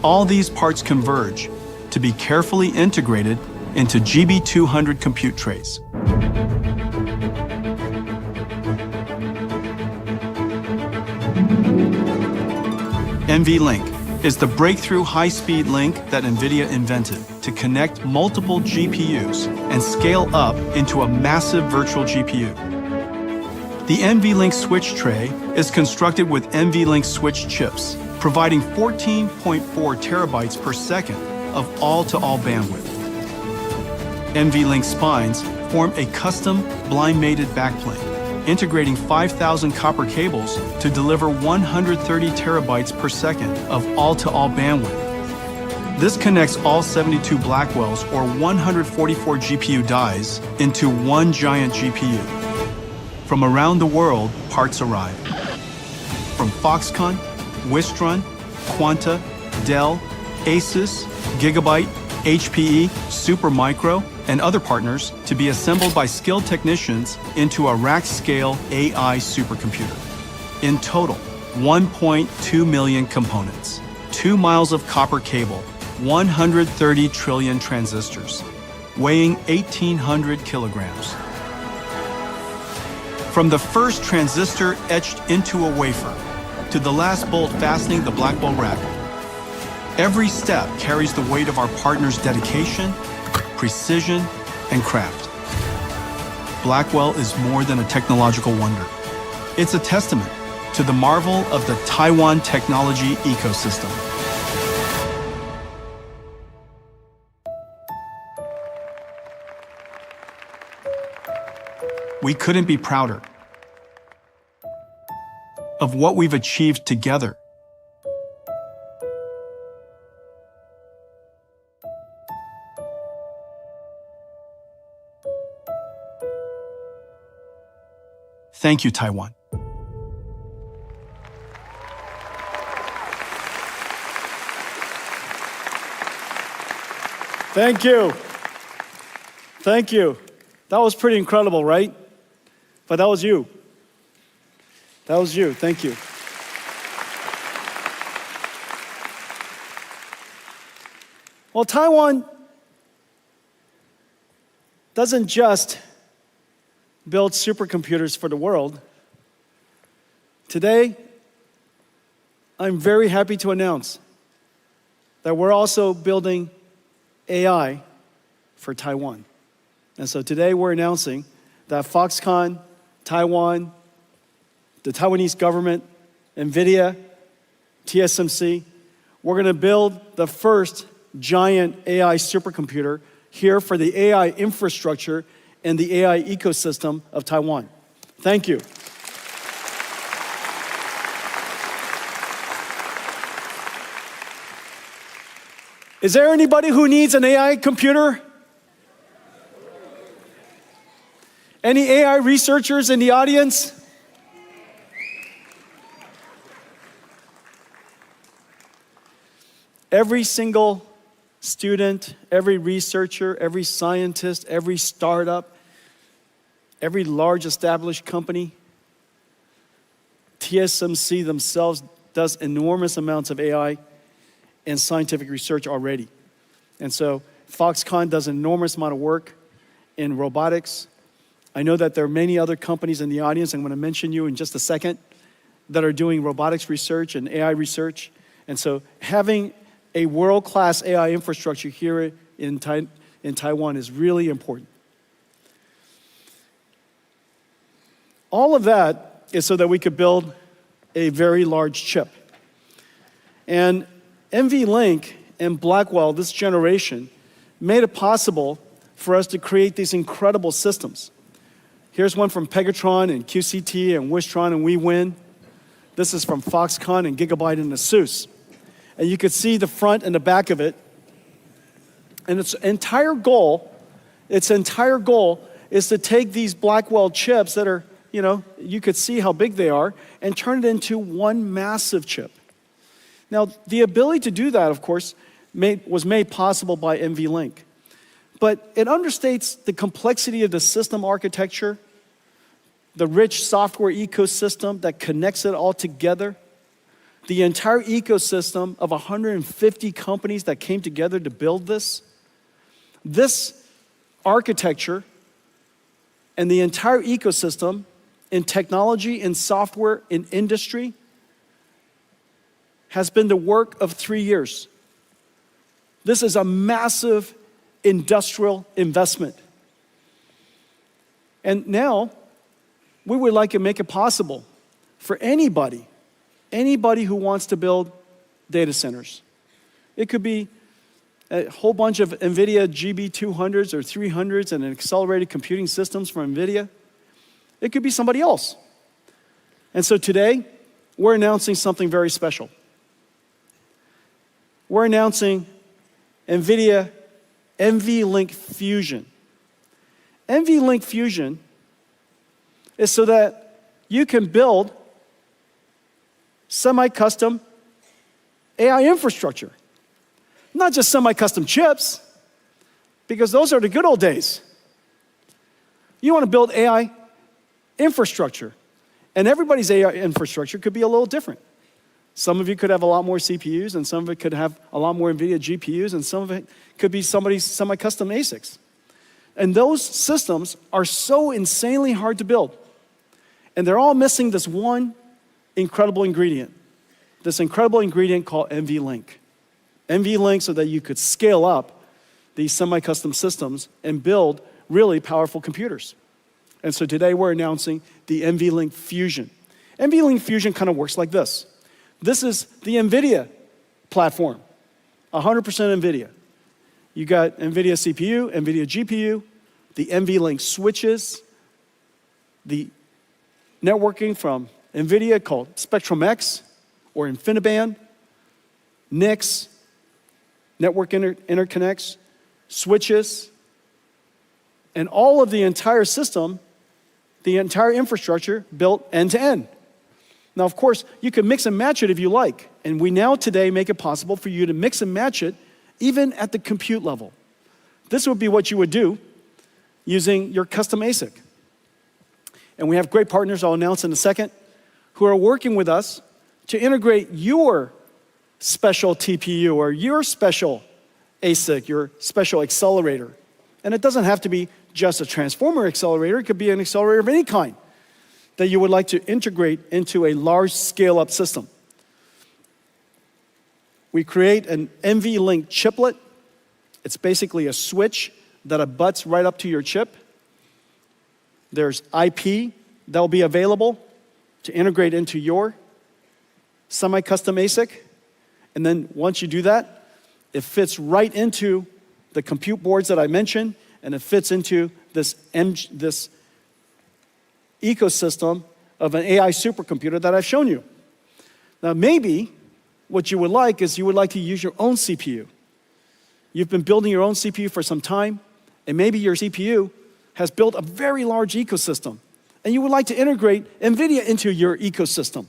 All these parts converge to be carefully integrated into GB200 compute trays. NVLink is the breakthrough high-speed link that NVIDIA invented to connect multiple GPUs and scale up into a massive virtual GPU. The NVLink switch tray is constructed with NVLink switch chips, providing 14.4 terabytes per second of all-to-all bandwidth. NVLink spines form a custom blind-mated backplane, integrating 5,000 copper cables to deliver 130 terabytes per second of all-to-all bandwidth. This connects all 72 Blackwells or 144 GPU dies into one giant GPU. From around the world, parts arrive. From Foxconn, Wistron, Quanta, Dell, Asus, Gigabyte, HPE, Supermicro, and other partners to be assembled by skilled technicians into a rack-scale AI supercomputer. In total, 1.2 million components, 2 miles of copper cable, 130 trillion transistors, weighing 1,800 kilograms. From the first transistor etched into a wafer to the last bolt fastening the Blackwell rack, every step carries the weight of our partners' dedication, precision, and craft. Blackwell is more than a technological wonder. It's a testament to the marvel of the Taiwan technology ecosystem. We couldn't be prouder of what we've achieved together. Thank you, Taiwan. Thank you. Thank you. That was pretty incredible, right? But that was you. That was you. Thank you. Well, Taiwan doesn't just build supercomputers for the world. Today, I'm very happy to announce that we're also building AI for Taiwan. And so today we're announcing that Foxconn, Taiwan, the Taiwanese government, NVIDIA, TSMC, we're going to build the first giant AI supercomputer here for the AI infrastructure and the AI ecosystem of Taiwan. Thank you. Is there anybody who needs an AI computer? Any AI researchers in the audience? Every single student, every researcher, every scientist, every startup, every large established company, TSMC themselves does enormous amounts of AI and scientific research already. And so Foxconn does an enormous amount of work in robotics. I know that there are many other companies in the audience, I'm going to mention you in just a second, that are doing robotics research and AI research. And so having a world-class AI infrastructure here in Taiwan is really important. All of that is so that we could build a very large chip. And NVLink and Blackwell, this generation, made it possible for us to create these incredible systems. Here's one from Pegatron and QCT and Wistron and WeWin. This is from Foxconn and Gigabyte and Asus. And you could see the front and the back of it. And its entire goal is to take these Blackwell chips that are, you could see how big they are, and turn it into one massive chip. Now, the ability to do that, of course, was made possible by NVLink. But it understates the complexity of the system architecture, the rich software ecosystem that connects it all together, the entire ecosystem of 150 companies that came together to build this. This architecture and the entire ecosystem in technology, in software, in industry has been the work of 3 years. This is a massive industrial investment. And now, we would like to make it possible for anybody who wants to build data centers. It could be a whole bunch of NVIDIA GB200s or 300s and accelerated computing systems from NVIDIA. It could be somebody else. And so today, we're announcing something very special. We're announcing NVIDIA NVLink Fusion. NVLink Fusion is so that you can build semi-custom AI infrastructure. Not just semi-custom chips, because those are the good old days. You want to build AI infrastructure. And everybody's AI infrastructure could be a little different. Some of you could have a lot more CPUs, and some of it could have a lot more NVIDIA GPUs, and some of it could be somebody's semi-custom ASICs. And those systems are so insanely hard to build. And they're all missing this one incredible ingredient. This incredible ingredient called NVLink. NVLink so that you could scale up these semi-custom systems and build really powerful computers. And so today we're announcing the NVLink Fusion. NVLink Fusion kind of works like this. This is the NVIDIA platform, 100% NVIDIA. You got NVIDIA CPU, NVIDIA GPU, the NVLink switches, the networking from NVIDIA called Spectrum-X or InfiniBand, NICs, network interconnects, switches, and all of the entire system, the entire infrastructure built end-to-end. Now, of course, you can mix and match it if you like, and we now today make it possible for you to mix and match it even at the compute level. This would be what you would do using your custom ASIC. And we have great partners I'll announce in a second who are working with us to integrate your special TPU or your special ASIC, your special accelerator. And it doesn't have to be just a transformer accelerator. It could be an accelerator of any kind that you would like to integrate into a large scale-up system. We create an NVLink chiplet. It's basically a switch that abuts right up to your chip. There's IP that will be available to integrate into your semi-custom ASIC. And then once you do that, it fits right into the compute boards that I mentioned, and it fits into this ecosystem of an AI supercomputer that I've shown you. Now, maybe what you would like is you would like to use your own CPU. You've been building your own CPU for some time, and maybe your CPU has built a very large ecosystem, and you would like to integrate NVIDIA into your ecosystem.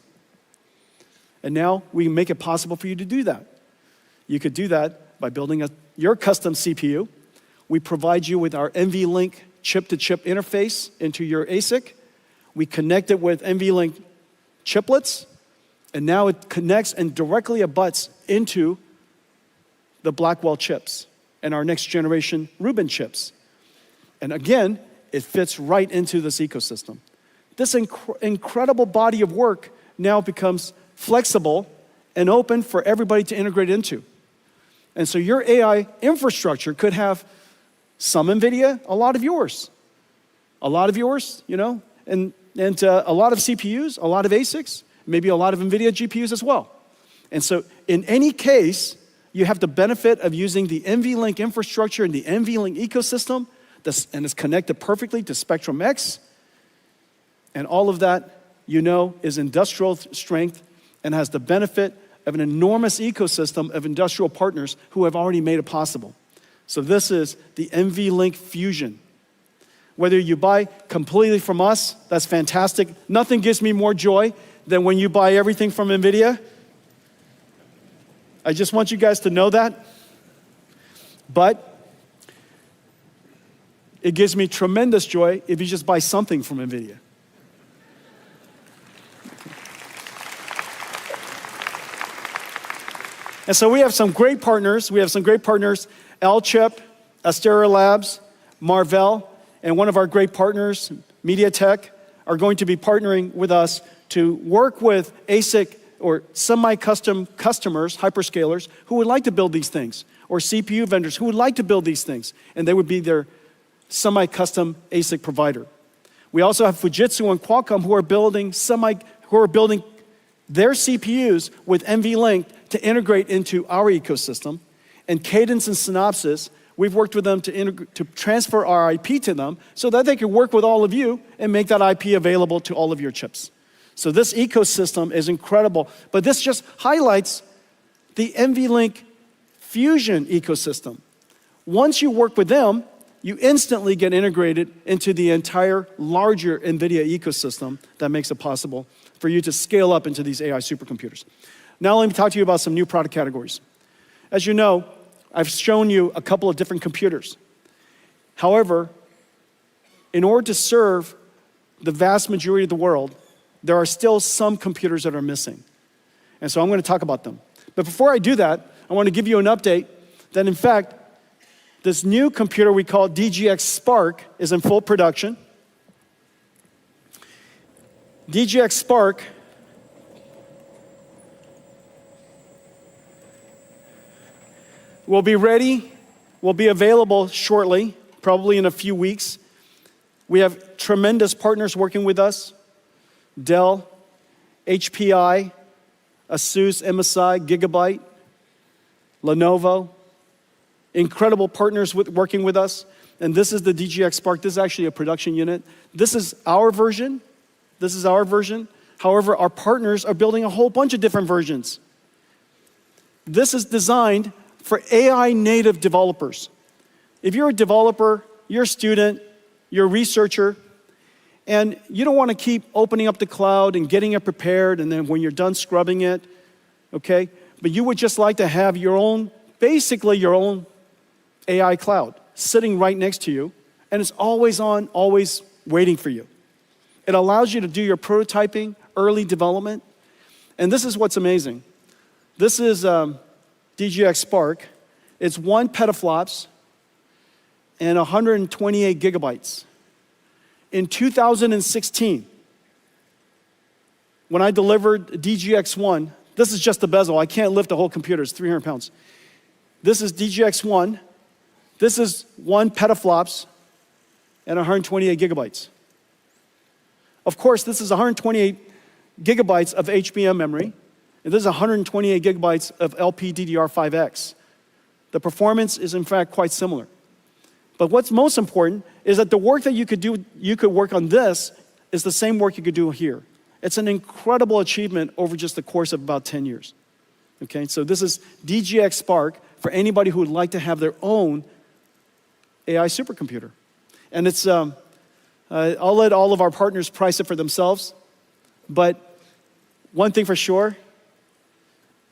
And now we make it possible for you to do that. You could do that by building your custom CPU. We provide you with our NVLink chip-to-chip interface into your ASIC. We connect it with NVLink chiplets, and now it connects and directly abuts into the Blackwell chips and our next generation Rubin chips. And again, it fits right into this ecosystem. This incredible body of work now becomes flexible and open for everybody to integrate into. And so your AI infrastructure could have some NVIDIA, a lot of yours. A lot of yours, you know, and a lot of CPUs, a lot of ASICs, maybe a lot of NVIDIA GPUs as well. And so in any case, you have the benefit of using the NVLink infrastructure and the NVLink ecosystem, and it's connected perfectly to Spectrum-X. And all of that, you know, is industrial strength and has the benefit of an enormous ecosystem of industrial partners who have already made it possible. So this is the NVLink Fusion. Whether you buy completely from us, that's fantastic. Nothing gives me more joy than when you buy everything from NVIDIA. I just want you guys to know that. But it gives me tremendous joy if you just buy something from NVIDIA. And so we have some great partners. L-Chip, Astera Labs, Marvell, and one of our great partners, MediaTek, are going to be partnering with us to work with ASIC or semi-custom customers, hyperscalers, who would like to build these things, or CPU vendors who would like to build these things, and they would be their semi-custom ASIC provider. We also have Fujitsu and Qualcomm who are building their CPUs with NVLink to integrate into our ecosystem. And Cadence and Synopsys, we've worked with them to transfer our IP to them so that they can work with all of you and make that IP available to all of your chips. So this ecosystem is incredible, but this just highlights the NVLink Fusion ecosystem. Once you work with them, you instantly get integrated into the entire larger NVIDIA ecosystem that makes it possible for you to scale up into these AI supercomputers. Now let me talk to you about some new product categories. As you know, I've shown you a couple of different computers. However, in order to serve the vast majority of the world, there are still some computers that are missing. And so I'm going to talk about them. But before I do that, I want to give you an update that, in fact, this new computer we call DGX Spark is in full production. DGX Spark will be ready, will be available shortly, probably in a few weeks. We have tremendous partners working with us: Dell, HPI, ASUS, MSI, Gigabyte, Lenovo. Incredible partners working with us. And this is the DGX Spark. This is actually a production unit. This is our version. This is our version. However, our partners are building a whole bunch of different versions. This is designed for AI native developers. If you're a developer, you're a student, you're a researcher, and you don't want to keep opening up the cloud and getting it prepared, and then when you're done scrubbing it, okay? But you would just like to have your own, basically your own AI cloud sitting right next to you, and it's always on, always waiting for you. It allows you to do your prototyping, early development, and this is what's amazing. This is DGX Spark. It's 1 petaflops and 128 gigabytes. In 2016, when I delivered DGX1, this is just the bezel. I can't lift the whole computer. It's 300 pounds. This is DGX1. This is 1 petaflops and 128 gigabytes. Of course, this is 128 gigabytes of HBM memory, and this is 128 gigabytes of LPDDR5X. The performance is, in fact, quite similar. But what's most important is that the work that you could work on this is the same work you could do here. It's an incredible achievement over just the course of about 10 years. Okay, so this is DGX Spark for anybody who would like to have their own AI supercomputer. And it's, I'll let all of our partners price it for themselves, but one thing for sure,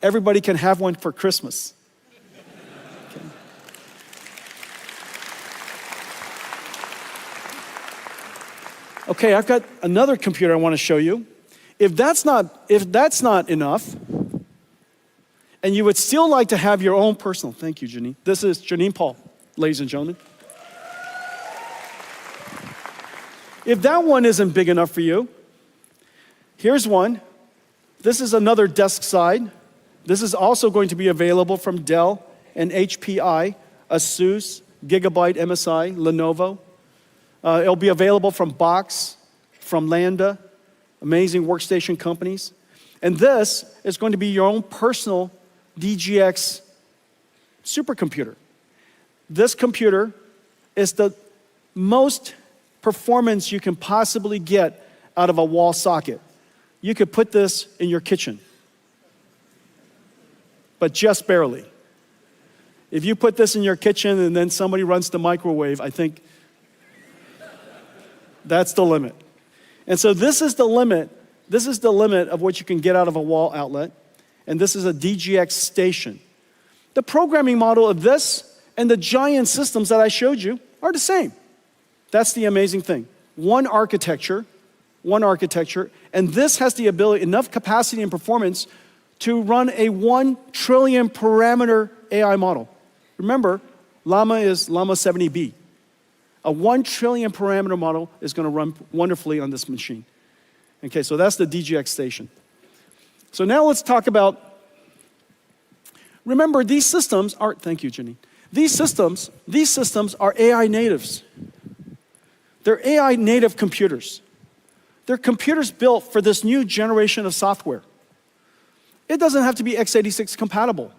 everybody can have one for Christmas. Okay, I've got another computer I want to show you. If that's not enough, and you would still like to have your own personal, thank you, Janine. This is Janine Paul, ladies and gentlemen. If that one isn't big enough for you, here's one. This is another desk side. This is also going to be available from Dell and HPI, ASUS, Gigabyte, MSI, Lenovo. It'll be available from Box, from Lambda, amazing workstation companies. And this is going to be your own personal DGX supercomputer. This computer is the most performance you can possibly get out of a wall socket. You could put this in your kitchen, but just barely. If you put this in your kitchen and then somebody runs the microwave, I think that's the limit. And so this is the limit. This is the limit of what you can get out of a wall outlet. And this is a DGX station. The programming model of this and the giant systems that I showed you are the same. That's the amazing thing. One architecture, and this has the ability, enough capacity and performance to run a 1 trillion parameter AI model. Remember, Llama is Llama 70B. A 1 trillion parameter model is going to run wonderfully on this machine. Okay, so that's the DGX station. So now let's talk about, remember these systems are, thank you, Jenny. These systems are AI natives. They're AI native computers. They're computers built for this new generation of software. It doesn't have to be x86 compatible.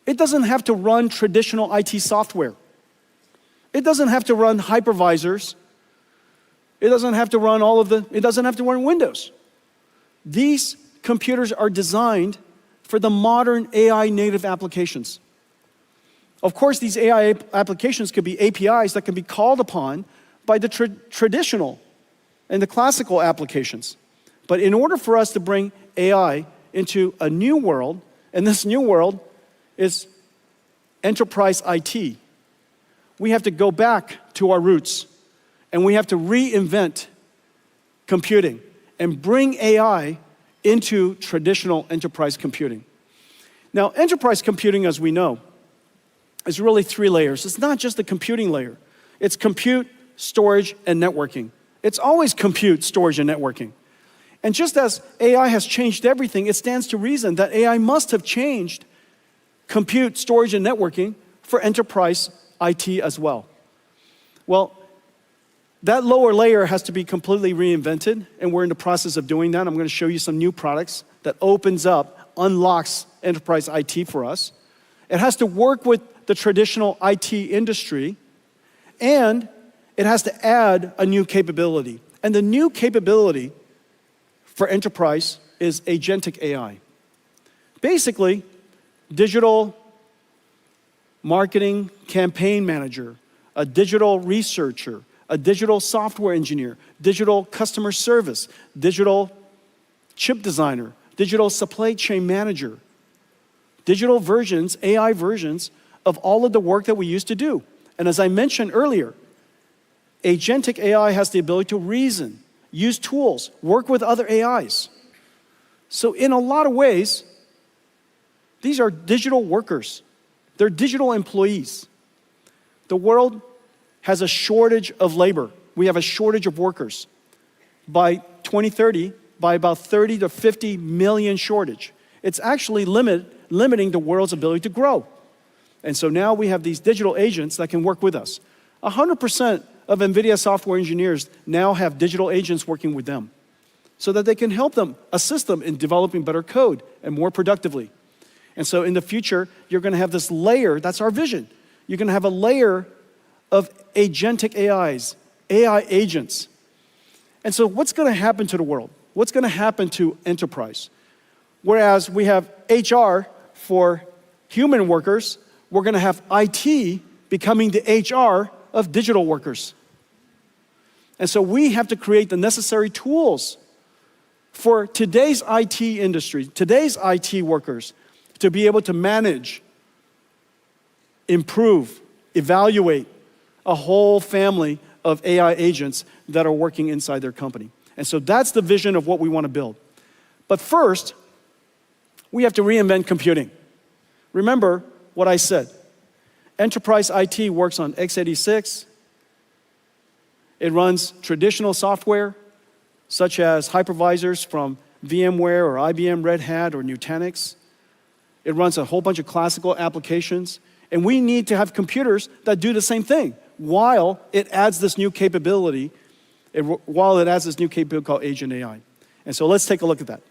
It doesn't have to run traditional IT software. It doesn't have to run hypervisors. It doesn't have to run it doesn't have to run Windows. These computers are designed for the modern AI native applications. Of course, these AI applications could be APIs that can be called upon by the traditional and the classical applications. But in order for us to bring AI into a new world, and this new world is enterprise IT, we have to go back to our roots, and we have to reinvent computing and bring AI into traditional enterprise computing. Now, enterprise computing, as we know, is really 3 layers. It's not just the computing layer. It's compute, storage, and networking. It's always compute, storage, and networking. And just as AI has changed everything, it stands to reason that AI must have changed compute, storage, and networking for enterprise IT as well. Well, that lower layer has to be completely reinvented, and we're in the process of doing that. I'm going to show you some new products that unlocks enterprise IT for us. It has to work with the traditional IT industry, and it has to add a new capability. And the new capability for enterprise is agentic AI. Basically, digital marketing campaign manager, a digital researcher, a digital software engineer, digital customer service, digital chip designer, digital supply chain manager, digital versions, AI versions of all of the work that we used to do. And as I mentioned earlier, agentic AI has the ability to reason, use tools, work with other AIs. So in a lot of ways, these are digital workers. They're digital employees. The world has a shortage of labor. We have a shortage of workers. By 2030, by about 30 to 50 million shortage. It's actually limiting the world's ability to grow. And so now we have these digital agents that can work with us. 100% of NVIDIA software engineers now have digital agents working with them so that they can help them, assist them in developing better code and more productively. And so in the future, you're going to have this layer, that's our vision. You're going to have a layer of agentic AIs, AI agents. And so what's going to happen to the world? What's going to happen to enterprise? Whereas we have HR for human workers, we're going to have IT becoming the HR of digital workers. And so we have to create the necessary tools for today's IT industry, today's IT workers, to be able to manage, improve, evaluate a whole family of AI agents that are working inside their company. And so that's the vision of what we want to build. But first, we have to reinvent computing. Remember what I said. Enterprise IT works on x86. It runs traditional software, such as hypervisors from VMware or IBM Red Hat or Nutanix. It runs a whole bunch of classical applications. And we need to have computers that do the same thing while it adds this new capability, called Agent AI. And so let's take a look at that.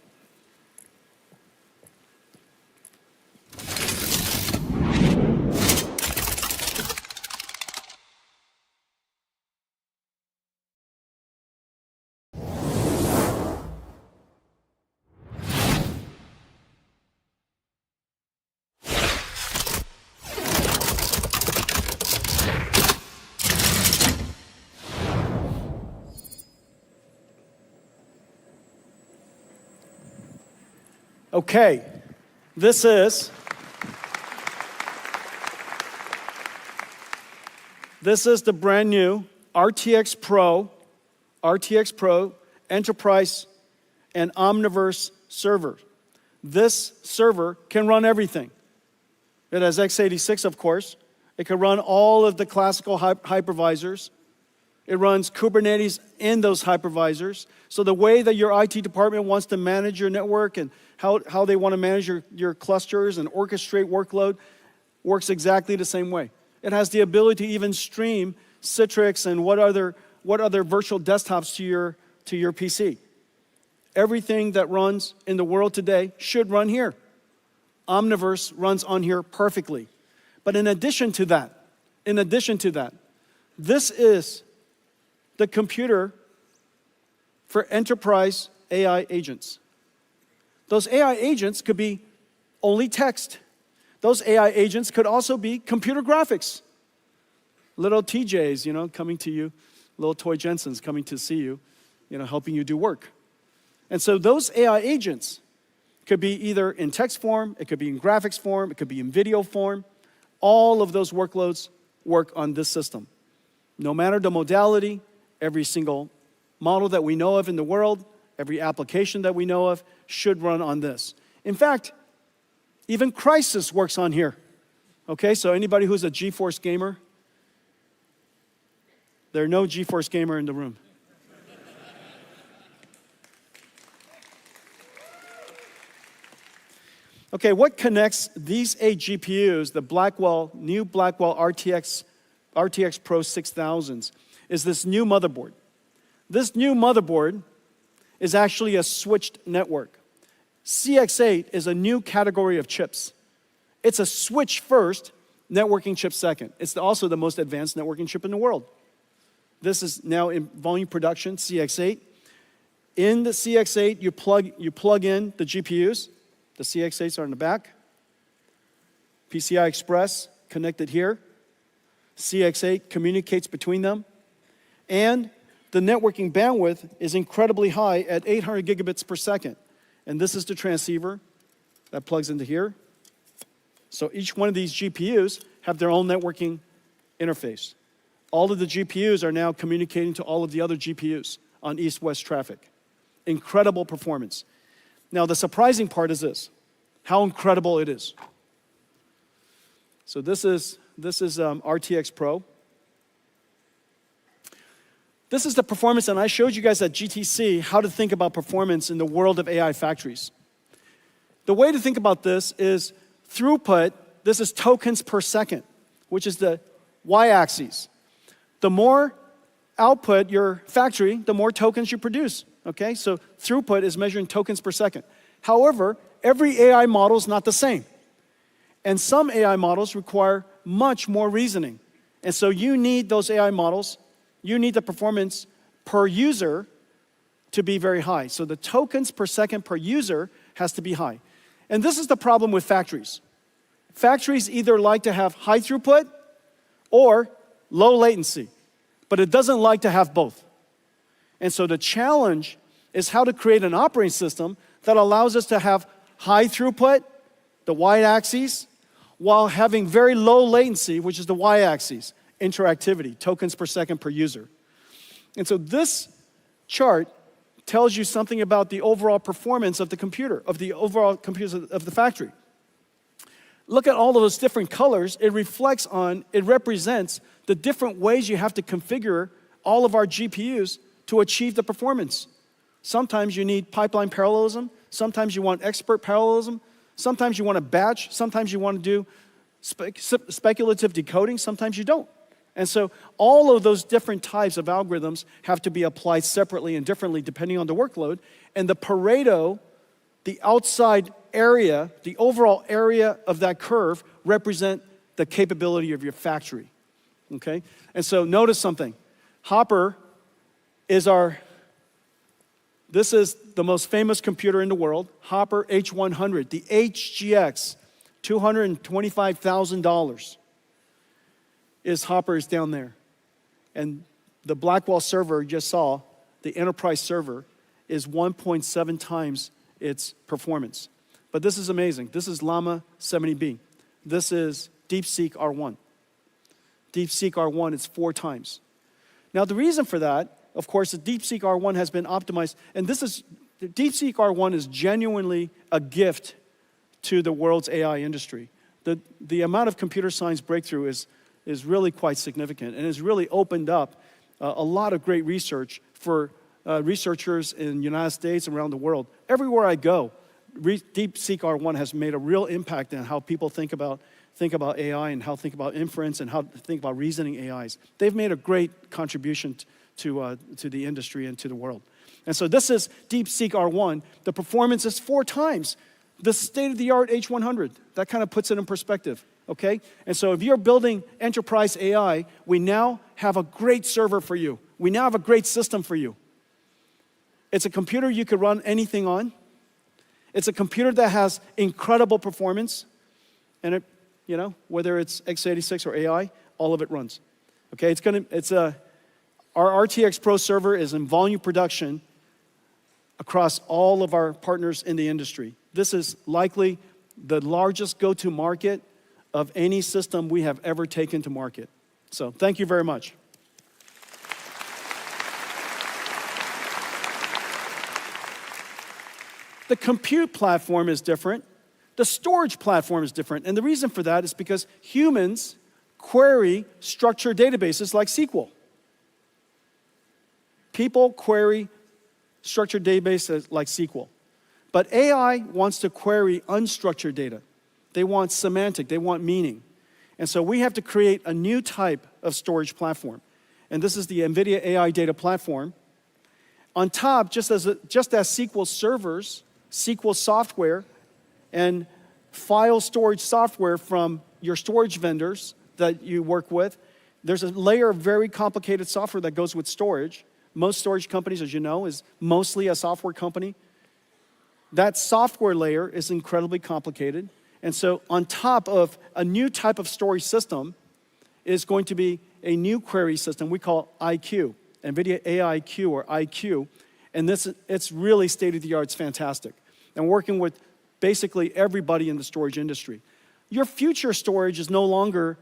Okay, this is the brand new RTX Pro Enterprise and Omniverse server. This server can run everything. It has x86, of course. It can run all of the classical hypervisors. It runs Kubernetes in those hypervisors. So the way that your IT department wants to manage your network and how they want to manage your clusters and orchestrate workload works exactly the same way. It has the ability to even stream Citrix and what other virtual desktops to your PC. Everything that runs in the world today should run here. Omniverse runs on here perfectly. But in addition to that, this is the computer for enterprise AI agents. Those AI agents could be only text. Those AI agents could also be computer graphics. Little TJs, coming to you, little toy Jensens coming to see you, helping you do work. And so those AI agents could be either in text form, it could be in graphics form, it could be in video form. All of those workloads work on this system. No matter the modality, every single model that we know of in the world, every application that we know of should run on this. In fact, even Crisis works on here. Okay, so anybody who's a GeForce gamer? There are no GeForce gamer in the room. Okay, what connects these 8 GPUs, the new Blackwell RTX Pro 6000s, is this new motherboard. This new motherboard is actually a switched network. CX8 is a new category of chips. It's a switch first, networking chip second. It's also the most advanced networking chip in the world. This is now in volume production, CX8. In the CX8, you plug in the GPUs. The CX8s are in the back. PCI Express connected here. CX8 communicates between them. And the networking bandwidth is incredibly high at 800 gigabits per second. And this is the transceiver that plugs into here. So each one of these GPUs have their own networking interface. All of the GPUs are now communicating to all of the other GPUs on east-west traffic. Incredible performance. Now, the surprising part is this, how incredible it is. So this is RTX Pro. This is the performance, and I showed you guys at GTC how to think about performance in the world of AI factories. The way to think about this is throughput. This is tokens per second, which is the y-axis. The more output your factory, the more tokens you produce. Okay, so throughput is measuring tokens per second. However, every AI model is not the same. And some AI models require much more reasoning. And so you need those AI models, you need the performance per user to be very high. So the tokens per second per user has to be high. And this is the problem with factories. Factories either like to have high throughput or low latency, but it doesn't like to have both. And so the challenge is how to create an operating system that allows us to have high throughput, the y-axis, while having very low latency, which is the y-axis, interactivity, tokens per second per user. And so this chart tells you something about the overall performance of the computer, of the overall computers of the factory. Look at all of those different colors. It represents the different ways you have to configure all of our GPUs to achieve the performance. Sometimes you need pipeline parallelism. Sometimes you want expert parallelism. Sometimes you want a batch. Sometimes you want to do speculative decoding. Sometimes you don't. And so all of those different types of algorithms have to be applied separately and differently depending on the workload. And the Pareto, the outside area, the overall area of that curve represent the capability of your factory. Okay? And so notice something. Hopper this is the most famous computer in the world, Hopper H100, the HGX, $225,000 Hopper is down there. And the Blackwell server you just saw, the enterprise server, is 1.7 times its performance. But this is amazing. This is Llama 70B. This is DeepSeek R1. DeepSeek R1 is 4 times. Now the reason for that, of course, the DeepSeek R1 has been optimized, and DeepSeek R1 is genuinely a gift to the world's AI industry. The amount of computer science breakthrough is really quite significant and has really opened up a lot of great research for researchers in the United States and around the world. Everywhere I go, DeepSeek R1 has made a real impact in how people think about AI and how think about inference and how to think about reasoning AIs. They've made a great contribution to the industry and to the world. And so this is DeepSeek R1. The performance is 4 times the state-of-the-art H100. That kind of puts it in perspective, okay? And so if you're building enterprise AI, we now have a great server for you. We now have a great system for you. It's a computer you could run anything on. It's a computer that has incredible performance. And it, you know, whether it's x86 or AI, all of it runs. Okay, our RTX Pro server is in volume production across all of our partners in the industry. This is likely the largest go-to market of any system we have ever taken to market. So thank you very much. The compute platform is different. The storage platform is different. And the reason for that is because humans query structured databases like SQL. People query structured databases like SQL. But AI wants to query unstructured data. They want semantic, they want meaning. And so we have to create a new type of storage platform. And this is the NVIDIA AI Data Platform. On top, just as SQL servers, SQL software, and file storage software from your storage vendors that you work with, there's a layer of very complicated software that goes with storage. Most storage companies, as you know, is mostly a software company. That software layer is incredibly complicated. And so on top of a new type of storage system is going to be a new query system we call IQ, NVIDIA AIQ or IQ. And it's really state-of-the-art, it's fantastic. And working with basically everybody in the storage industry. Your future storage is no longer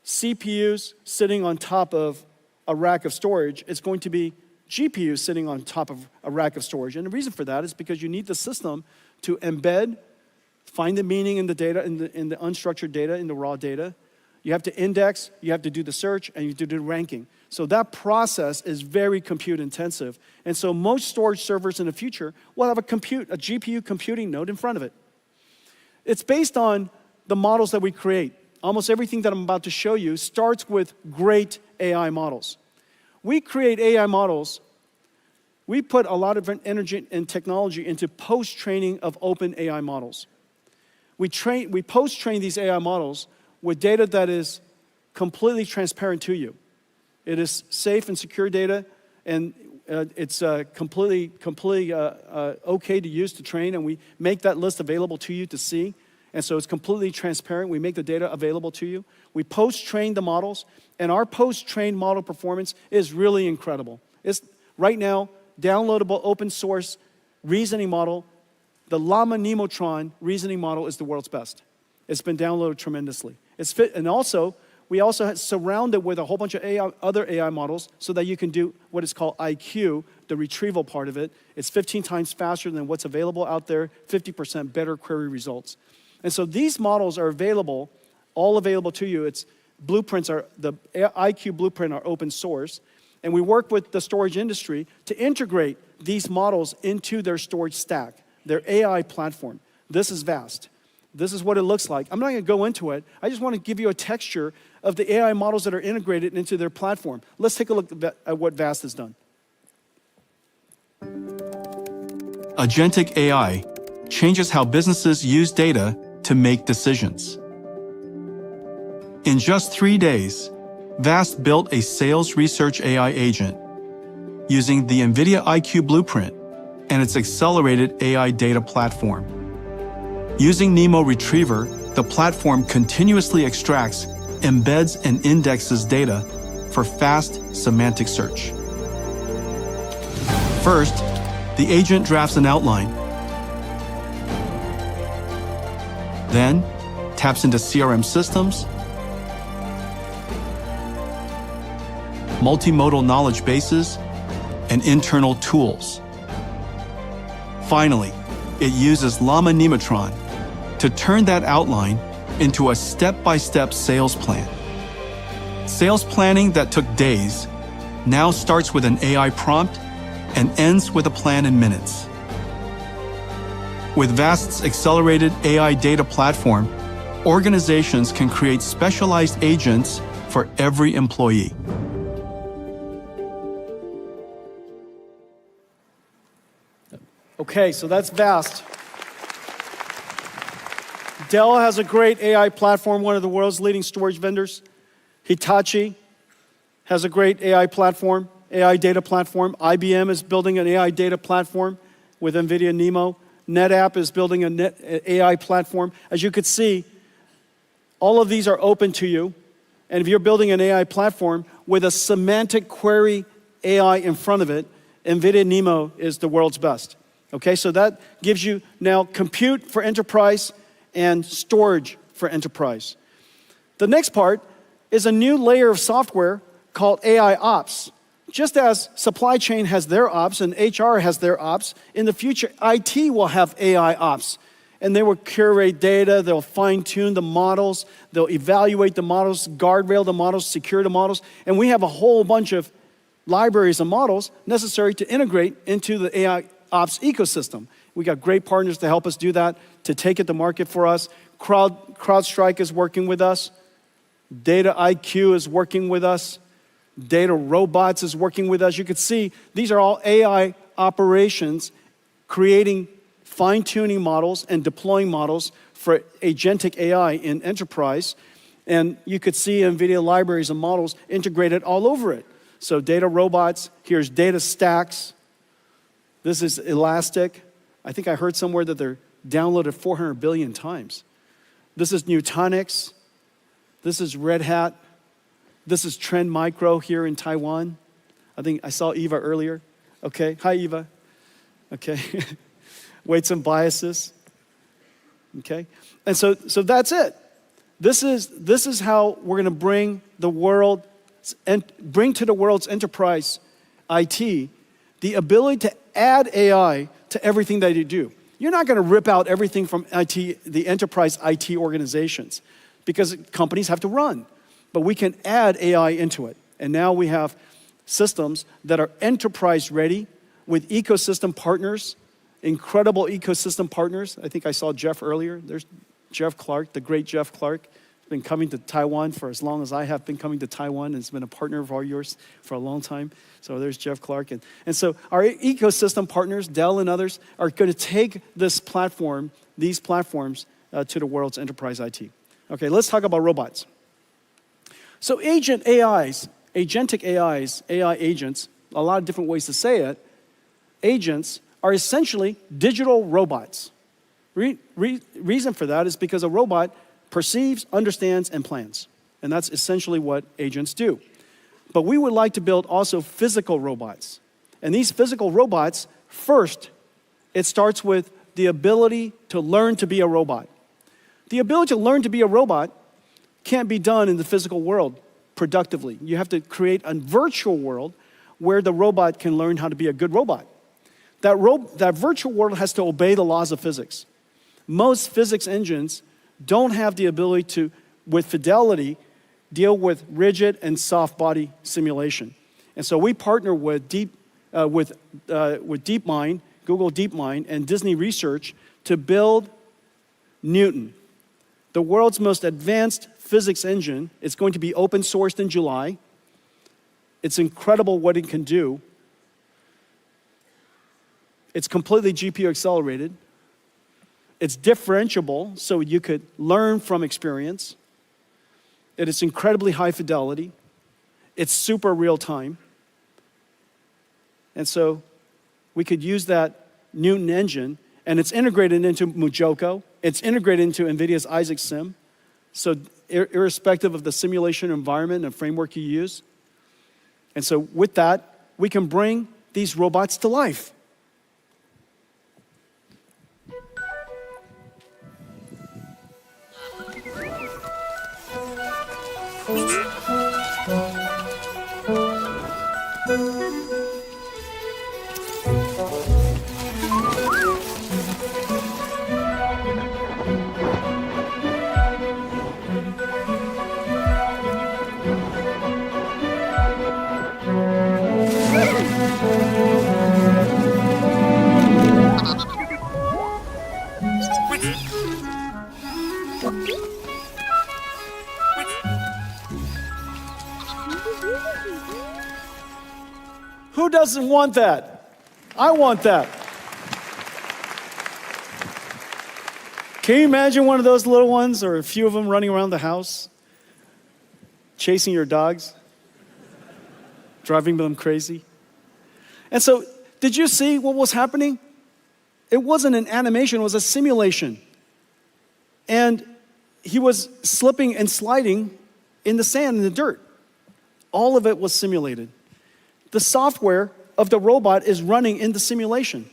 CPUs sitting on top of a rack of storage. It's going to be GPUs sitting on top of a rack of storage. And the reason for that is because you need the system to embed, find the meaning in the data, in the unstructured data, in the raw data. You have to index, you have to do the search, and you have to do the ranking. So that process is very compute intensive. And so most storage servers in the future will have a GPU computing node in front of it. It's based on the models that we create. Almost everything that I'm about to show you starts with great AI models. We create AI models. We put a lot of energy and technology into post-training of open AI models. We post-train these AI models with data that is completely transparent to you. It is safe and secure data, and it's completely okay to use to train, and we make that list available to you to see. And so it's completely transparent. We make the data available to you. We post-train the models, and our post-trained model performance is really incredible. It's right now, downloadable open source reasoning model. The Llama Nemotron reasoning model is the world's best. It's been downloaded tremendously. And also, we also surround it with a whole bunch of other AI models so that you can do what is called IQ, the retrieval part of it. It's 15 times faster than what's available out there, 50% better query results. And so these models are available, all available to you. The IQ blueprint are open source. And we work with the storage industry to integrate these models into their storage stack, their AI platform. This is vast. This is what it looks like. I'm not going to go into it. I just want to give you a texture of the AI models that are integrated into their platform. Let's take a look at what VAST has done. Agentic AI changes how businesses use data to make decisions. In just 3 days, VAST built a sales research AI agent using the NVIDIA IQ blueprint and its accelerated AI data platform. Using Nemo Retriever, the platform continuously extracts, embeds, and indexes data for fast semantic search. First, the agent drafts an outline, then taps into CRM systems, multimodal knowledge bases, and internal tools. Finally, it uses Llama Nemotron to turn that outline into a step-by-step sales plan. Sales planning that took days now starts with an AI prompt and ends with a plan in minutes. With Vast's accelerated AI data platform, organizations can create specialized agents for every employee. Okay, so that's Vast. Dell has a great AI platform, one of the world's leading storage vendors. Hitachi has a great AI platform, AI data platform. IBM is building an AI data platform with NVIDIA NeMo. NetApp is building an AI platform. As you could see, all of these are open to you. And if you're building an AI platform with a semantic query AI in front of it, NVIDIA NeMo is the world's best. Okay, so that gives you now compute for enterprise and storage for enterprise. The next part is a new layer of software called AI Ops. Just as supply chain has their ops and HR has their ops, in the future, IT will have AI Ops. And they will curate data, they'll fine-tune the models, they'll evaluate the models, guardrail the models, secure the models, and we have a whole bunch of libraries and models necessary to integrate into the AI Ops ecosystem. We got great partners to help us do that, to take it to market for us. CrowdStrike is working with us. Data IQ is working with us. Data Robots is working with us. You can see these are all AI operations creating fine-tuning models and deploying models for agentic AI in enterprise. And you could see NVIDIA libraries and models integrated all over it. So Data Robots, here's Data Stacks. This is Elastic. I think I heard somewhere that they're downloaded 400 billion times. This is Nutanix. This is Red Hat. This is Trend Micro here in Taiwan. I think I saw Eva earlier. Okay, hi Eva. Okay, weights and biases. Okay, and so that's it. This is how we're going to bring to the world's enterprise IT the ability to add AI to everything that you do. You're not going to rip out everything from IT, the enterprise IT organizations, because companies have to run. But we can add AI into it. And now we have systems that are enterprise ready with ecosystem partners, incredible ecosystem partners. I think I saw Jeff earlier. There's Jeff Clark, the great Jeff Clark. He's been coming to Taiwan for as long as I have been coming to Taiwan, and has been a partner of yours for a long time. So there's Jeff Clark. And so our ecosystem partners, Dell and others, are going to take this platform, these platforms, to the world's enterprise IT. Okay, let's talk about robots. So agentic AIs, AI agents, a lot of different ways to say it, agents are essentially digital robots. Reason for that is because a robot perceives, understands, and plans. And that's essentially what agents do. But we would like to build also physical robots. And these physical robots, first, it starts with the ability to learn to be a robot. The ability to learn to be a robot can't be done in the physical world productively. You have to create a virtual world where the robot can learn how to be a good robot. That virtual world has to obey the laws of physics. Most physics engines don't have the ability to, with fidelity, deal with rigid and soft body simulation. And so we partner with DeepMind, Google DeepMind, and Disney Research to build Newton, the world's most advanced physics engine. It's going to be open sourced in July. It's incredible what it can do. It's completely GPU accelerated. It's differentiable, so you could learn from experience. It is incredibly high fidelity. It's super real time. And so we could use that Newton engine, and it's integrated into Mujoko. It's integrated into NVIDIA's Isaac Sim. So irrespective of the simulation environment and framework you use. And so with that, we can bring these robots to life. Who doesn't want that? I want that. Can you imagine one of those little ones or a few of them running around the house, chasing your dogs, driving them crazy? And so, did you see what was happening? It wasn't an animation, it was a simulation. And he was slipping and sliding in the sand, in the dirt. All of it was simulated. The software of the robot is running in the simulation.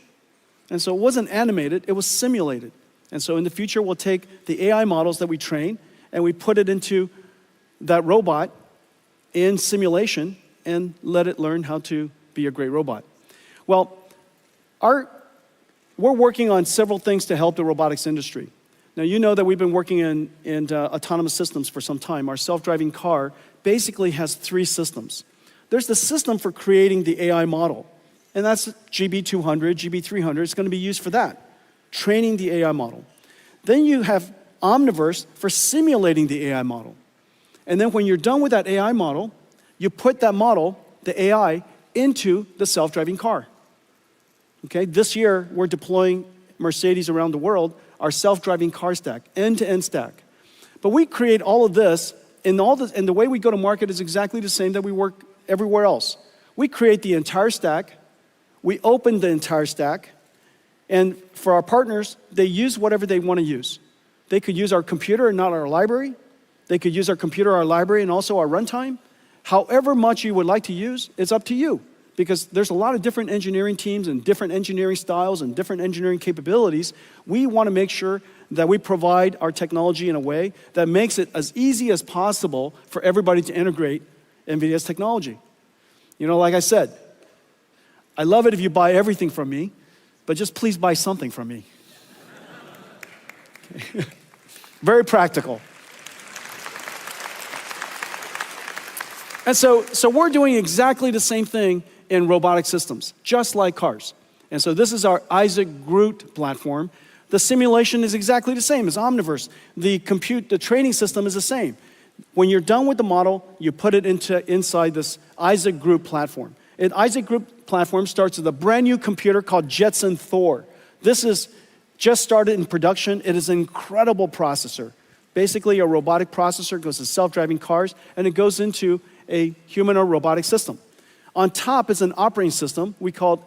And so it wasn't animated, it was simulated. And so in the future, we'll take the AI models that we train and we put it into that robot in simulation and let it learn how to be a great robot. Well, we're working on several things to help the robotics industry. Now, you know that we've been working in autonomous systems for some time. Our self-driving car basically has 3 systems. There's the system for creating the AI model, and that's GB200, GB300. It's going to be used for that, training the AI model. Then you have Omniverse for simulating the AI model. And then when you're done with that AI model, you put that model, the AI, into the self-driving car. Okay, this year we're deploying Mercedes around the world, our self-driving car stack, end-to-end stack. But we create all of this, and the way we go to market is exactly the same that we work everywhere else. We create the entire stack, we open the entire stack, and for our partners, they use whatever they want to use. They could use our computer and not our library. They could use our computer, our library, and also our runtime. However much you would like to use, it's up to you. Because there's a lot of different engineering teams and different engineering styles and different engineering capabilities. We want to make sure that we provide our technology in a way that makes it as easy as possible for everybody to integrate NVIDIA's technology. You know, like I said, I love it if you buy everything from me, but just please buy something from me. Very practical. And so we're doing exactly the same thing in robotic systems, just like cars. And so this is our Isaac GR00T platform. The simulation is exactly the same as Omniverse. The training system is the same. When you're done with the model, you put it inside this Isaac GR00T platform. And Isaac GR00T platform starts with a brand new computer called Jetson Thor. This is just started in production. It is an incredible processor. Basically, a robotic processor goes to self-driving cars, and it goes into a human or robotic system. On top is an operating system we call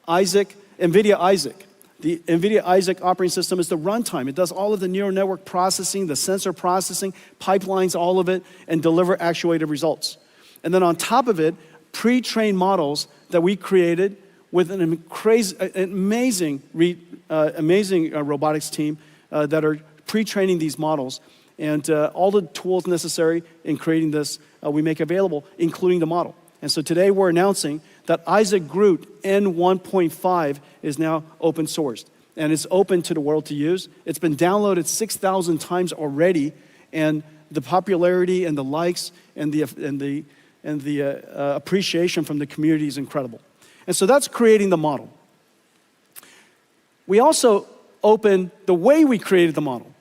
NVIDIA Isaac. The NVIDIA Isaac operating system is the runtime. It does all of the neural network processing, the sensor processing, pipelines all of it, and deliver actuated results. And then on top of it, pre-trained models that we created with an amazing robotics team that are pre-training these models. And all the tools necessary in creating this, we make available, including the model. And so today we're announcing that Isaac GR00T N1.5 is now open sourced. And it's open to the world to use. It's been downloaded 6,000 times already. And the popularity and the likes and the appreciation from the community is incredible. And so that's creating the model. We also open the way we created the model.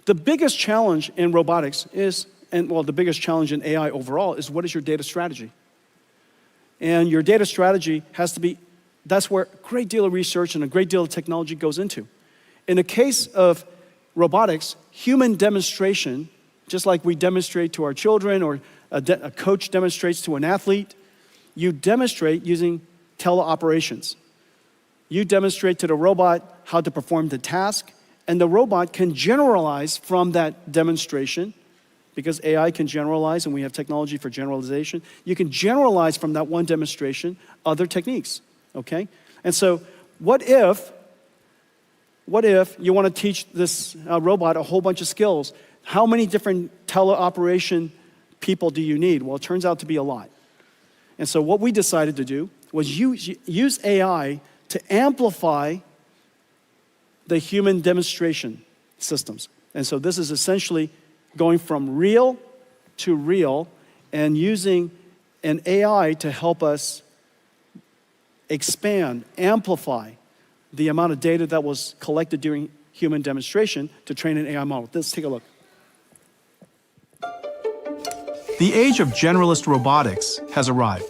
The biggest challenge in robotics is, the biggest challenge in AI overall is, what is your data strategy? And your data strategy has to be, that's where a great deal of research and a great deal of technology goes into. In the case of robotics, human demonstration, just like we demonstrate to our children or a coach demonstrates to an athlete, you demonstrate using teleoperations. You demonstrate to the robot how to perform the task, and the robot can generalize from that demonstration, because AI can generalize and we have technology for generalization. You can generalize from that one demonstration other techniques, okay? And so what if you want to teach this robot a whole bunch of skills? How many different teleoperation people do you need? Well, it turns out to be a lot. And so what we decided to do was use AI to amplify the human demonstration systems. And so this is essentially going from real to real and using an AI to help us expand, amplify the amount of data that was collected during human demonstration to train an AI model. Let's take a look. The age of generalist robotics has arrived,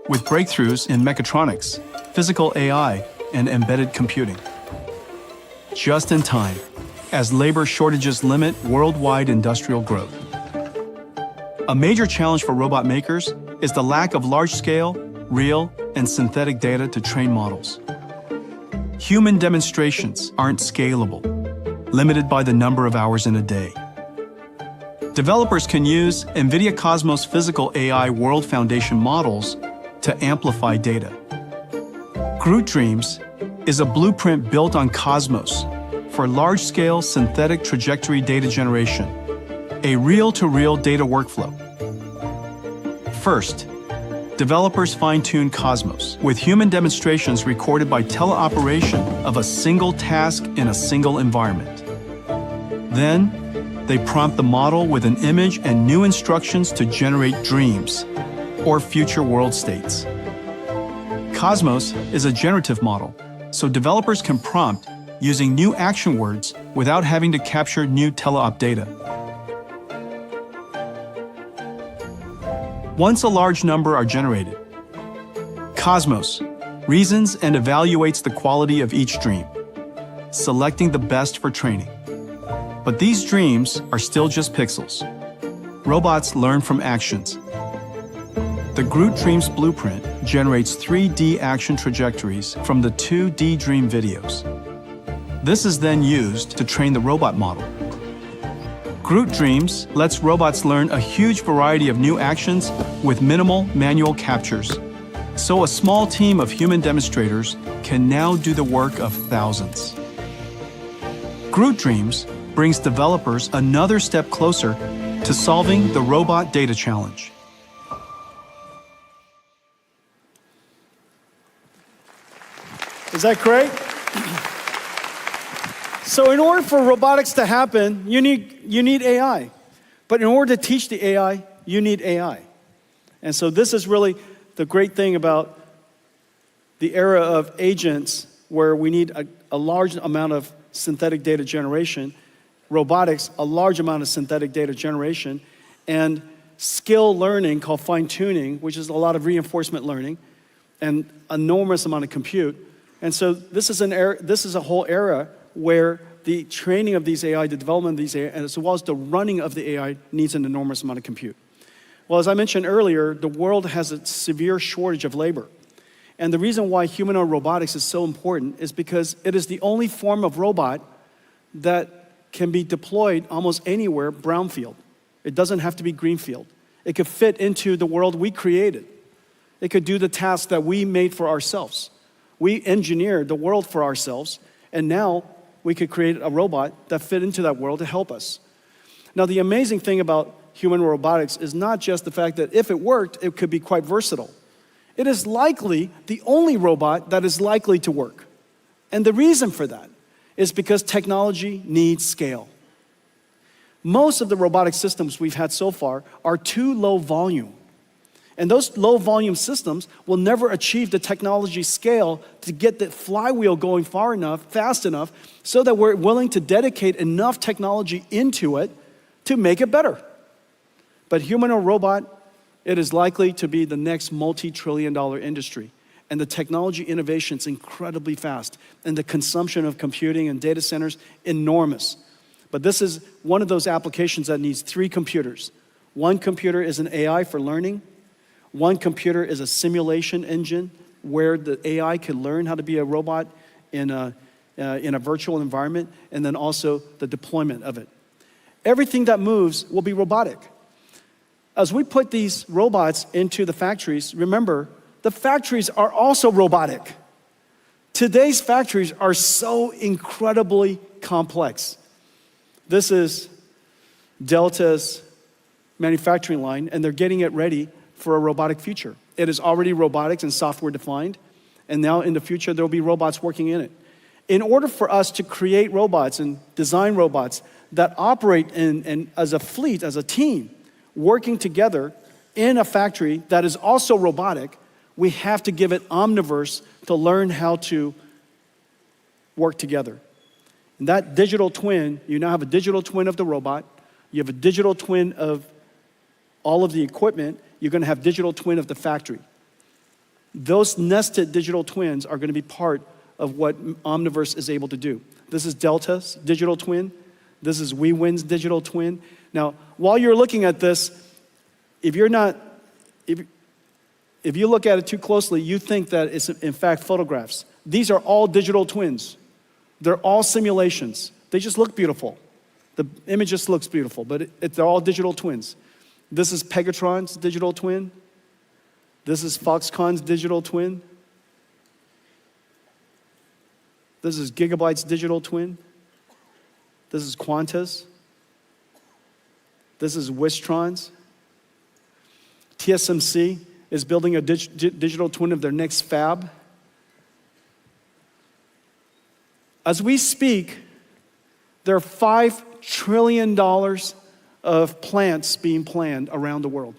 with breakthroughs in mechatronics, physical AI, and embedded computing. Just in time, as labor shortages limit worldwide industrial growth. A major challenge for robot makers is the lack of large-scale, real, and synthetic data to train models. Human demonstrations aren't scalable, limited by the number of hours in a day. Developers can use NVIDIA Cosmos physical AI World Foundation models to amplify data. Groot Dreams is a blueprint built on Cosmos for large-scale synthetic trajectory data generation, a reel-to-reel data workflow. First, developers fine-tune Cosmos with human demonstrations recorded by teleoperation of a single task in a single environment. Then, they prompt the model with an image and new instructions to generate dreams, or future world states. Cosmos is a generative model, so developers can prompt using new action words without having to capture new teleop data. Once a large number are generated, Cosmos reasons and evaluates the quality of each dream, selecting the best for training. But these dreams are still just pixels. Robots learn from actions. The Groot Dreams blueprint generates 3D action trajectories from the 2D dream videos. This is then used to train the robot model. Groot Dreams lets robots learn a huge variety of new actions with minimal manual captures. So a small team of human demonstrators can now do the work of thousands. Groot Dreams brings developers another step closer to solving the robot data challenge. Is that great? So in order for robotics to happen, you need AI. But in order to teach the AI, you need AI. And so this is really the great thing about the era of agents, where we need a large amount of synthetic data generation, robotics, a large amount of synthetic data generation, and skill learning called fine-tuning, which is a lot of reinforcement learning, and enormous amount of compute. And so this is a whole era where the training of these AI, the development of these AI, as well as the running of the AI needs an enormous amount of compute. Well, as I mentioned earlier, the world has a severe shortage of labor. And the reason why humanoid robotics is so important is because it is the only form of robot that can be deployed almost anywhere brownfield. It doesn't have to be greenfield. It could fit into the world we created. It could do the tasks that we made for ourselves. We engineered the world for ourselves, and now we could create a robot that fit into that world to help us. Now, the amazing thing about human robotics is not just the fact that if it worked, it could be quite versatile. It is likely the only robot that is likely to work. And the reason for that is because technology needs scale. Most of the robotic systems we've had so far are too low volume. And those low volume systems will never achieve the technology scale to get the flywheel going far enough, fast enough, so that we're willing to dedicate enough technology into it to make it better. But humanoid robot, it is likely to be the next multi-trillion-dollar industry. And the technology innovation is incredibly fast. And the consumption of computing and data centers, enormous. But this is one of those applications that needs 3 computers. One computer is an AI for learning. One computer is a simulation engine where the AI can learn how to be a robot in a virtual environment, and then also the deployment of it. Everything that moves will be robotic. As we put these robots into the factories, remember, the factories are also robotic. Today's factories are so incredibly complex. This is Delta's manufacturing line, and they're getting it ready for a robotic future. It is already robotics and software defined, and now in the future there will be robots working in it. In order for us to create robots and design robots that operate as a fleet, as a team, working together in a factory that is also robotic, we have to give it omniverse to learn how to work together. And that digital twin, you now have a digital twin of the robot, you have a digital twin of all of the equipment, you're going to have digital twin of the factory. Those nested digital twins are going to be part of what Omniverse is able to do. This is Delta's digital twin. This is WeWin's digital twin. Now, while you're looking at this, if you look at it too closely, you think that it's in fact photographs. These are all digital twins. They're all simulations. They just look beautiful. The image just looks beautiful, but they're all digital twins. This is Pegatron's digital twin. This is Foxconn's digital twin. This is Gigabyte's digital twin. This is Quanta's. This is Wistron's. TSMC is building a digital twin of their next fab. As we speak, there are $5 trillion of plants being planned around the world.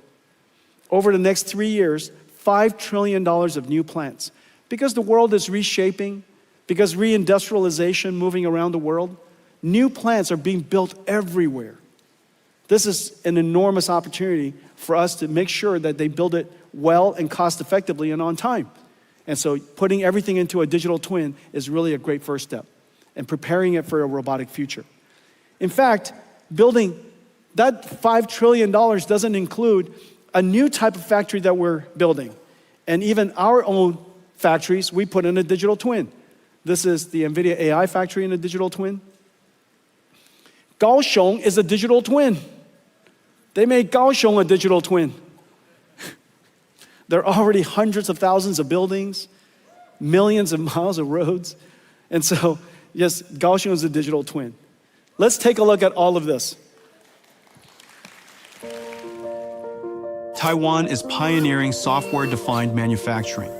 Over the next 3 years, $5 trillion of new plants. Because the world is reshaping, because reindustrialization moving around the world, new plants are being built everywhere. This is an enormous opportunity for us to make sure that they build it well and cost effectively and on time. And so putting everything into a digital twin is really a great first step and preparing it for a robotic future. In fact, building that $5 trillion doesn't include a new type of factory that we're building. And even our own factories, we put in a digital twin. This is the NVIDIA AI factory in a digital twin. Kaohsiung is a digital twin. They made Kaohsiung a digital twin. There are already hundreds of thousands of buildings, millions of miles of roads. And so, yes, Kaohsiung is a digital twin. Let's take a look at all of this. Taiwan is pioneering software-defined manufacturing.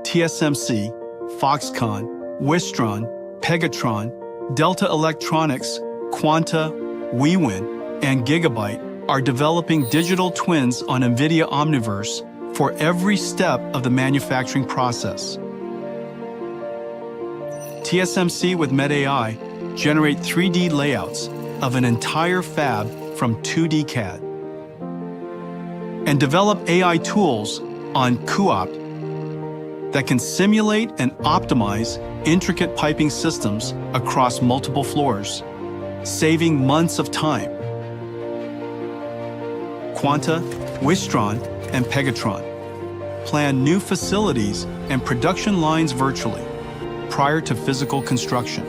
TSMC, Foxconn, Wistron, Pegatron, Delta Electronics, Quanta, WeWin, and Gigabyte are developing digital twins on NVIDIA Omniverse for every step of the manufacturing process. TSMC with MedAI generate 3D layouts of an entire fab from 2D CAD and develop AI tools on Cuopt that can simulate and optimize intricate piping systems across multiple floors, saving months of time. Quanta, Wistron, and Pegatron plan new facilities and production lines virtually prior to physical construction,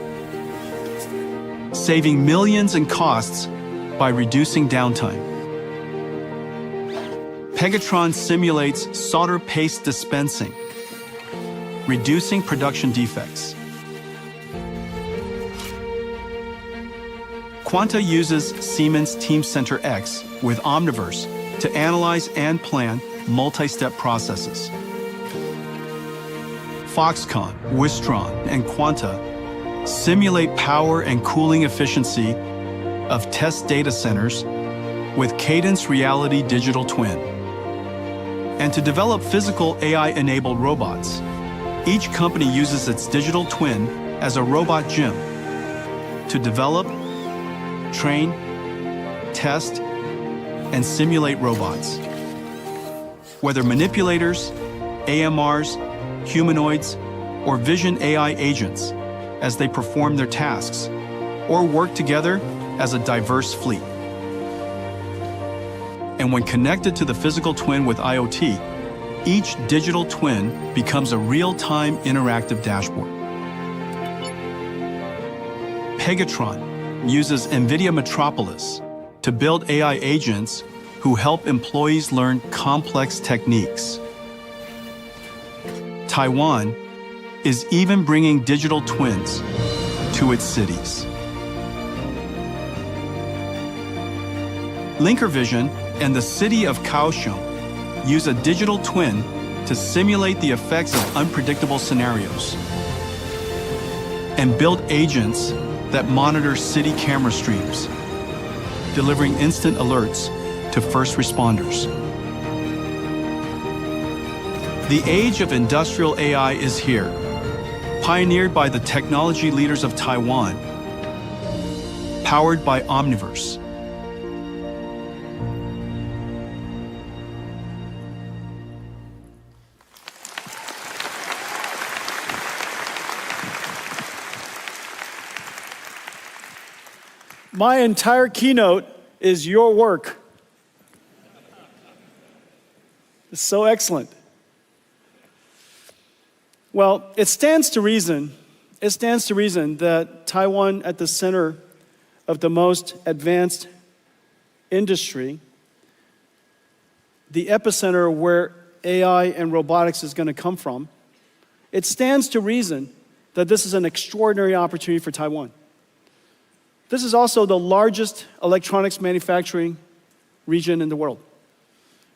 saving millions in costs by reducing downtime. Pegatron simulates solder paste dispensing, reducing production defects. Quanta uses Siemens Teamcenter X with Omniverse to analyze and plan multi-step processes. Foxconn, Wistron, and Quanta simulate power and cooling efficiency of test data centers with Cadence Reality Digital Twin. And to develop physical AI-enabled robots, each company uses its digital twin as a robot gym to develop, train, test, and simulate robots. Whether manipulators, AMRs, humanoids, or vision AI agents as they perform their tasks, or work together as a diverse fleet. And when connected to the physical twin with IoT, each digital twin becomes a real-time interactive dashboard. Pegatron uses NVIDIA Metropolis to build AI agents who help employees learn complex techniques. Taiwan is even bringing digital twins to its cities. LinkerVision and the city of Kaohsiung use a digital twin to simulate the effects of unpredictable scenarios and build agents that monitor city camera streams, delivering instant alerts to first responders. The age of industrial AI is here, pioneered by the technology leaders of Taiwan, powered by Omniverse. My entire keynote is your work. It's so excellent. Well, it stands to reason that Taiwan, at the center of the most advanced industry, the epicenter where AI and robotics is going to come from, it stands to reason that this is an extraordinary opportunity for Taiwan. This is also the largest electronics manufacturing region in the world.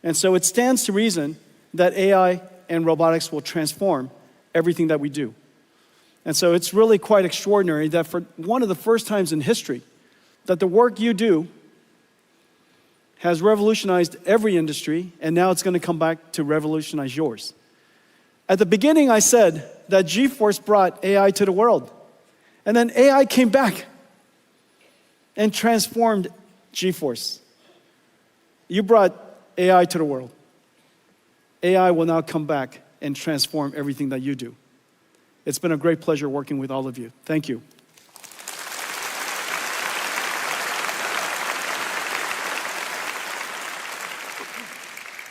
And so it stands to reason that AI and robotics will transform everything that we do. And so it's really quite extraordinary that for one of the first times in history, that the work you do has revolutionized every industry, and now it's going to come back to revolutionize yours. At the beginning, I said that GeForce brought AI to the world, and then AI came back and transformed GeForce. You brought AI to the world. AI will now come back and transform everything that you do. It's been a great pleasure working with all of you. Thank you.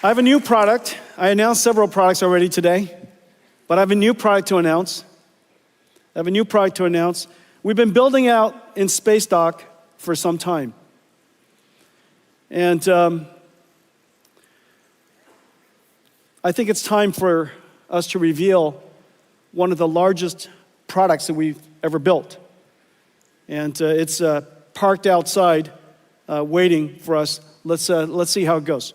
I have a new product. I announced several products already today, but I have a new product to announce. We've been building out in Space Dock for some time. And I think it's time for us to reveal one of the largest products that we've ever built. And it's parked outside waiting for us. Let's see how it goes.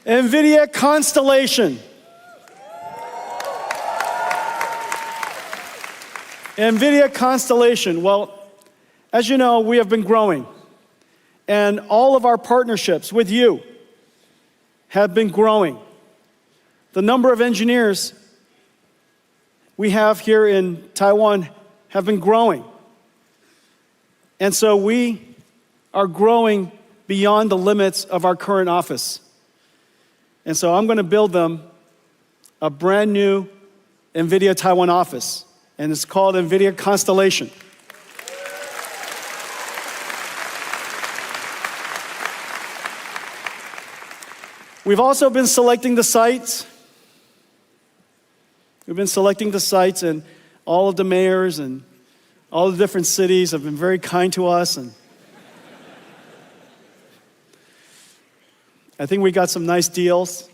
NVIDIA Constellation. NVIDIA Constellation. Well, as you know, we have been growing. And all of our partnerships with you have been growing. The number of engineers we have here in Taiwan have been growing. And so we are growing beyond the limits of our current office. And so I'm going to build them a brand new NVIDIA Taiwan office, and it's called NVIDIA Constellation. We've also been selecting the sites. And all of the mayors and all the different cities have been very kind to us, and I think we got some nice deals.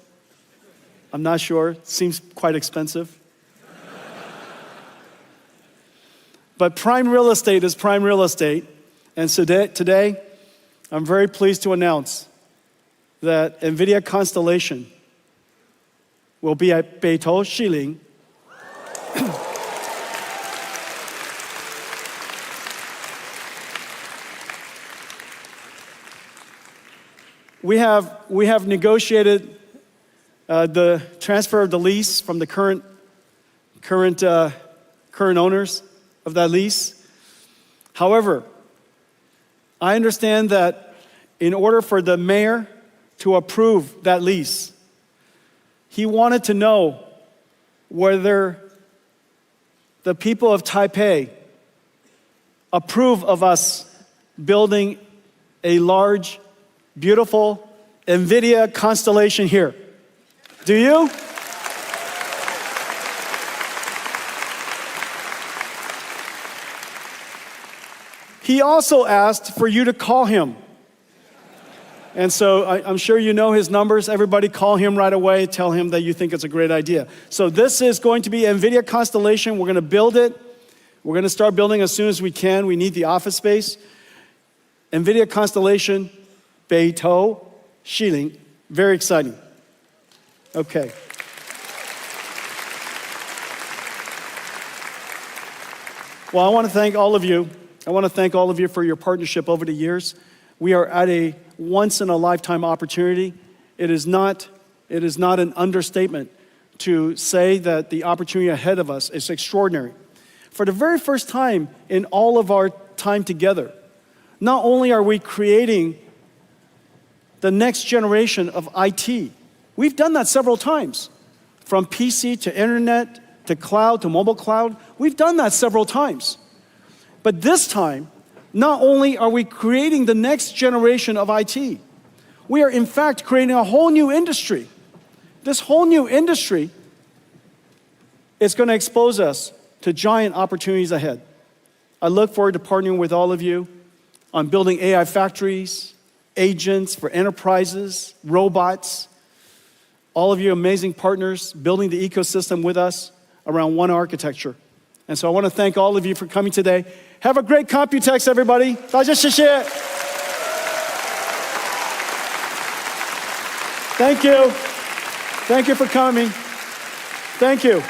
I'm not sure. It seems quite expensive. But prime real estate is prime real estate. And so today, I'm very pleased to announce that NVIDIA Constellation will be at Beitou Shiling. We have negotiated the transfer of the lease from the current current owners of that lease. However, I understand that in order for the mayor to approve that lease, he wanted to know whether the people of Taipei approve of us building a large, beautiful NVIDIA constellation here. Do you? He also asked for you to call him. And so I'm sure you know his numbers. Everybody call him right away. Tell him that you think it's a great idea. So this is going to be NVIDIA Constellation. We're going to build it. We're going to start building as soon as we can. We need the office space. NVIDIA Constellation, Beidou, Xiling. Very exciting. Okay. Well, I want to thank all of you. I want to thank all of you for your partnership over the years. We are at a once-in-a-lifetime opportunity. It is not an understatement to say that the opportunity ahead of us is extraordinary. For the very first time in all of our time together, not only are we creating the next generation of IT, we've done that several times. From PC to internet to cloud to mobile cloud, we've done that several times. But this time, not only are we creating the next generation of IT, we are in fact creating a whole new industry. This whole new industry is going to expose us to giant opportunities ahead. I look forward to partnering with all of you on building AI factories, agents for enterprises, robots, all of you amazing partners building the ecosystem with us around one architecture. And so I want to thank all of you for coming today. Have a great Computex, everybody. 大家谢谢. Thank you. Thank you for coming. Thank you.